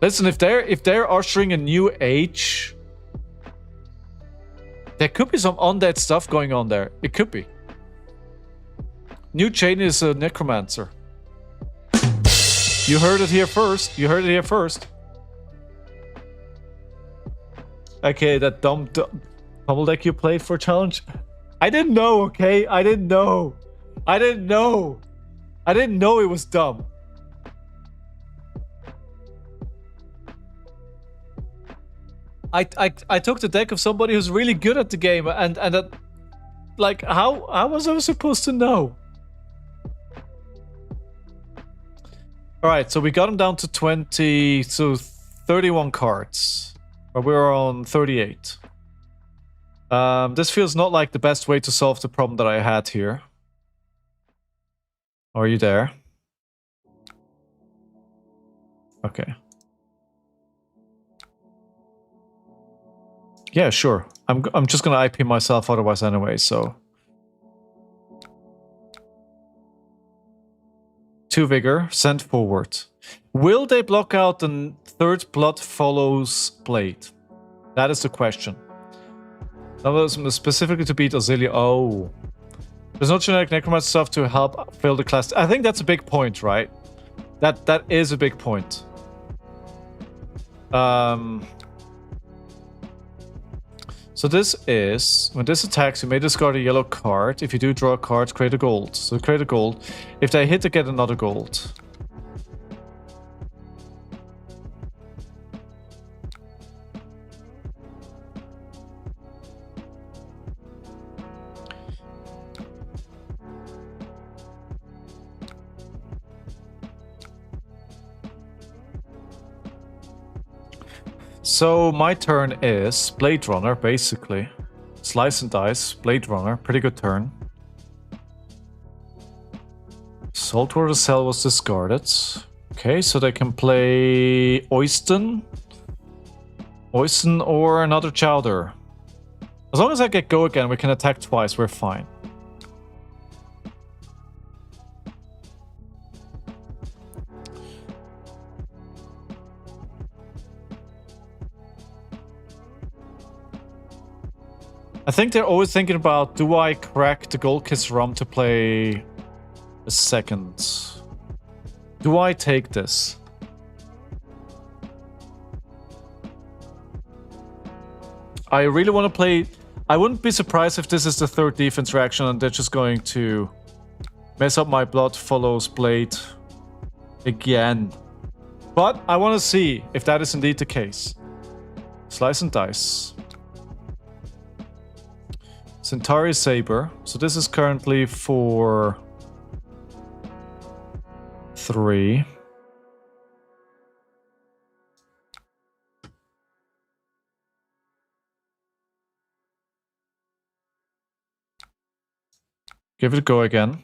Listen, if they're ushering a new age, there could be some undead stuff going on there. It could be. New chain is a necromancer. You heard it here first. You heard it here first. Okay, that dumb pummel deck you played for challenge. I didn't know, okay? I didn't know. I didn't know. I didn't know it was dumb. I took the deck of somebody who's really good at the game, and that, like, how was I supposed to know? All right, so we got him down to 20, so 31 cards, but we were on 38. This feels not like the best way to solve the problem that I had here. Are you there? Okay. Yeah, sure. I'm just gonna IP myself otherwise anyway, so. 2 vigor, send forward. Will they block out the third blood follows blade? That is the question. That was specifically to beat Oscilio. Oh. There's no generic necromancer stuff to help fill the class. I think that's a big point, right? That is a big point. So this is, when this attacks, you may discard a yellow card. If you do draw a card, create a gold. So create a gold. If they hit to get another gold. So my turn is Blade Runner, basically. Slice and dice, Blade Runner, pretty good turn. Saltwater Cell was discarded. Okay, so they can play Oyston or another Chowder. As long as I get go again, we can attack twice, we're fine. I think they're always thinking about, do I crack the Gold Kiss Rum to play a second? Do I take this? I really want to play... I wouldn't be surprised if this is the third defense reaction and they're just going to mess up my Blood Follows Blade again. But I want to see if that is indeed the case. Slice and dice. Centauri Saber. So this is currently for 3. Give it a go again.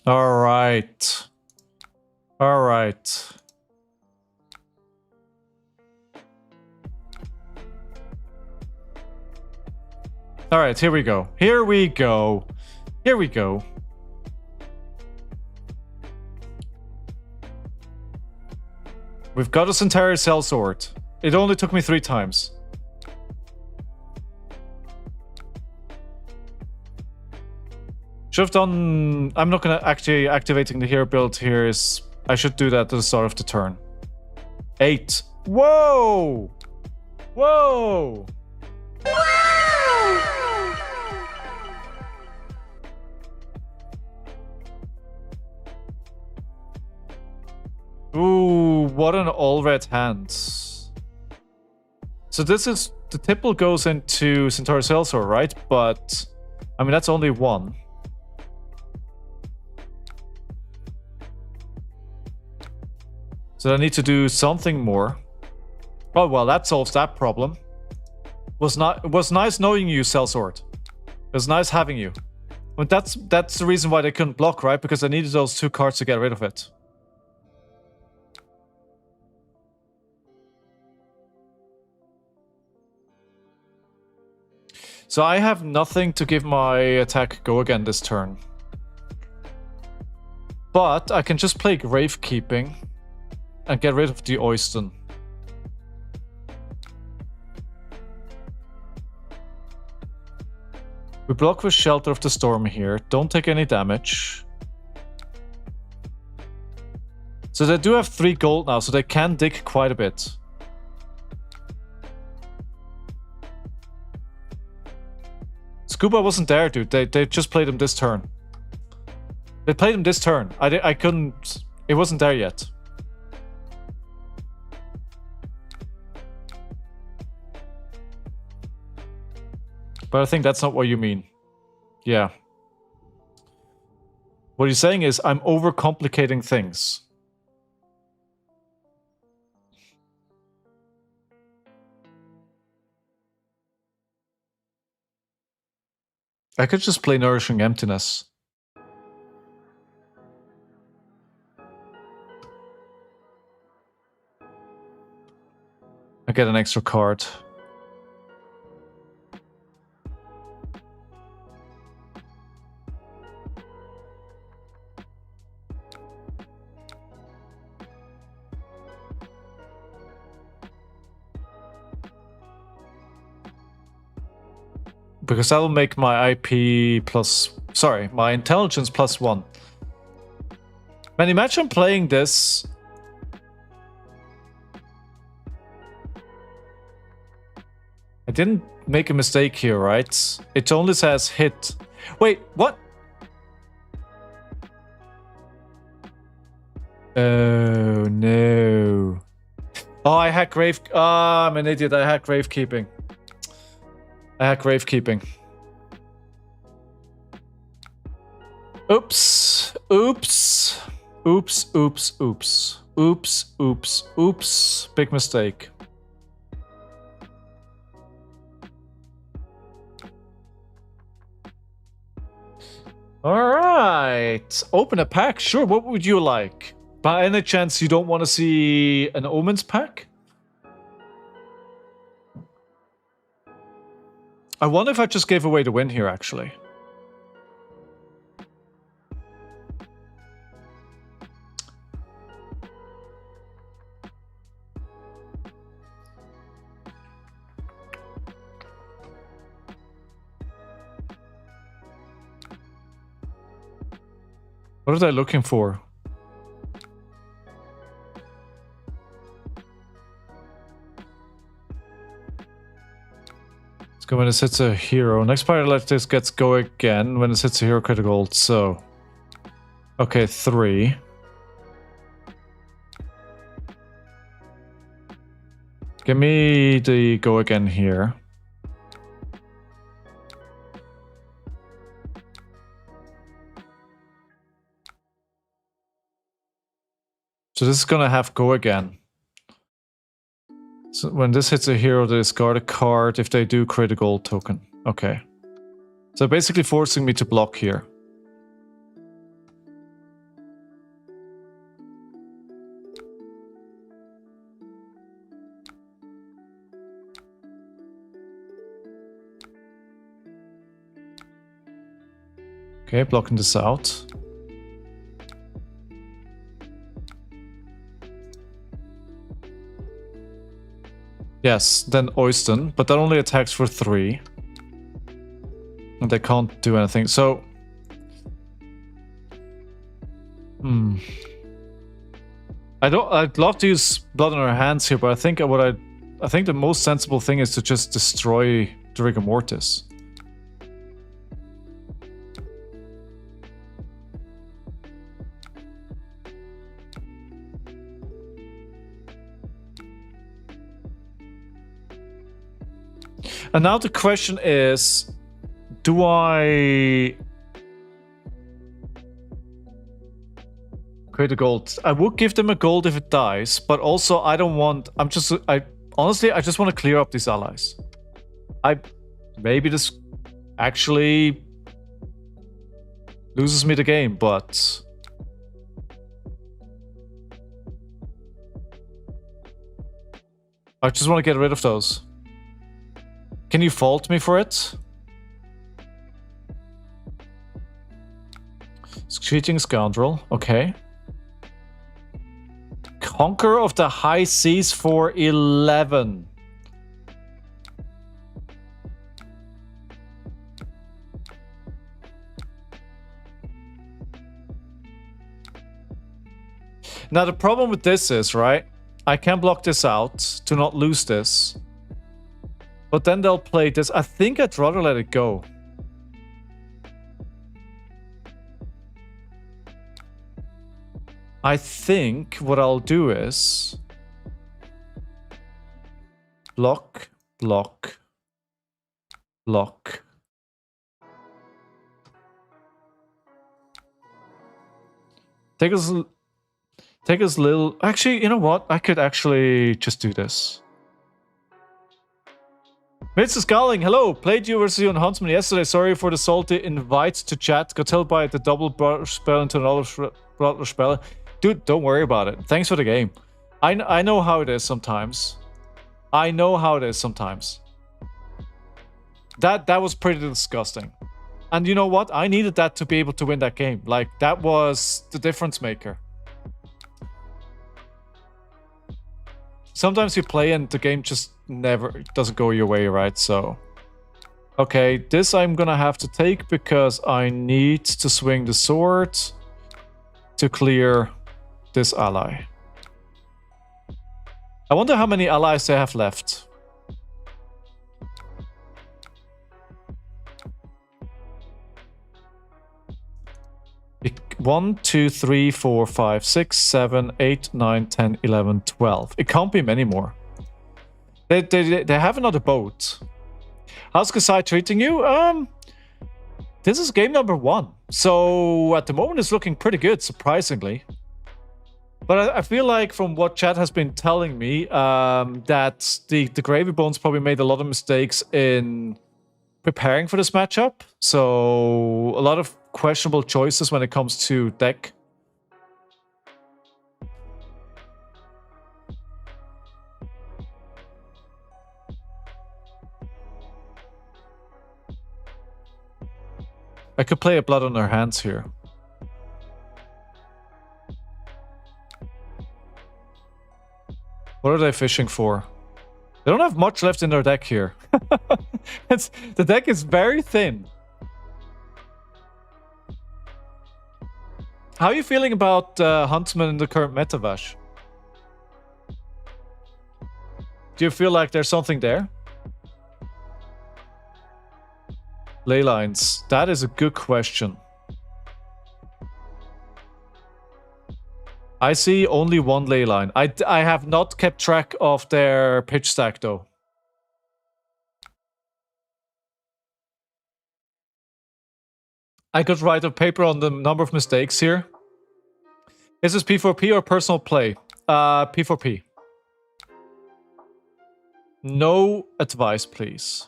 All right. All right. All right, here we go. Here we go. Here we go. We've got a Centauri Sellsword. It only took me 3 times. Should have done... I'm not gonna actually activating the hero build here. I should do that at the start of the turn. 8. Whoa! Whoa! Ooh, what an all-red hand. So this is... The tipple goes into Centauri Sellsword, right? But... I mean, that's only 1. So I need to do something more. Oh, well, that solves that problem. It was nice knowing you, Sellsword. It was nice having you. But that's the reason why they couldn't block, right? Because I needed those 2 cards to get rid of it. So I have nothing to give my attack go again this turn. But I can just play Gravekeeping. and get rid of the Oyston. We block with Shelter of the Storm here. Don't take any damage. So they do have 3 gold now, so they can dig quite a bit. Scuba wasn't there, dude. They just played him this turn. They played him this turn. I couldn't... It wasn't there yet. But I think that's not what you mean. Yeah. What you're saying is, I'm overcomplicating things. I could just play Nourishing Emptiness. I get an extra card. Because that will make my IP plus... Sorry, my intelligence +1. Man, imagine playing this... I didn't make a mistake here, right? It only says hit. Wait, what? Oh, no. Oh, I had grave... Ah, I'm an idiot. I had gravekeeping. I had gravekeeping. Oops. Oops. Oops, oops, oops. Oops, oops, oops. Big mistake. Alright. Open a pack? Sure, what would you like? By any chance you don't want to see an Omens pack? I wonder if I just gave away the win here, actually. What are they looking for? When it hits a hero. Next player like this gets go again when it hits a hero critical. So, okay, 3. Give me the go again here. So this is gonna have go again. So when this hits a hero, they discard a card if they do critical token. Okay. So basically forcing me to block here. Okay, blocking this out. Yes, then Oyston, but that only attacks for 3. And they can't do anything, so... I'd love to use Blood on our hands here, but I think I think the most sensible thing is to just destroy the Rigor Mortis. And now the question is, do I create a gold? I would give them a gold if it dies, but also I don't want... honestly, I just want to clear up these allies. Maybe this actually loses me the game, but... I just want to get rid of those. Can you fault me for it? Cheating scoundrel, okay. Conqueror of the High Seas for 11. Now the problem with this is, right, I can block this out to not lose this. But then they'll play this. I think I'd rather let it go. I think what I'll do is block, block, block. Take us little. Actually, you know what? I could actually just do this. Mr. Scarling, hello. Played you versus you on Huntsman yesterday. Sorry for the salty invite to chat. Got held by the double brother spell into another brother spell. Dude, don't worry about it. Thanks for the game. I know how it is sometimes. I know how it is sometimes. That was pretty disgusting. And you know what? I needed that to be able to win that game. Like, that was the difference maker. Sometimes you play and the game just never doesn't go your way, right? So, okay, this I'm gonna have to take because I need to swing the sword to clear this ally. I wonder how many allies they have left. One, 2, 3, 4, 5, 6, 7, 8, 9, 10, 11, 12. It can't be many more. They have another boat. How's Kassai treating you? This is game number 1. So at the moment it's looking pretty good, surprisingly. But I feel like from what chat has been telling me, that the Gravy Bones probably made a lot of mistakes in preparing for this matchup. So a lot of questionable choices when it comes to deck. I could play a Blood on Their Hands here. What are they fishing for? They don't have much left in their deck here. The deck is very thin. How are you feeling about Huntsman in the current meta, Vash? Do you feel like there's something there? Ley lines. That is a good question. I see only one ley line. I have not kept track of their pitch stack, though. I could write a paper on the number of mistakes here. Is this P4P or personal play? P4P. No advice, please.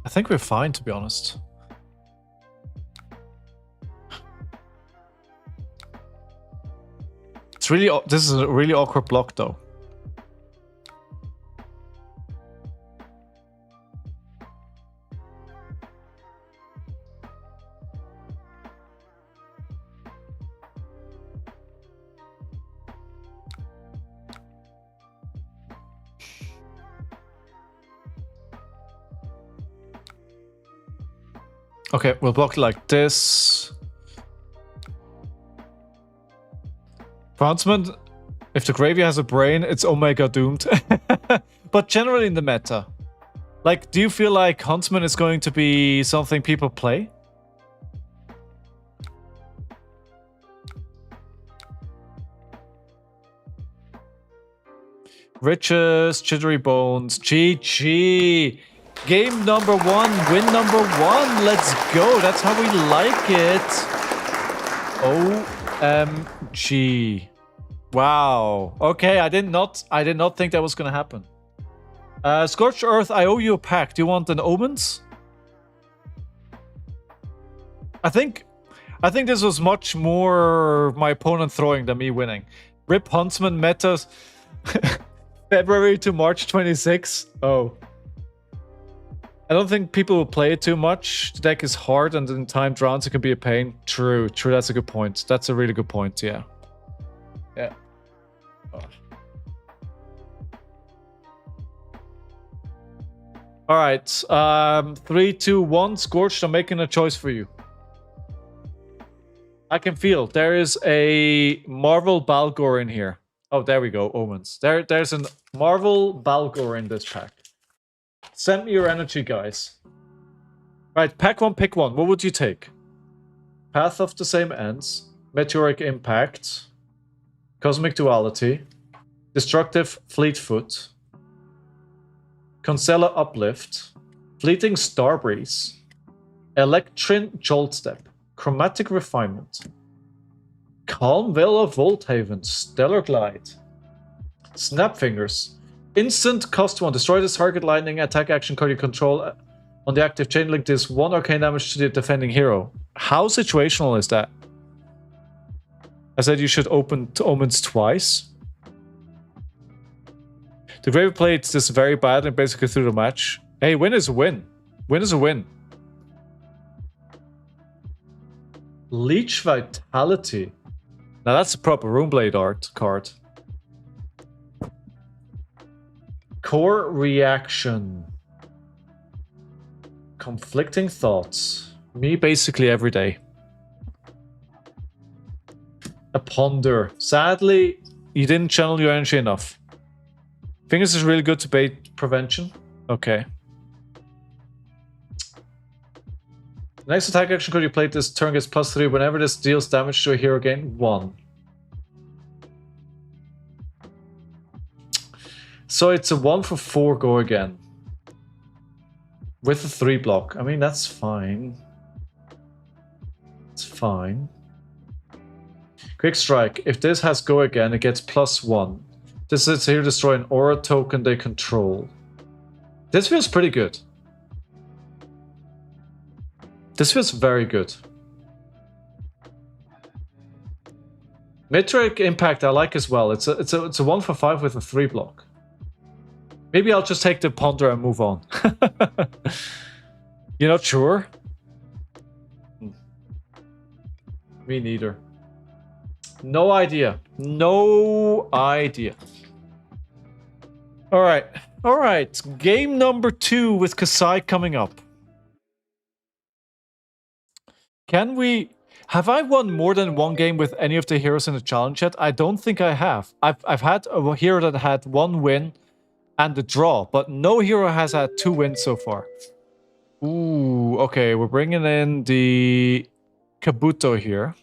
I think we're fine, to be honest. It's really, this is a really awkward block, though. Okay, we'll block it like this. Huntsman, if the gravy has a brain, it's Omega doomed. But generally in the meta, like, do you feel like Huntsman is going to be something people play? Riches, Jittery Bones, GG. Game number 1, win number 1. Let's go. That's how we like it. OMG. Wow. Okay, I did not think that was gonna happen. Scorched Earth, I owe you a pack. Do you want an Omens? I think this was much more my opponent throwing than me winning. Rip Huntsman metas. February to March 26. Oh. I don't think people will play it too much. The deck is hard, and in timed rounds it can be a pain. True, that's a good point. That's a really good point, yeah. Yeah. Oh. Alright, 3, 2, 1. Scorched, I'm making a choice for you. I can feel there is a Marvel Balgor in here. Oh, there we go, Omens. There's a Marvel Balgor in this pack. Send me your energy, guys. Right, pack one, pick one. What would you take? Path of the Same Ends, Meteoric Impact, Cosmic Duality, Destructive Fleetfoot, Concella Uplift, Fleeting Starbreeze, Electrin Joltstep, Chromatic Refinement, Calm Veil of Volthaven, Stellar Glide, Snapfingers, instant cost 1, destroy this target lightning attack action card you control on the active chain link. This 1 arcane damage to the defending hero. How situational is that? I said you should open Omens twice. The Grave played this very bad and basically through the match. Hey, win is a win. Win is a win. Leech Vitality. Now that's a proper Runeblade art card. Core Reaction. Conflicting Thoughts. Me basically every day. A Ponder. Sadly, you didn't channel your energy enough. Fingers is really good to bait prevention. Okay. The next attack action card you played this turn gets +3. Whenever this deals damage to a hero, gain 1. So it's a 1 for 4 go again. With a 3 block. I mean, that's fine. It's fine. Quick Strike. If this has go again, it gets +1. This is here destroy an aura token they control. This feels pretty good. This feels very good. Meteoric Impact I like as well. It's a 1 for 5 with a 3 block. Maybe I'll just take the Ponder and move on. You're not sure? Me neither. No idea. No idea. Alright. Alright. Game number 2 with Kassai coming up. Can we... Have I won more than one game with any of the heroes in the challenge yet? I don't think I have. I've had a hero that had 1 win and a draw, but no hero has had 2 wins so far. Ooh, okay, we're bringing in the Kabuto here.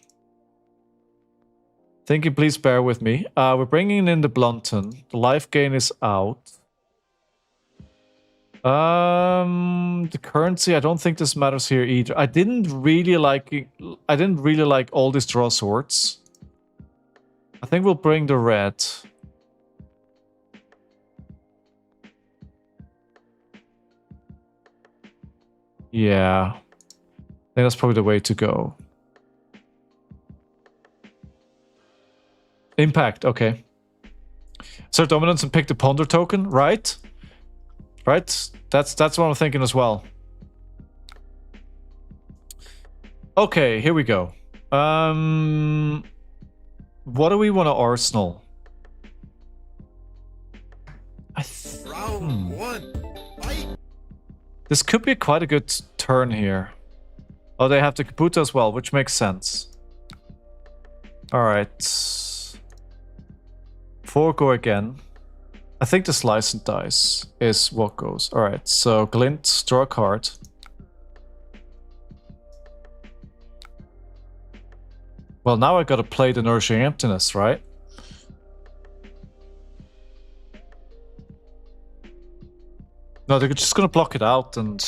Thank you, please bear with me. We're bringing in the Blunton. The life gain is out. The currency, I don't think this matters here either. I didn't really like all these draw swords. I think we'll bring the red. Yeah. I think that's probably the way to go. Impact, okay. Assert dominance and pick the Ponder token, right? Right? That's what I'm thinking as well. Okay, here we go. What do we want to arsenal? Round 1. Fight. This could be quite a good turn here. Oh, they have the Kabuto as well, which makes sense. Alright. 4 go again. I think the slice and dice is what goes. Alright, so Glint, draw a card. Well, now I gotta play the Nourishing Emptiness, right? No, they're just gonna block it out and...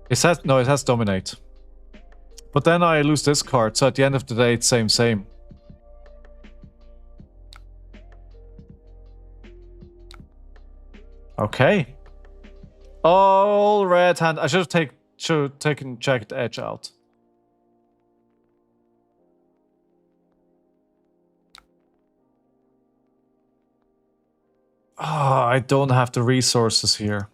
It has Dominate. But then I lose this card, so at the end of the day, it's same. Okay. All red hand. I should have taken Jagged Edge out. I don't have the resources here.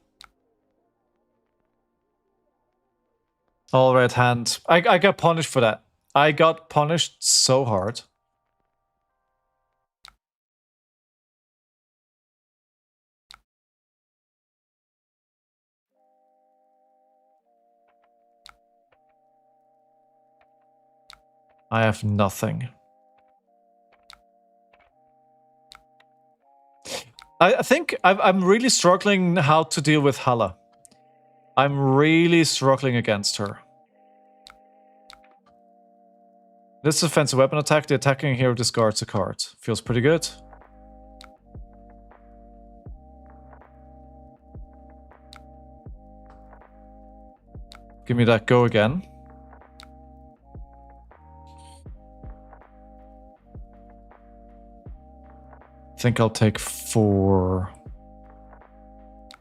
All red hand. I got punished for that. I got punished so hard. I have nothing. I think I'm really struggling how to deal with Hala. I'm really struggling against her. This is offensive weapon attack. The attacking hero discards a card. Feels pretty good. Give me that go again. I think I'll take 4.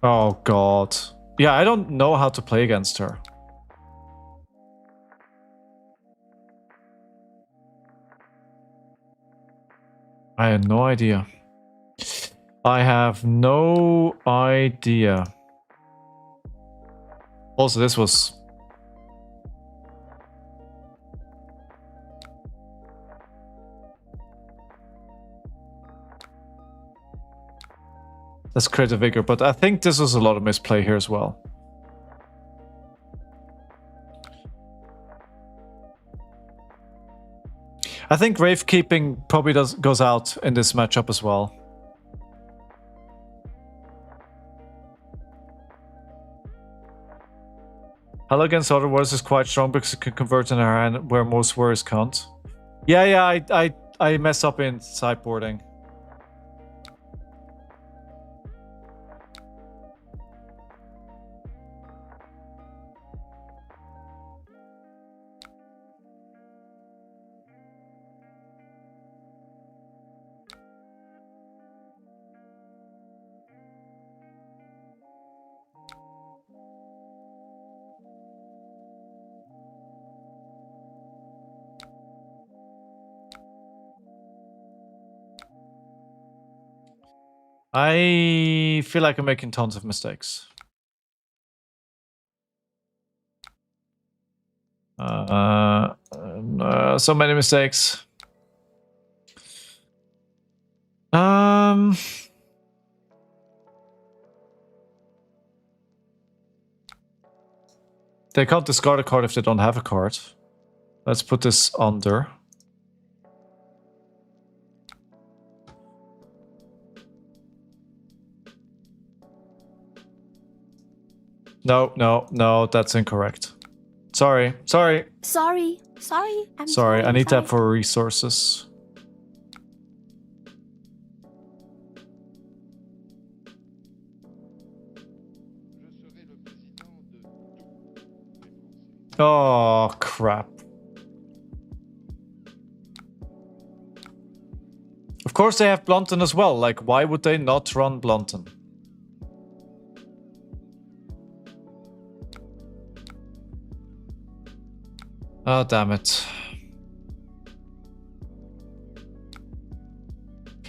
Oh god. Yeah, I don't know how to play against her. I had no idea. I have no idea. Also, this was... That's creative vigor, but I think this was a lot of misplay here as well. I think Gravekeeping probably goes out in this matchup as well. Hala against other warriors is quite strong because it can convert in her hand where most warriors can't. Yeah, I mess up in sideboarding. I feel like I'm making tons of mistakes. So many mistakes. They can't discard a card if they don't have a card. Let's put this under. No, that's incorrect. Sorry. I'm sorry. I need that for resources. Oh, crap. Of course they have Blunton as well. Like, why would they not run Blunton? Oh, damn it.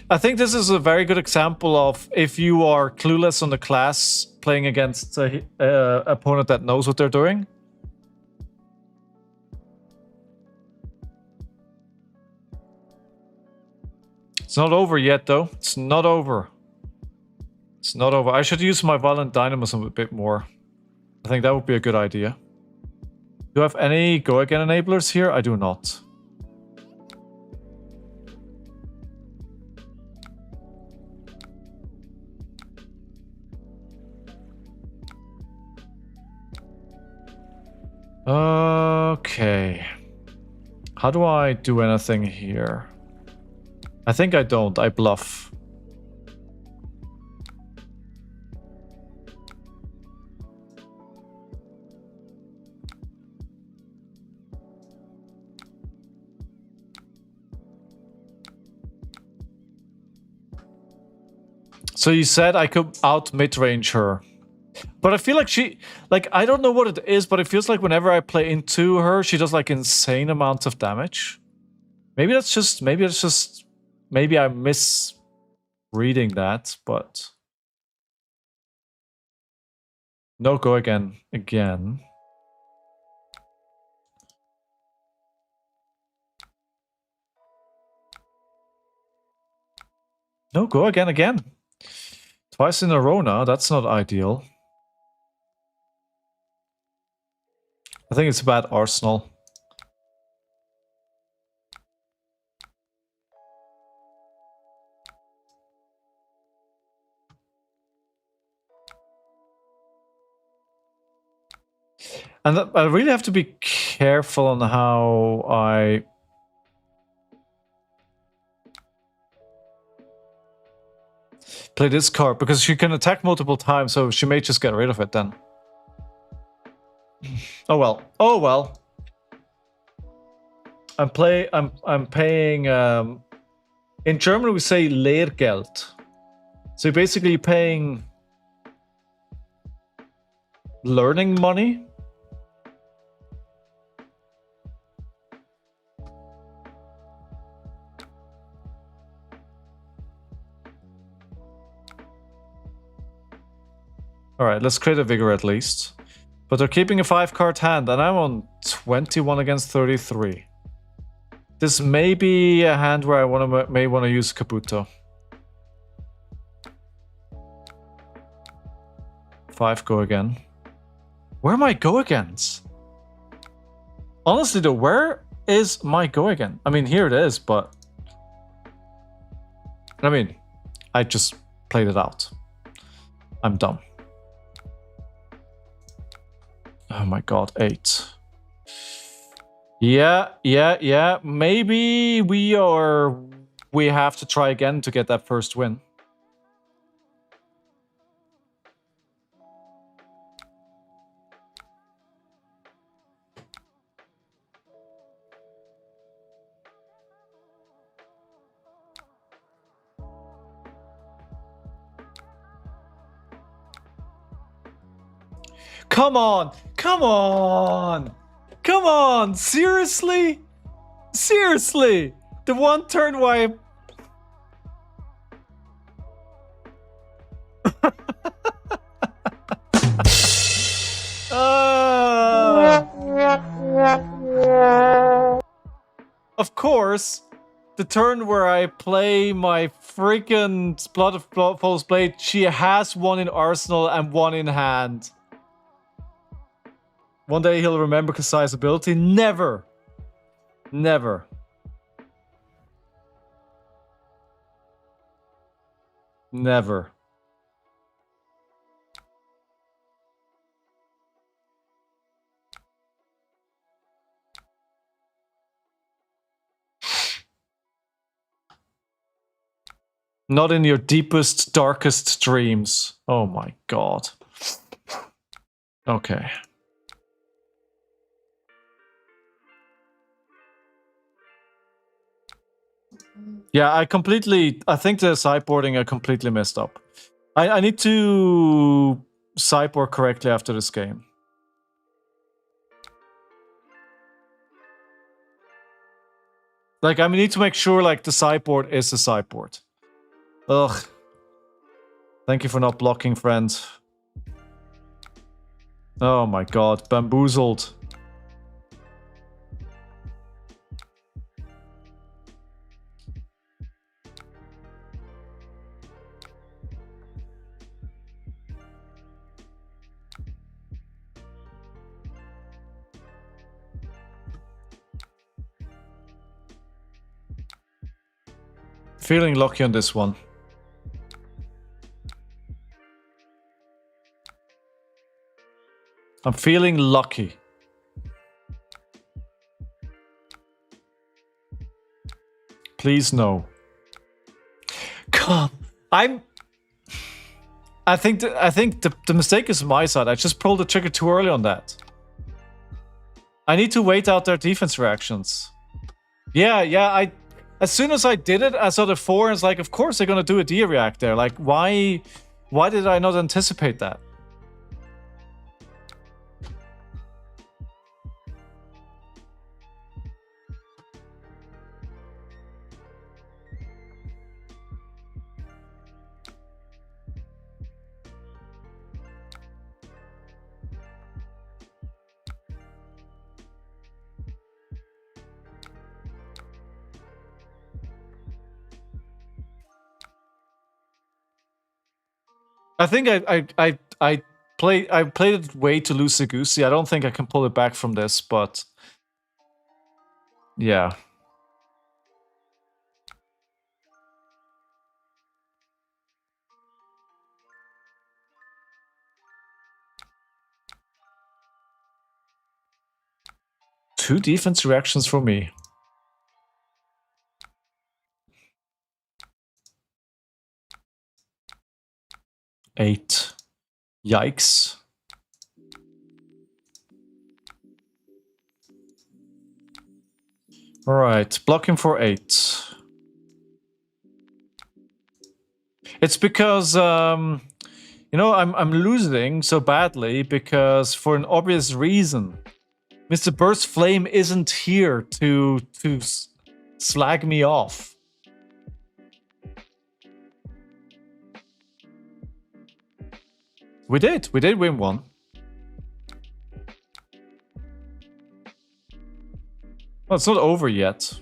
I think this is a very good example of if you are clueless on the class playing against an opponent that knows what they're doing. It's not over yet, though. It's not over. It's not over. I should use my Violent Dynamism a bit more. I think that would be a good idea. Do I have any Go Again enablers here? I do not. Okay. How do I do anything here? I think I don't. I bluff. So you said I could out mid-range her. But I feel like she... Like, I don't know what it is, but it feels like whenever I play into her, she does like insane amounts of damage. Maybe that's just... Maybe I'm misreading that, but... No, go again. Again. No, go again. Twice in a row now. That's not ideal. I think it's a bad arsenal. And I really have to be careful on how I... play this card, because she can attack multiple times, so she may just get rid of it then. Oh well. Oh well. I'm paying... in German we say Lehrgeld. So you're basically paying... learning money? Alright, let's create a Vigor at least. But they're keeping a 5-card hand, and I'm on 21 against 33. This may be a hand where I may want to use Kabuto. 5 go again. Where are my go agains? Honestly though, where is my go again? I mean, here it is, but... I mean, I just played it out. I'm dumb. Oh my god, 8. Yeah. Maybe we have to try again to get that first win. Come on! Come on! Come on! Seriously? Seriously? The one turn where I... Of course, the turn where I play my freaking Blood of False Blade, she has one in arsenal and one in hand. One day he'll remember Kassai's ability. Never. Never. Never. Not in your deepest, darkest dreams. Oh my god. Okay. Yeah, I think the sideboarding I completely messed up. I need to sideboard correctly after this game. Like, I need to make sure, like, the sideboard is a sideboard. Ugh. Thank you for not blocking, friend. Oh my god, bamboozled. Feeling lucky on this one. I'm feeling lucky. Please no. Come. I think the mistake is my side. I just pulled the trigger too early on that. I need to wait out their defense reactions. Yeah, as soon as I did it, I saw the 4 and it's like, of course they're gonna do a D-react there. Like, why did I not anticipate that? I think I played it way too loosey-goosey. I don't think I can pull it back from this, but yeah. Two defense reactions for me. Eight. Yikes. Alright, blocking for 8. It's because, you know, I'm losing so badly because for an obvious reason. Mr. Burst Flame isn't here to slag me off. We did win one. Well, it's not over yet.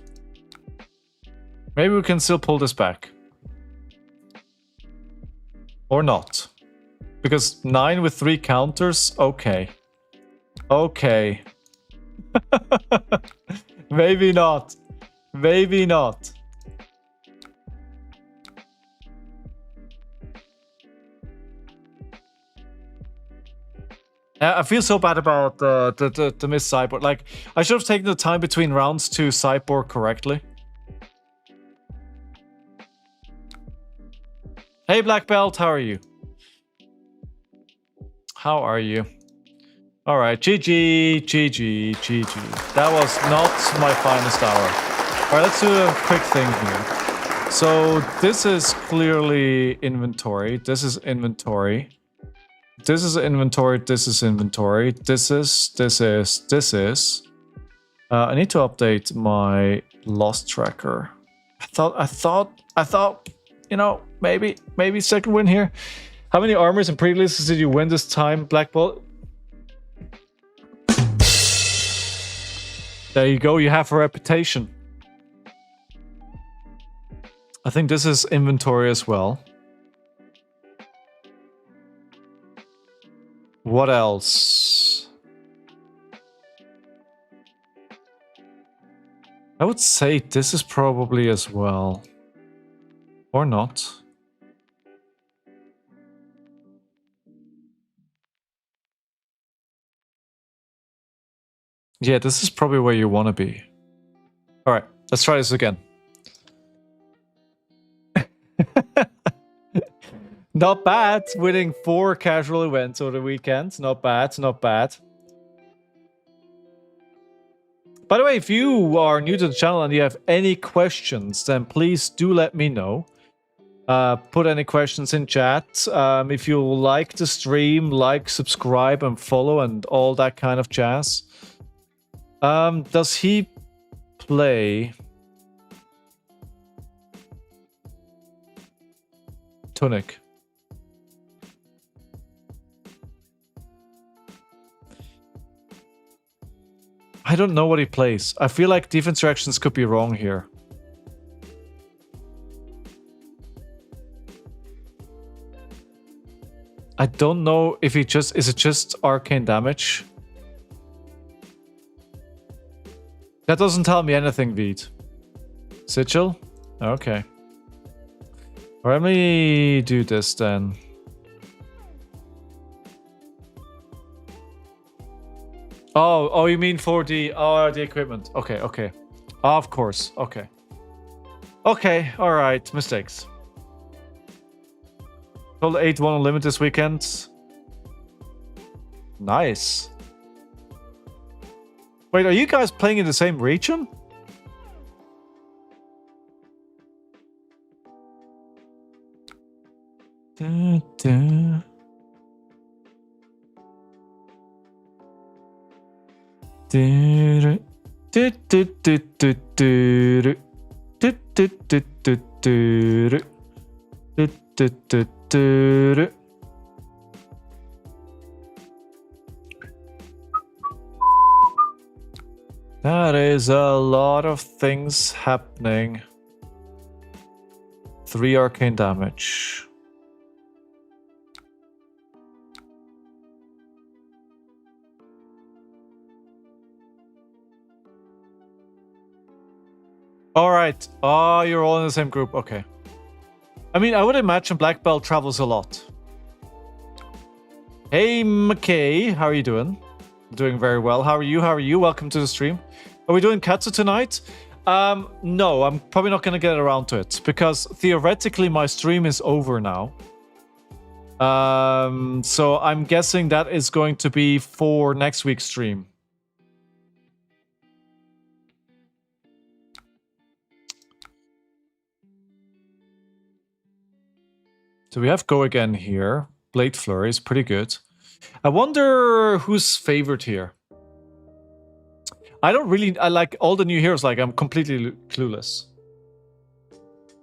Maybe we can still pull this back. Or not. Because 9 with 3 counters? Okay. Okay. Maybe not. Maybe not. I feel so bad about the missed sideboard. Like, I should have taken the time between rounds to sideboard correctly. Hey, Black Belt, how are you? How are you? Alright, GG, GG, GG. That was not my finest hour. Alright, let's do a quick thing here. So, this is clearly inventory. This is inventory. This is inventory, this is inventory, this is. I need to update my loss tracker. I thought, you know, maybe second win here. How many armors and pre-releases did you win this time, Black Bolt? There you go, you have a reputation. I think this is inventory as well. What else? I would say this is probably as well. Or not. Yeah, this is probably where you want to be. Alright, let's try this again. Not bad, winning 4 casual events over the weekend. Not bad, not bad. By the way, if you are new to the channel and you have any questions, then please do let me know. Put any questions in chat. If you like the stream, like, subscribe, and follow, and all that kind of jazz. Does he play Tunic? I don't know what he plays. I feel like defense reactions could be wrong here. I don't know if he just... Is it just arcane damage? That doesn't tell me anything, Veed. Sigil? Okay. Let me do this then. Oh, you mean for the equipment? Okay, okay. Of course, okay. Okay, alright, mistakes. Total 8-1 on limit this weekend. Nice. Wait, are you guys playing in the same region? Da, da. That is a lot of things happening. 3 arcane damage. All right. Oh, you're all in the same group. Okay. I mean, I would imagine Black Belt travels a lot. Hey, McKay. How are you doing? Doing very well. How are you? How are you? Welcome to the stream. Are we doing Katsu tonight? No, I'm probably not going to get around to it because theoretically my stream is over now. So I'm guessing that is going to be for next week's stream. So we have Go Again here. Blade Flurry is pretty good. I wonder who's favored here. I like all the new heroes, like I'm completely clueless.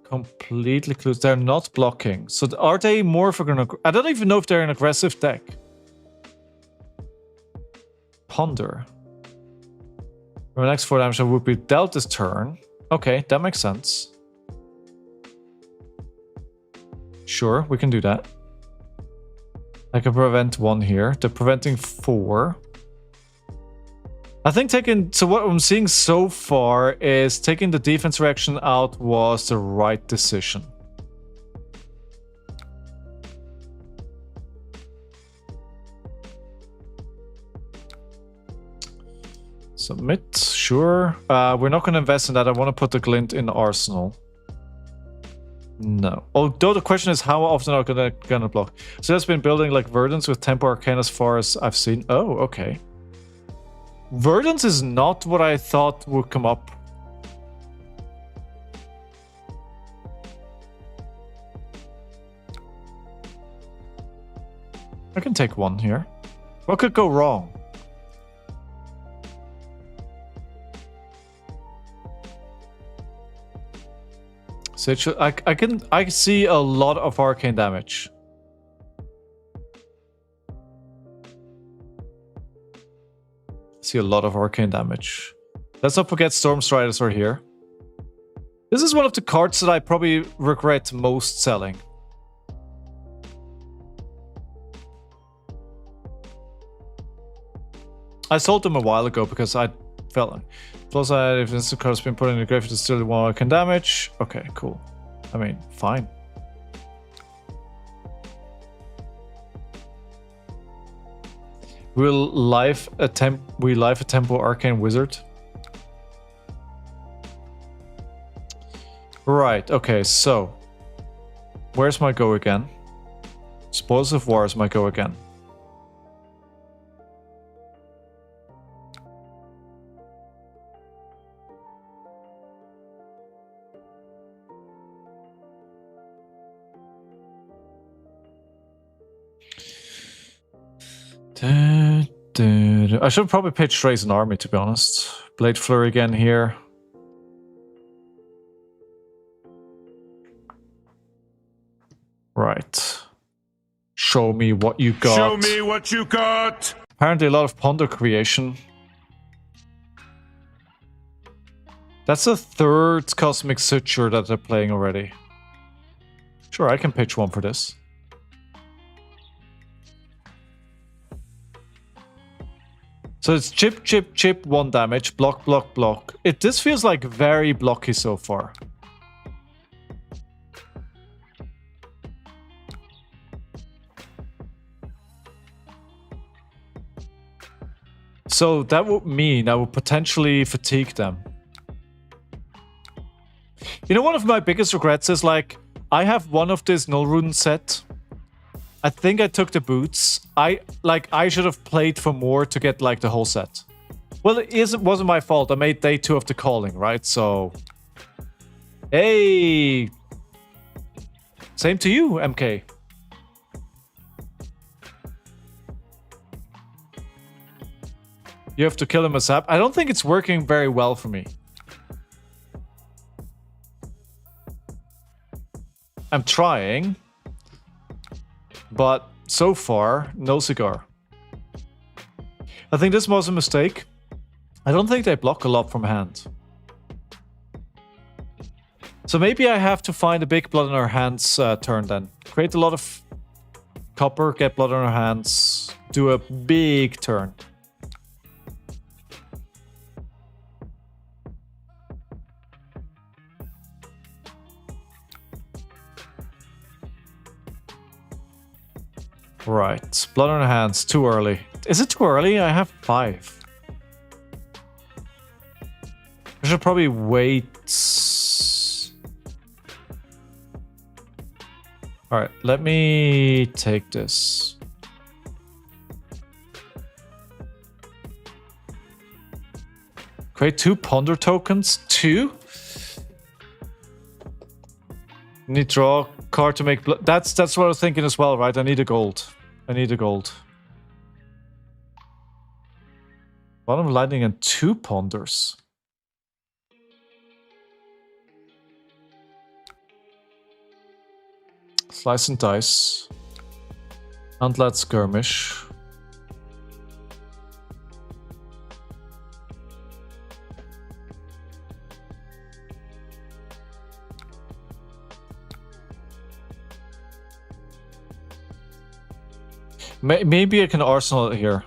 Completely clueless. They're not blocking. So are they more of an... I don't even know if they're an aggressive deck. Ponder. The next 4 damage would be dealt this turn. Okay, that makes sense. Sure, we can do that. I can prevent 1 here. They're preventing 4. I think so what I'm seeing so far is taking the defense reaction out was the right decision. Submit, sure. We're not going to invest in that. I want to put the glint in Arsenal. No. Although the question is how often are we gonna block. So that's been building like Verdance with Tempo Arcane as far as I've seen. Oh, okay. Verdance is not what I thought would come up. I can take 1 here. What could go wrong? So I see a lot of arcane damage. See a lot of arcane damage. Let's not forget Storm Striders are here. This is one of the cards that I probably regret most selling. I sold them a while ago because I felt like... Plus, if this card has been put in the grave, it's still 1 arcane damage. Okay, cool. I mean, fine. We live a Tempo Arcane Wizard. Right, okay, so where's my Go Again? Spoils of War is my Go Again. I should probably pitch Raise an Army, to be honest. Blade Flurry again here. Right. Show me what you got. Show me what you got. Apparently a lot of Ponder creation. That's the 3rd Cosmic Suture that they're playing already. Sure, I can pitch 1 for this. So it's chip, chip, chip, 1 damage, block, block, block. This feels like very blocky so far. So that would mean I would potentially fatigue them. You know, one of my biggest regrets is like, I have one of this Null Rune set. I think I took the boots. I should have played for more to get like the whole set. Well, wasn't my fault. I made day 2 of the calling, right? So, hey, same to you, MK. You have to kill him ASAP. I don't think it's working very well for me. I'm trying. But so far, no cigar. I think this was a mistake. I don't think they block a lot from hand. So maybe I have to find a big blood in our hands turn then. Create a lot of copper, get blood in our hands, do a big turn. Right. Blood on the hands. Too early. Is it too early? I have 5. I should probably wait. Alright, let me take this. Create 2 ponder tokens. 2? Need draw a card to make blood. That's what I was thinking as well, right? I need a gold. I need a gold. Bottom lightning and 2 ponders. Slice and dice. And let's skirmish. Maybe I can arsenal it here.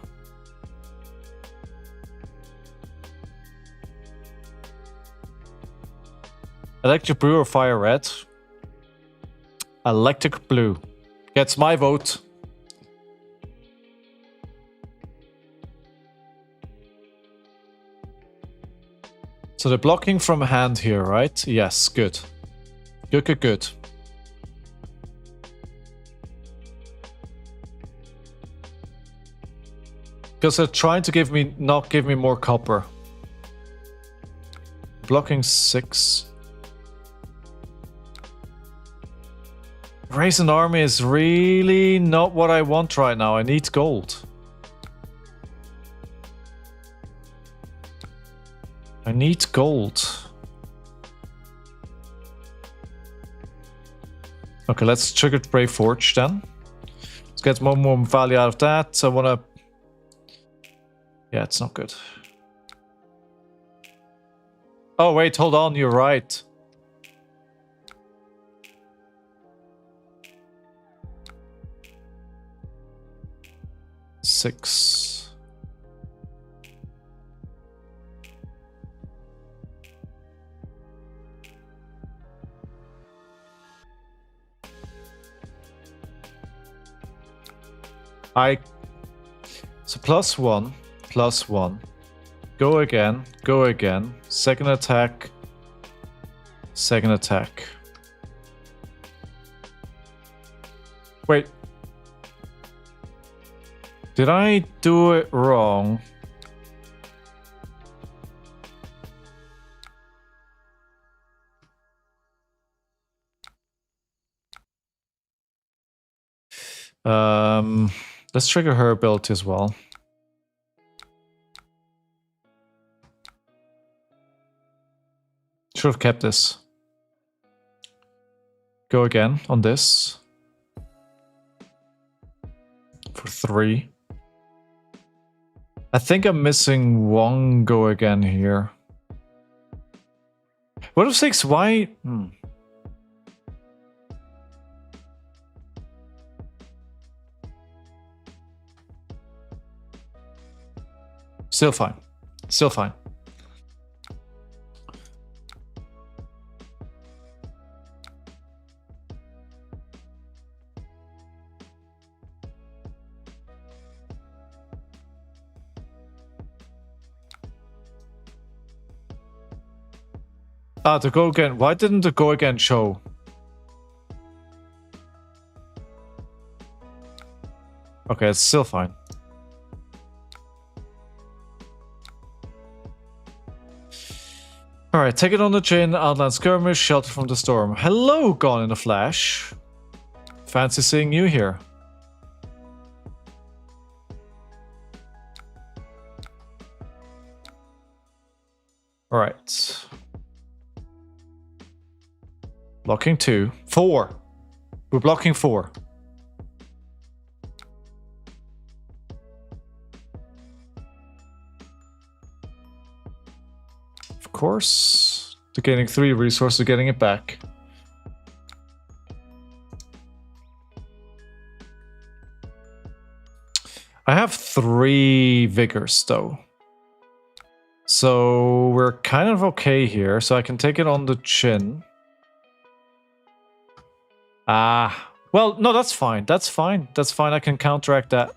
Electric blue or fire red? Electric blue. Gets my vote. So they're blocking from hand here, right? Yes, good. Good, good, good. Because they're trying to not give me more copper. Blocking 6. Raise an army is really not what I want right now. I need gold. I need gold. Okay, let's trigger Brave Forge then. Let's get more value out of that. I want to... Yeah, it's not good. Oh, wait, hold on. You're right. Six. So +1, +1. Go again, go again. Second attack. Second attack. Wait. Did I do it wrong? Let's trigger her ability as well. Should have kept this. Go again on this. For 3. I think I'm missing 1 go again here. What if 6? Why? Still fine. Still fine. Ah, the go again. Why didn't the go again show? Okay, it's still fine. Alright, take it on the chin, outland skirmish, shelter from the storm. Hello, Gone in a Flash. Fancy seeing you here. Alright. Blocking 2. 4. We're blocking 4. Of course. They're gaining 3 resources, getting it back. I have 3 vigors though. So we're kind of okay here. So I can take it on the chin. Ah, Well, no, that's fine. That's fine. That's fine. I can counteract that.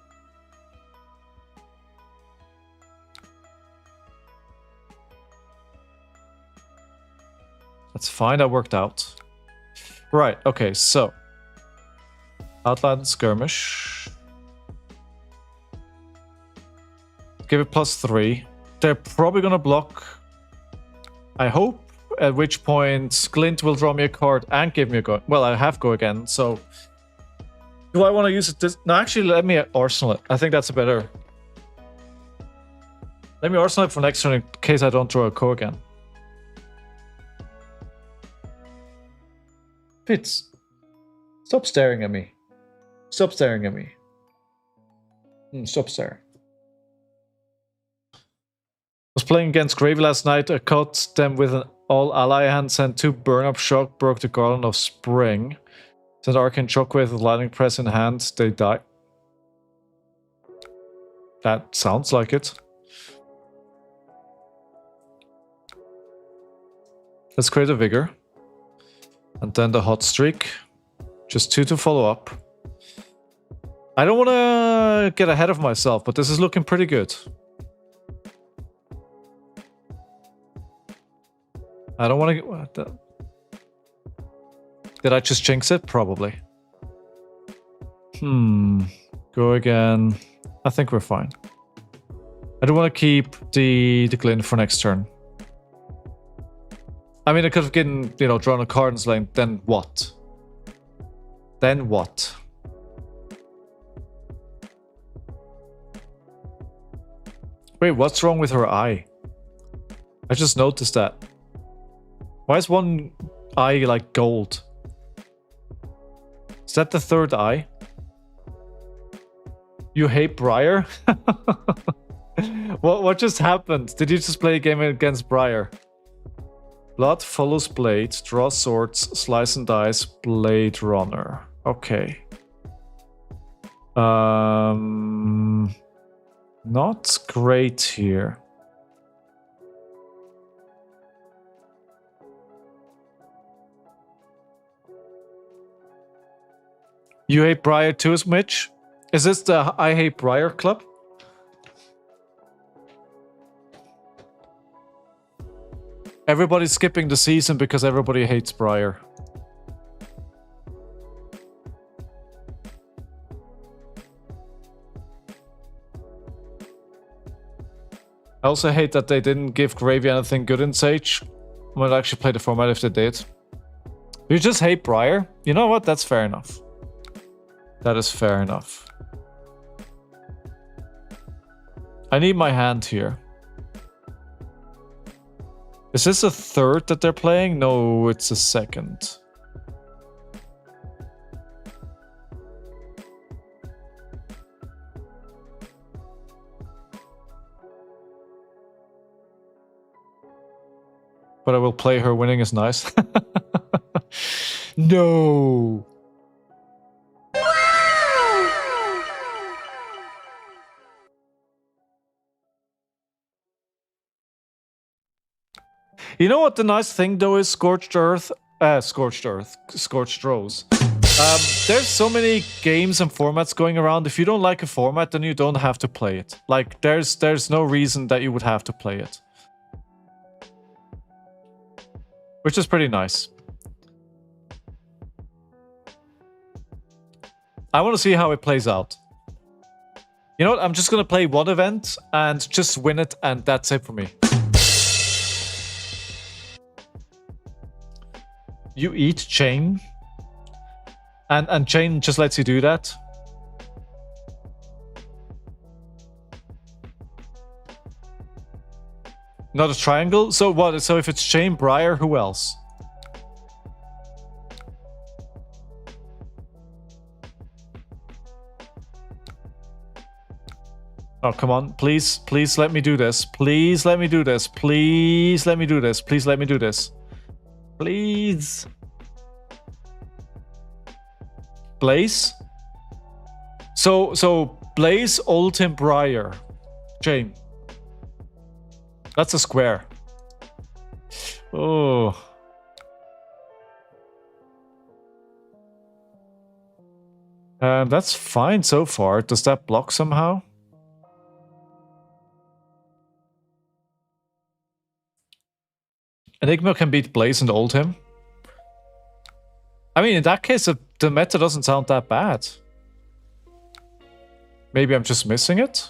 That's fine. That worked out. Right. Okay. So, Outland Skirmish. Give it +3. They're probably gonna block. I hope. At which point, Glint will draw me a card and give me a go. Well, I have go again. So, do I want to use it? No, actually, let me arsenal it. I think that's a better. Let me arsenal it for next turn in case I don't draw a go again. Fitz, stop staring at me. Stop staring at me. Stop staring. I was playing against Gravy last night. I caught them with an all-ally hand, sent 2 burn-up shock, broke the Garland of Spring. Sent Arcane Shockwave with Lightning Press in hand. They die. That sounds like it. Let's create a Vigor. And then the Hot Streak. Just 2 to follow up. I don't want to get ahead of myself, but this is looking pretty good. I don't want to get... What the... Did I just jinx it? Probably. Go again. I think we're fine. I don't want to keep the Glint for next turn. I mean, I could have gotten, you know, drawn a card and slain. Then what? Then what? Wait, what's wrong with her eye? I just noticed that. Why is one eye like gold? Is that the third eye? You hate Briar? What just happened? Did you just play a game against Briar? Blood follows blade, draw swords, slice and dice, Blade Runner. Okay. Not great here. You hate Briar too, Mitch? Is this the I Hate Briar Club? Everybody's skipping the season because everybody hates Briar. I also hate that they didn't give Gravy anything good in Sage. I might actually play the format if they did. You just hate Briar? You know what? That's fair enough. That is fair enough. I need my hand here. Is this a third that they're playing? No, it's a second. But I will play her winning is nice. No! You know what the nice thing though is Scorched Rose. There's so many games and formats going around. If you don't like a format, then you don't have to play it. Like there's no reason that you would have to play it. Which is pretty nice. I want to see how it plays out. You know what? I'm just gonna play one event and just win it, and that's it for me. You eat Chain, and Chain just lets you do that. Not a triangle? So what? So if it's Chain, Briar, who else? Oh, come on. Please, please let me do this. Please let me do this. Please let me do this. Please let me do this. Please. Blaze? So Blaze, Oldhim, Briar. Chain. That's a square. Oh. That's fine so far. Does that block somehow? Enigma can beat Blaze and ult him. I mean, in that case, the meta doesn't sound that bad. Maybe I'm just missing it?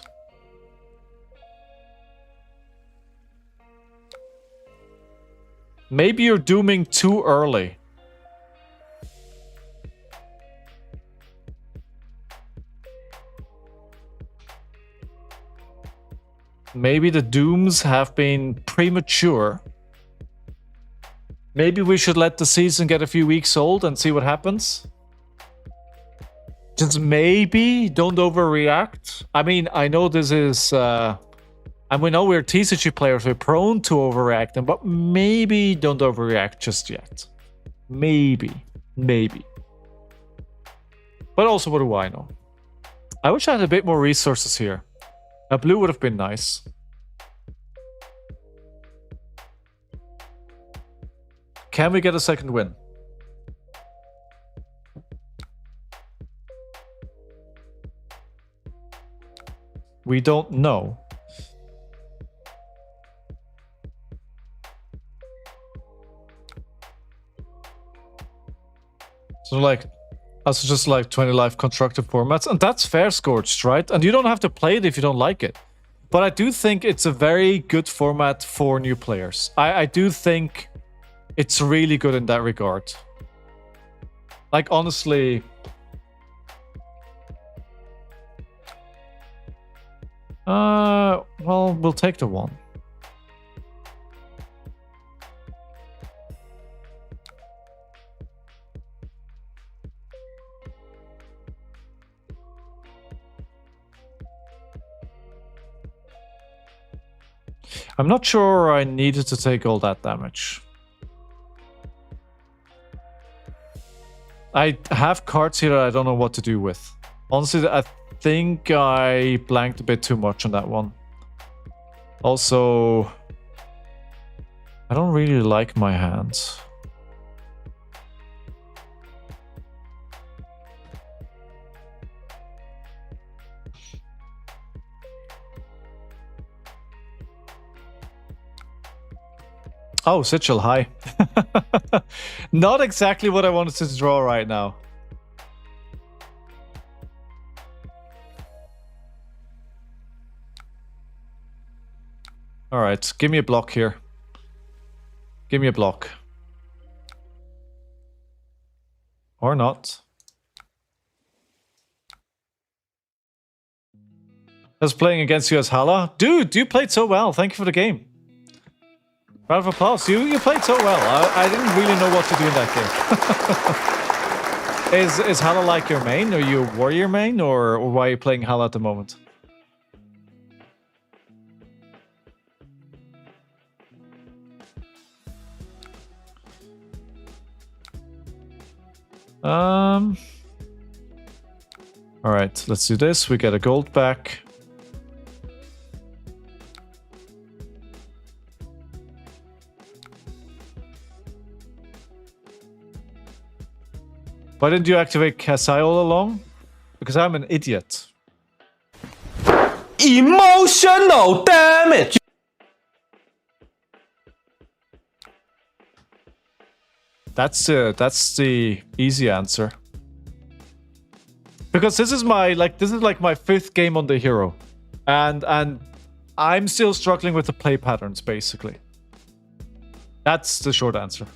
Maybe you're dooming too early. Maybe the dooms have been premature. Maybe we should let the season get a few weeks old and see what happens. Just maybe don't overreact. I mean, I know this is... and we know we're TCG players, we're prone to overreacting, but maybe don't overreact just yet. Maybe. Maybe. But also, what do I know? I wish I had a bit more resources here. A blue would have been nice. Can we get a second win? We don't know. So like, that's just like 20 live constructive formats, and that's fair, Scorched, right? And you don't have to play it if you don't like it. But I do think it's a very good format for new players. I do think it's really good in that regard. Like, honestly... well, we'll take the one. I'm not sure I needed to take all that damage. I have cards here that I don't know what to do with. Honestly, I think I blanked a bit too much on that one. Also, I don't really like my hands. Oh, Sigil, hi. Not exactly what I wanted to draw right now. Alright, give me a block here. Give me a block. Or not. I was playing against you as Hala. Dude, you played so well. Thank you for the game. Round of applause. You played so well. I didn't really know what to do in that game. Is Hala like your main? Are you a warrior main? Or why are you playing Hala at the moment? Alright, let's do this. We get a gold back. Why didn't you activate Kassai all along? Because I'm an idiot. Emotional damage! That's the easy answer. Because this is my my fifth game on the hero. And I'm still struggling with the play patterns, basically. That's the short answer.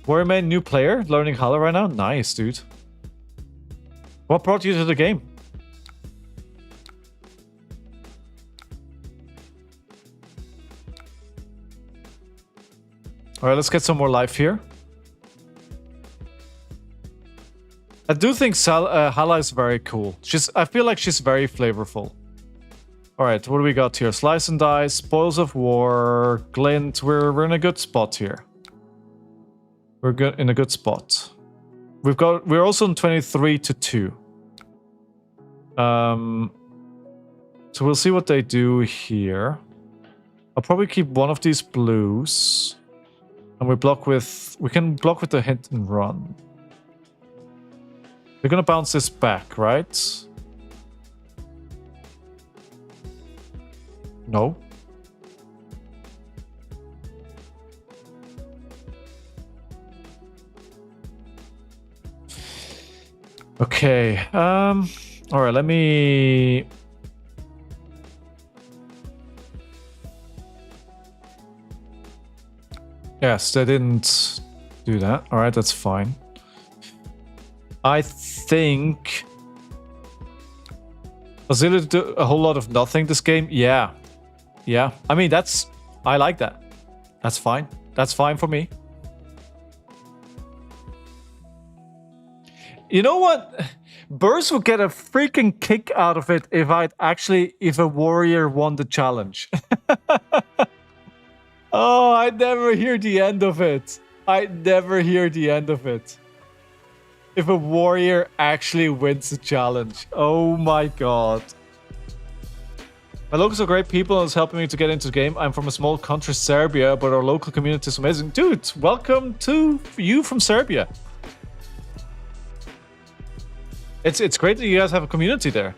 Warrior main, new player, learning Hala right now? Nice, dude. What brought you to the game? Alright, let's get some more life here. I do think Hala is very cool. I feel like she's very flavorful. Alright, what do we got here? Slice and Dice, Spoils of War, Glint. We're in a good spot here. We're good in a good spot. We're also in 23-2. So we'll see what they do here. I'll probably keep one of these blues. And we can block with the hit and run. We're gonna bounce this back, right? No. Okay. All right. Let me. Yes, they didn't do that. All right, that's fine. I think Oscilio did a whole lot of nothing this game. Yeah. Yeah. I mean, I like that. That's fine. That's fine for me. You know what? Burst would get a freaking kick out of it if if a warrior won the challenge. Oh, I never hear the end of it. I never hear the end of it. If a warrior actually wins the challenge. Oh my god. My locals are great people and it's helping me to get into the game. I'm from a small country, Serbia, but our local community is amazing. Dude, welcome to you from Serbia. It's great that you guys have a community there.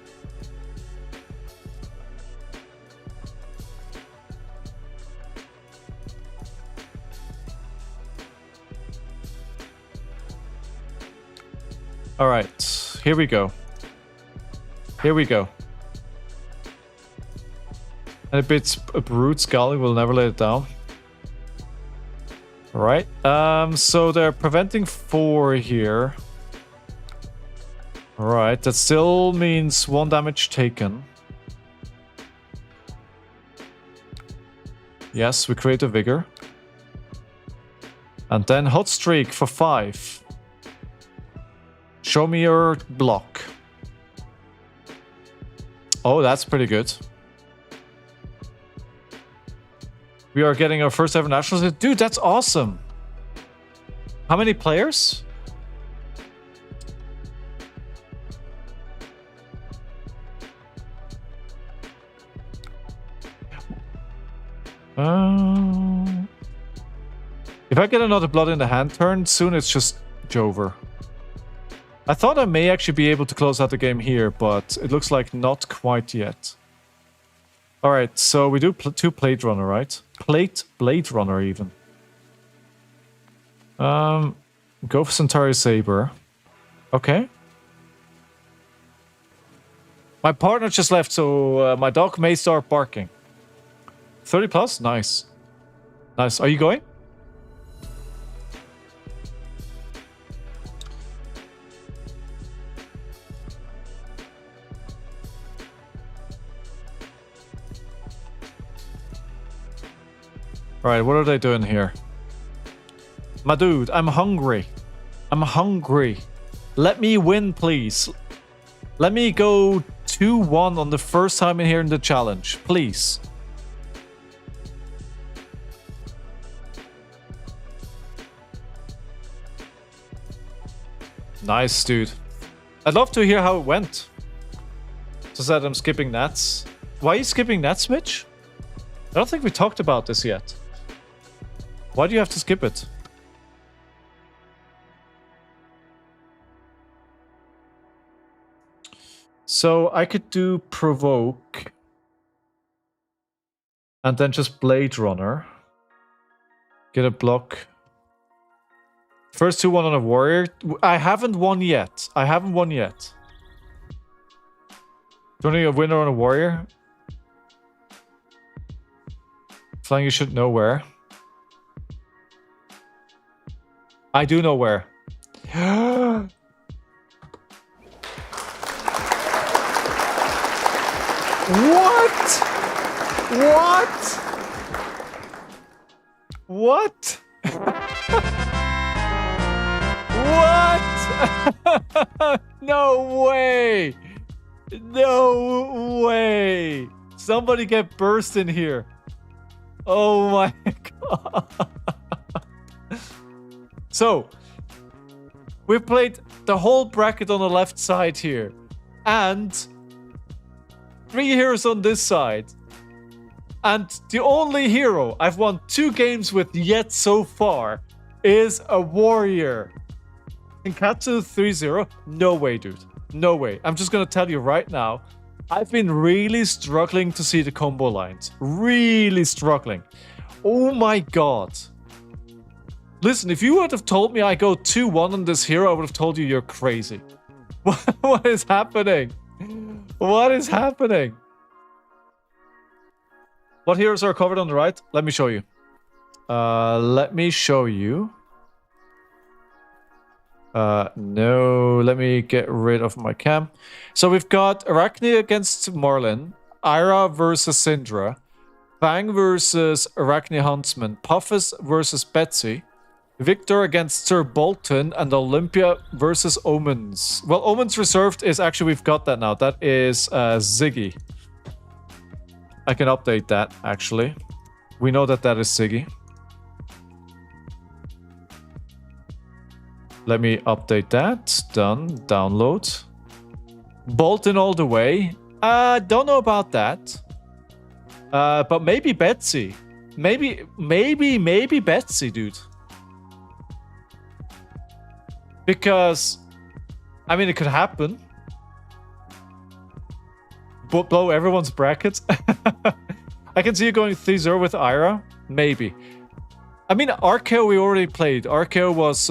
All right, here we go. Here we go. And if it's a brute skull, we'll never let it down. All right. So they're preventing 4 here. All right, that still means 1 damage taken. Yes, we create a vigor. And then hot streak for 5. Show me your block. Oh, that's pretty good. We are getting our first ever nationals. Dude, that's awesome. How many players? If I get another blood in the hand turn soon, it's just Jover. I thought I may actually be able to close out the game here, but it looks like not quite yet. Alright, so we do 2 Plate Runner, right? Blade Runner, even. Go for Centauri Saber. Okay. My partner just left, so my dog may start barking. 30 plus? Nice. Nice. Are you going? Alright, what are they doing here? My dude, I'm hungry. I'm hungry. Let me win, please. Let me go 2-1 on the first time in here in the challenge, please. Nice, dude. I'd love to hear how it went. Just that I'm skipping Nats. Why are you skipping Nats, Mitch? I don't think we talked about this yet. Why do you have to skip it? So I could do Provoke. And then just Blade Runner. Get a block. First 2-1 on a warrior. I haven't won yet. I haven't won yet. Don't need a winner on a warrior. Flying, you should know where. I do know where. What? What? What? What? No way. No way. Somebody get burst in here. Oh my god. So, we've played the whole bracket on the left side here. And 3 heroes on this side. And the only hero I've won 2 games with yet so far is a warrior. In Katsu 3-0? No way, dude. No way. I'm just gonna tell you right now, I've been really struggling to see the combo lines. Really struggling. Oh my god. Listen, if you would have told me I go 2-1 on this hero, I would have told you you're crazy. What is happening? What is happening? What heroes are covered on the right? Let me show you. Let me show you. No, let me get rid of my cam. So we've got Arachne against Marlin, Aria versus Syndra, Fang versus Arachne Huntsman, Puffin versus Betsy, Victor against Sir Bolton, and Olympia versus Omens. Well, Omens reserved is actually, we've got that now. That is Ziggy. I can update that, actually. We know that that is Ziggy. Let me update that. Done. Download. Bolton all the way. Don't know about that. But maybe Betsy. Maybe Betsy, dude. Because, I mean, it could happen. Blow everyone's brackets. I can see you going 3-0 with Aria. Maybe. I mean, Arceo we already played. Arceo was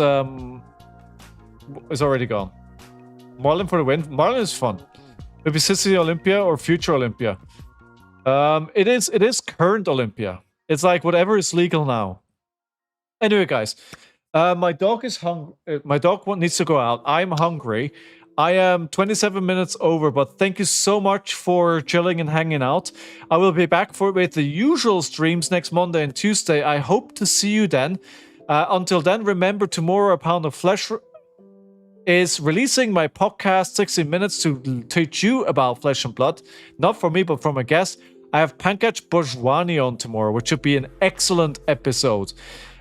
is already gone. Marlin for the win. Marlin is fun. Maybe Sicily Olympia or future Olympia. It is current Olympia. It's like whatever is legal now. Anyway, guys, my dog is hungry. My dog needs to go out. I'm hungry. I am 27 minutes over, but thank you so much for chilling and hanging out. I will be back with the usual streams next Monday and Tuesday. I hope to see you then. Until then, remember, tomorrow A Pound of Flesh is releasing my podcast, 60 Minutes, to teach you about Flesh and Blood. Not from me, but from a guest. I have Pankaj Bhojwani on tomorrow, which should be an excellent episode.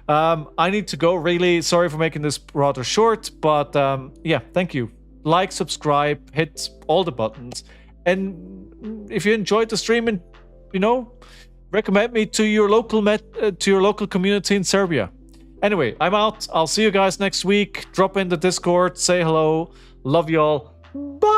I need to go, really. Sorry for making this rather short, but yeah, thank you. Like, subscribe, hit all the buttons. And if you enjoyed the stream, and you know, recommend me to your local community in Serbia. Anyway, I'm out. I'll see you guys next week. Drop in the Discord, say hello. Love y'all. Bye.